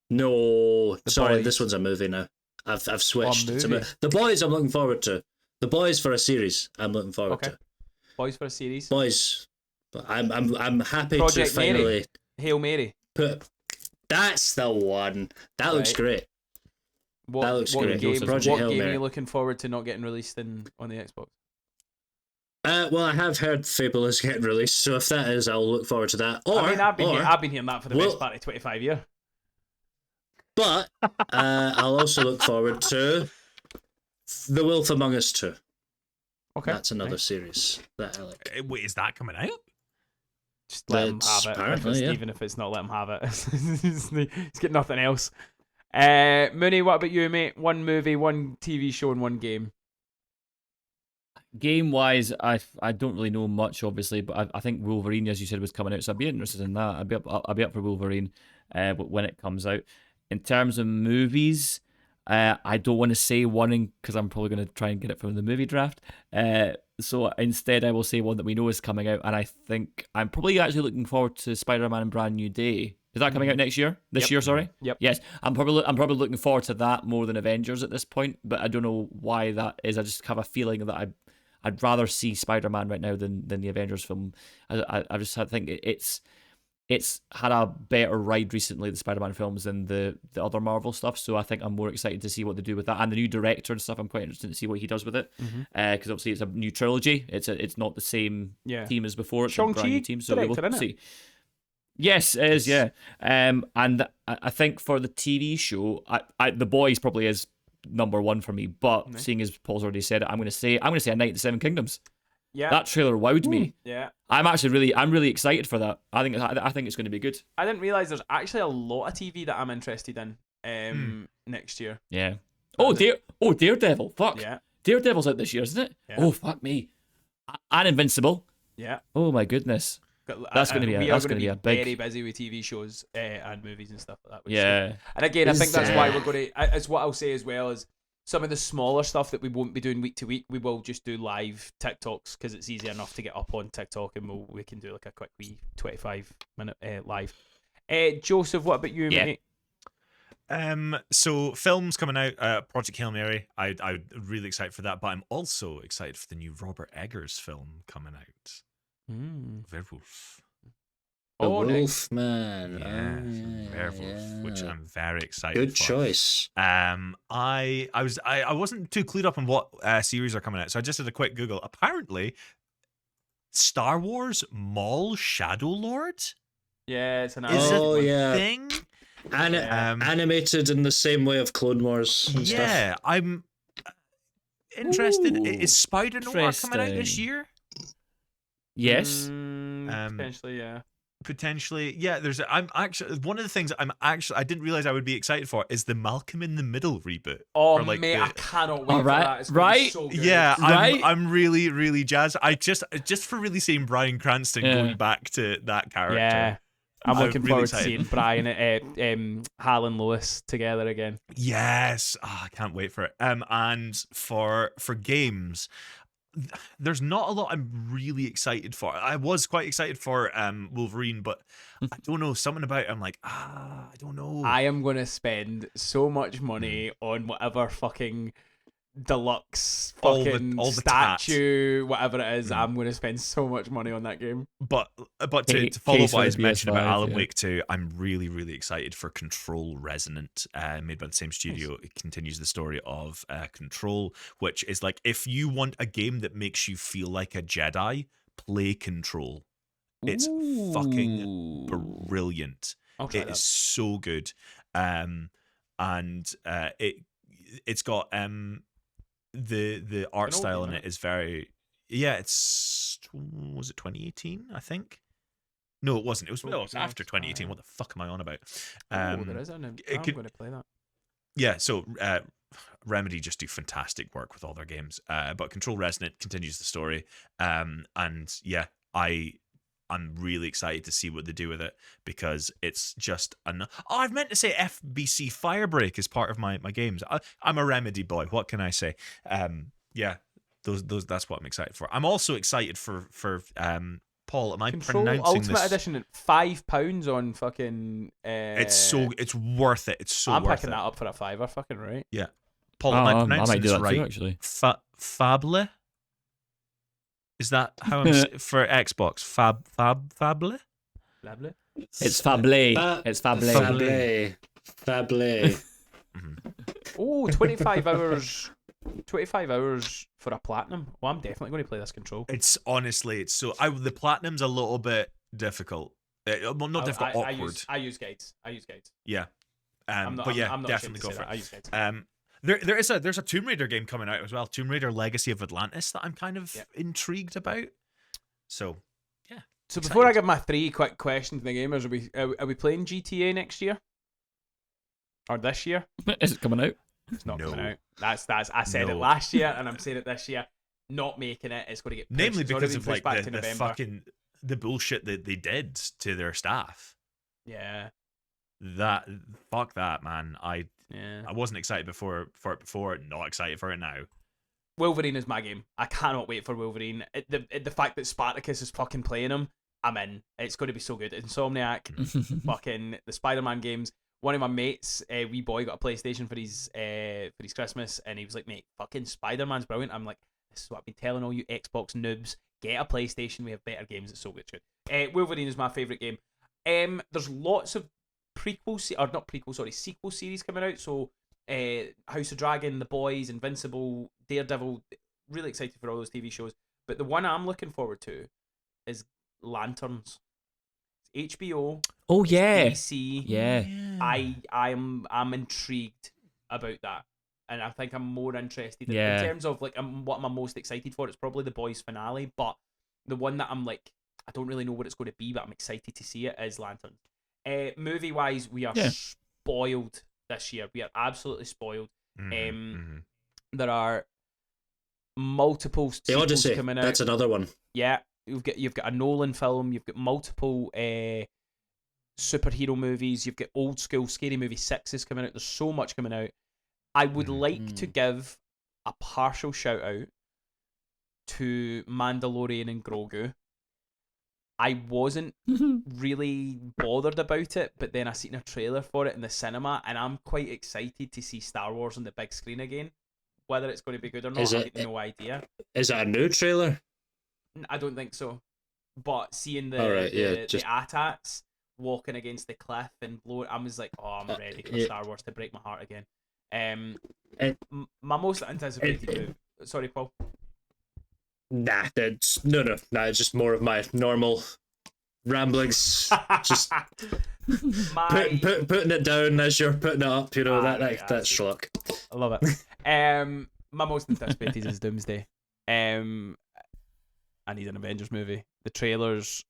S3: No, sorry,
S1: Boys.
S3: this one's a movie now. I've switched. It's
S1: movie.
S3: The Boys. I'm looking forward to. The Boys for a series. I'm looking forward to.
S1: Boys for a series.
S3: Boys. But I'm happy
S1: Project
S3: to finally
S1: Mary. Hail Mary.
S3: put. That's the one. That looks
S1: Right.
S3: great.
S1: What,
S3: That looks
S1: what
S3: great.
S1: game,
S3: Project
S1: what
S3: Hail
S1: game are
S3: Mary.
S1: you looking forward to not getting released on the Xbox?
S3: Well, I have heard Fable is getting released, so if that is, I'll look forward to that. Or,
S1: I mean, I've been
S3: or
S1: hearing that for the
S3: Well-
S1: best part of 25 years.
S3: but I'll also look forward to The Wolf Among Us 2.
S1: Okay.
S3: That's another
S1: nice.
S3: series that I like.
S2: Wait, is that coming out?
S1: Just let him
S3: That's
S1: have it.
S3: apparently, yeah.
S1: Even if it's not let him have it. He's got nothing else. Mooney, what about you, mate? One movie, one TV show, and one game.
S4: Game wise, I don't really know much, obviously, but I think Wolverine, as you said, was coming out, so I'd be interested in that. I'd be up for Wolverine, but when it comes out. In terms of movies, I don't want to say one because I'm probably going to try and get it from the movie draft. So instead, I will say one that we know is coming out, and I think I'm probably actually looking forward to Spider-Man: Brand New Day. Is that coming out next year? This year, sorry.
S1: Yep.
S4: Yes, I'm probably looking forward to that more than Avengers at this point, but I don't know why that is. I just have a feeling that I'd rather see Spider-Man right now than the Avengers film. I just think it's had a better ride recently, the Spider-Man films, than the other Marvel stuff. So I think I'm more excited to see what they do with that, and the new director and stuff. I'm quite interested to see what he does with it, because obviously it's a new trilogy. It's not the same team as before. It's a brand new team, so
S1: director,
S4: we'll
S1: isn't
S4: see. Yes, it is. Yeah, and I think for the TV show, The Boys probably is number one for me. But seeing as Paul's already said it, I'm going to say A Night at the Seven Kingdoms.
S1: Yeah.
S4: That trailer wowed me.
S1: Yeah.
S4: I'm really excited for that. I think it's going to be good.
S1: I didn't realise there's actually a lot of TV that I'm interested in next year.
S4: Yeah. Daredevil. Fuck.
S1: Yeah.
S4: Daredevil's out this year, isn't it?
S1: Yeah.
S4: Oh, fuck me. And Invincible.
S1: Yeah.
S4: Oh my goodness. That's going to be
S1: we
S4: that's
S1: are
S4: going to be a
S1: very
S4: big.
S1: busy with TV shows and movies and stuff like that. which is
S4: Yeah.
S1: good. And again, I think that's why
S3: Is,
S1: we're going to. It's what I'll say as well as some of the smaller stuff that we won't be doing week to week. We will just do live TikToks because it's easy enough to get up on TikTok, and we can do like a quick wee 25-minute live. Joseph, what about you, mate?
S2: So films coming out, Project Hail Mary. I'm really excited for that, but I'm also excited for the new Robert Eggers film coming out. Werewolf.
S3: The
S1: Oh, nice.
S3: Wolf Man.
S2: Yeah, Werewolf, which I'm very excited
S3: Good
S2: for.
S3: choice.
S2: I wasn't too clued up on what series are coming out, so I just did a quick Google. Apparently, Star Wars Maul Shadow Lord
S1: Yeah, it's an
S2: is
S3: Oh,
S2: a
S3: yeah.
S2: thing.
S3: Animated in the same way of Clone Wars and stuff.
S2: Yeah, I'm interested.
S4: Ooh,
S2: Is Spider Noir coming out this
S4: interesting.
S2: year?
S4: Yes.
S1: Potentially, yeah.
S2: Potentially, yeah. I'm actually one of the things I didn't realize I would be excited for is the Malcolm in the Middle reboot.
S1: Oh,
S2: Or, like,
S1: mate, I
S2: the-
S1: cannot wait
S4: Oh,
S1: for
S4: right,
S1: that. It's gonna be
S4: right.
S1: so good.
S2: Yeah,
S4: Right?
S2: I'm really, really jazzed. I just for really seeing Bryan Cranston
S4: Yeah.
S2: going back to that character.
S1: Yeah. I'm
S2: I'm
S1: looking
S2: really
S1: forward to
S2: excited.
S1: seeing Brian Hal and Lewis together again.
S2: Yes, I can't wait for it. And for games, there's not a lot I'm really excited for. I was quite excited for Wolverine, but I don't know, something about it, I'm like, I don't know.
S1: I am going to spend so much money on whatever fucking deluxe
S2: All the
S1: fucking
S2: tat.
S1: statue, whatever it is. I'm going to spend so much money on that game.
S2: But to follow what I was mentioning about Alan Wake 2, I'm really, really excited for Control Resonant, made by the same studio. Nice. It continues the story of Control, which is like, if you want a game that makes you feel like a Jedi, play Control. It's fucking brilliant. It is so good. And it's got the art style in it is very, was it 2018, I think? No, it wasn't. It was after 2018. What the fuck am I on about?
S1: There is. I'm going to play that.
S2: Yeah, so Remedy just do fantastic work with all their games. But Control Resonant continues the story. And yeah, I'm really excited to see what they do with it, because it's just I've meant to say FBC Firebreak is part of my games. I'm a Remedy boy. What can I say? Yeah, those that's what I'm excited for. I'm also excited for Paul. Am I
S1: Control
S2: pronouncing
S1: Ultimate
S2: this?
S1: Edition at £5 on fucking.
S2: It's worth it. It's so
S1: I'm
S2: worth
S1: picking
S2: it.
S1: that up for a $5, fucking right.
S2: Yeah, Paul. Am I pronouncing this right?
S4: Too, actually.
S2: Fable. Is that how I'm for Xbox? Fable?
S4: It's Fable. It's Fable.
S3: Fable.
S1: Oh, 25 hours. 25 hours for a platinum. Well, I'm definitely going to play this Control.
S2: It's honestly, it's so. The platinum's a little bit difficult. Well, not difficult, awkward.
S1: I use guides.
S2: Yeah.
S1: I'm not
S2: definitely go for it.
S1: I use guides.
S2: There's a Tomb Raider game coming out as well, Tomb Raider Legacy of Atlantis, that I'm kind of intrigued about. So, yeah.
S1: So before I give my 3 quick questions to the gamers, are we playing GTA next year? Or this year?
S4: Is it coming out?
S1: It's not coming out. That's I said it last year, and I'm saying it this year. Not making it. It's going to get pushed.
S2: Namely because of like
S1: the
S2: fucking the bullshit that they did to their staff.
S1: Yeah.
S2: Fuck that, man. I wasn't excited for it before. Not excited for it now.
S1: Wolverine is my game. I cannot wait for Wolverine. The fact that Spartacus is fucking playing him, I'm in. It's going to be so good. Insomniac, fucking the Spider-Man games. One of my mates, wee boy, got a PlayStation for his Christmas, and he was like, "Mate, fucking Spider-Man's brilliant." I'm like, "This is what I've been telling all you Xbox noobs. Get a PlayStation. We have better games. It's so good." Wolverine is my favorite game. There's lots of sequel series coming out. So, House of Dragon, The Boys, Invincible, Daredevil. Really excited for all those TV shows. But the one I'm looking forward to is Lanterns. HBO.
S4: Oh yeah.
S1: DC.
S4: Yeah.
S1: I'm intrigued about that, and I think I'm more interested in terms of like what am I most excited for. It's probably The Boys finale, but the one that I'm like, I don't really know what it's going to be, but I'm excited to see it is Lanterns. Movie wise, we are spoiled this year. We are absolutely spoiled. There are multiple
S3: The Odyssey
S1: coming out.
S3: That's another one.
S1: Yeah. You've got a Nolan film. You've got multiple superhero movies. You've got old school Scary Movie 6 is coming out. There's so much coming out. I would like to give a partial shout out to Mandalorian and Grogu. I wasn't really bothered about it, but then I seen a trailer for it in the cinema, and I'm quite excited to see Star Wars on the big screen again. Whether it's going to be good or not, I have no idea.
S3: Is it a new trailer?
S1: I don't think so. But seeing the AT-ATs walking against the cliff and blowing, I was like, oh, I'm ready for Star Wars to break my heart again. My most anticipated move. Sorry, Paul.
S3: Nah, it's just more of my normal ramblings. Just putting it down as you're putting it up. You know that's schlock.
S1: I love it. My most anticipated is Doomsday. I need an Avengers movie. The trailers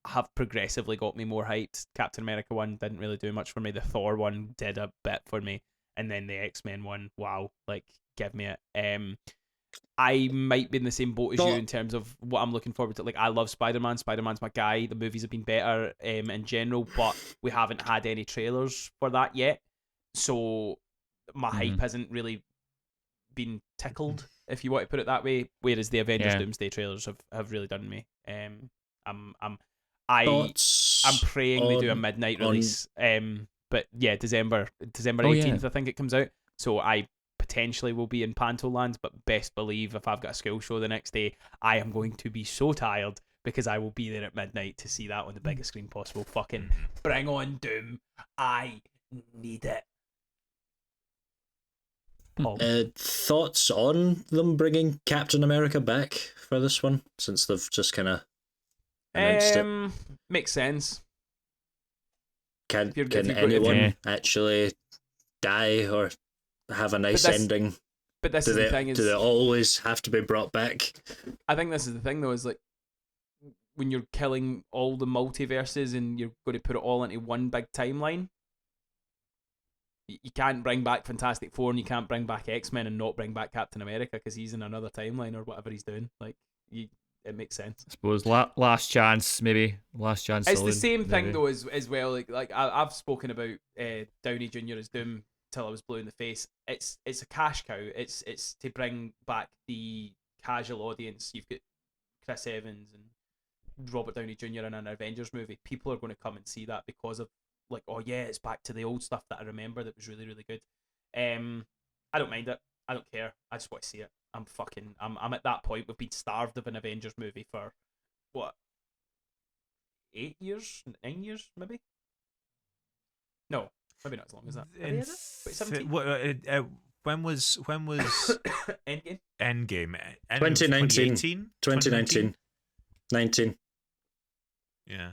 S1: have progressively got me more hyped. Captain America 1 didn't really do much for me. The Thor 1 did a bit for me. And then the X-Men 1, wow, like, give me it. I might be in the same boat as you in terms of what I'm looking forward to. Like, I love Spider-Man. Spider-Man's my guy. The movies have been better in general, but we haven't had any trailers for that yet. So my hype hasn't really been tickled if you want to put it that way. Whereas the Avengers
S4: Yeah.
S1: Doomsday trailers have really done me. I'm
S3: Thoughts
S1: praying they do a
S3: on-
S1: midnight
S3: on-
S1: release. But yeah, December
S4: Oh, yeah.
S1: 18th, I think it comes out. So I potentially will be in Pantoland, but best believe if I've got a school show the next day, I am going to be so tired because I will be there at midnight to see that on the biggest screen possible. Fucking bring on Doom. I need it. Paul.
S3: Thoughts on them bringing Captain America back for this one, since they've just kind of announced it?
S1: Makes sense.
S3: Can
S1: if you're
S3: anyone
S4: Yeah.
S3: actually die or have a nice
S1: this-
S3: ending?
S1: But this
S3: Do
S1: is
S3: they,
S1: the thing
S3: do they
S1: is,
S3: always have to be brought back?
S1: I think this is the thing though, is like when you're killing all the multiverses and you're going to put it all into one big timeline, you can't bring back Fantastic Four and you can't bring back X-Men and not bring back Captain America because he's in another timeline or whatever he's doing. Like, it makes sense.
S4: I suppose last chance, maybe last chance.
S1: It's the
S4: saloon,
S1: same thing
S4: maybe.
S1: though as well. Like I've spoken about Downey Jr. as Doom till I was blue in the face. It's a cash cow. It's to bring back the casual audience. You've got Chris Evans and Robert Downey Jr. in an Avengers movie. People are going to come and see that because of like, oh yeah, it's back to the old stuff that I remember that was really, really good. I don't mind it. I don't care. I just want to see it. I'm at that point. We've been starved of an Avengers movie for what, 8 years, 9 years, maybe. No, maybe not as long as that. Maybe is it? Wait, 17?
S2: When was
S1: Endgame.
S2: Endgame?
S3: 2019.
S2: 2018?
S3: 2019. 19.
S2: Yeah.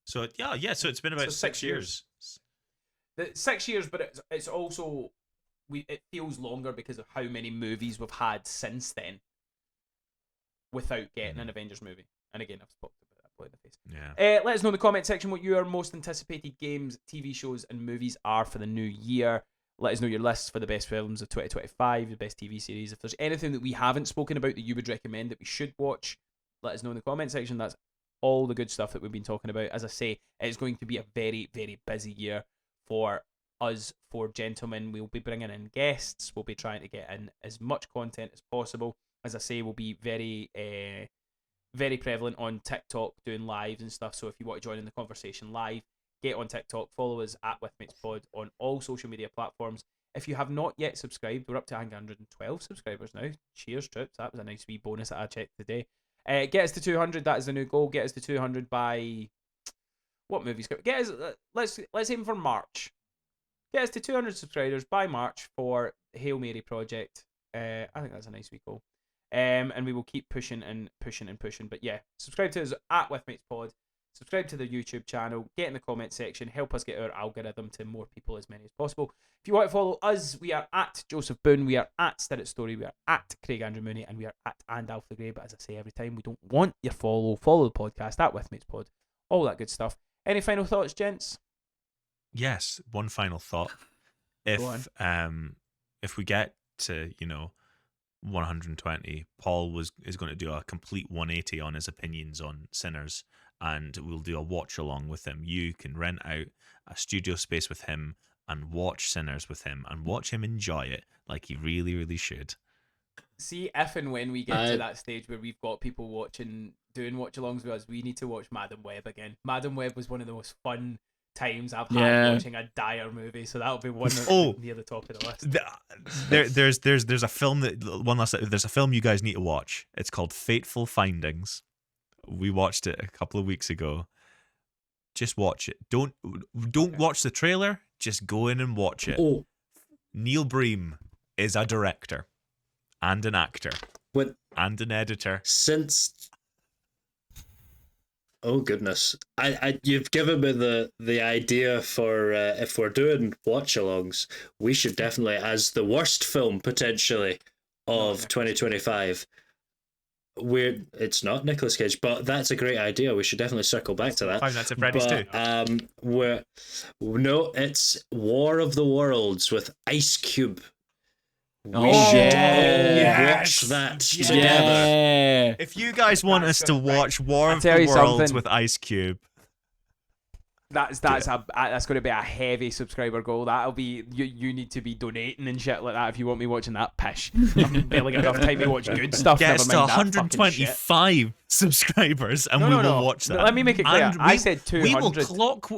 S2: So yeah. So it's been about
S1: So
S2: 6 years.
S1: 6 years, but it's also it feels longer because of how many movies we've had since then without getting an Avengers movie. And again, I've spoken about that blue in the face.
S2: Yeah.
S1: Let us know in the comment section what your most anticipated games, TV shows, and movies are for the new year. Let us know your lists for the best films of 2025, the best TV series. If there's anything that we haven't spoken about that you would recommend that we should watch, let us know in the comment section. That's all the good stuff that we've been talking about. As I say, it's going to be a very, very busy year for us four gentlemen. We'll be bringing in guests. We'll be trying to get in as much content as possible. As I say, we'll be very, very prevalent on TikTok doing lives and stuff. So if you want to join in the conversation live, get on TikTok, follow us at WithMatesPod on all social media platforms. If you have not yet subscribed, we're up to 112 subscribers now. Cheers, troops. That was a nice wee bonus that I checked today. Get us to 200. That is the new goal. Get us to 200 by what movies? Get us. Let's aim for March. Get us to 200 subscribers by March for Hail Mary project. I think that's a nice wee goal. And we will keep pushing and pushing and pushing. But yeah, subscribe to us at WithMatesPod. Subscribe to the YouTube channel. Get in the comment section. Help us get our algorithm to more people, as many as possible. If you want to follow us, we are at Joseph Boone. We are at Stirrit Story. We are at Craig Andrew Mooney. And we are at Alpha Grey. But as I say every time, we don't want your follow. Follow the podcast at WithMatesPod. All that good stuff. Any final thoughts, gents?
S2: Yes. One final thought.
S1: Go on.
S2: If we get to 120, Paul is going to do a complete 180 on his opinions on Sinners, and we'll do a watch along with him. You can rent out a studio space with him and watch Sinners with him and watch him enjoy it like he really, really should.
S1: See, if and when we get to that stage where we've got people doing watch-alongs with us, we need to watch Madam Web again. Madam Web was one of the most fun times I've had watching a dire movie, so that'll be one near the top of the list.
S2: There's a film there's a film you guys need to watch. It's called Fateful Findings. We watched it a couple of weeks ago. Just watch it. Don't watch the trailer. Just go in and watch it.
S3: Oh,
S2: Neil Bream is a director and an actor and an editor.
S3: Oh goodness! You've given me the idea for if we're doing watch-alongs, we should definitely, as the worst film potentially of 2025. It's not Nicolas Cage, but that's a great idea. We should definitely circle back to that.
S2: Five Nights at Freddy's too.
S3: It's War of the Worlds with Ice Cube. We
S4: should
S3: watch that together.
S4: Yeah.
S2: If you guys want us to watch War of
S1: tell
S2: the
S1: you
S2: Worlds
S1: something.
S2: with Ice Cube,
S1: That's going to be a heavy subscriber goal. That'll be you need to be donating and shit like that if you want me watching that pish. I've barely got enough time to watch good stuff.
S2: Get us
S1: never
S2: to
S1: mind that fucking shit.
S2: 125 subscribers, and we will watch that.
S1: Let me make it clear.
S2: And
S1: I said 200.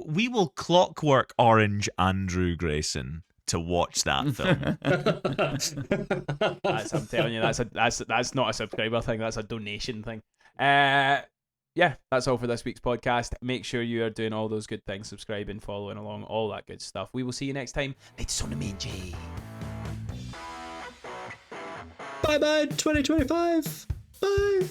S2: We will clockwork Orange Andrew Grayson to watch that film.
S1: I'm telling you, that's not a subscriber thing. That's a donation thing. Yeah, that's all for this week's podcast. Make sure you are doing all those good things, subscribing, following along, all that good stuff. We will see you next time. It's on the main G.
S3: Bye bye 2025. Bye.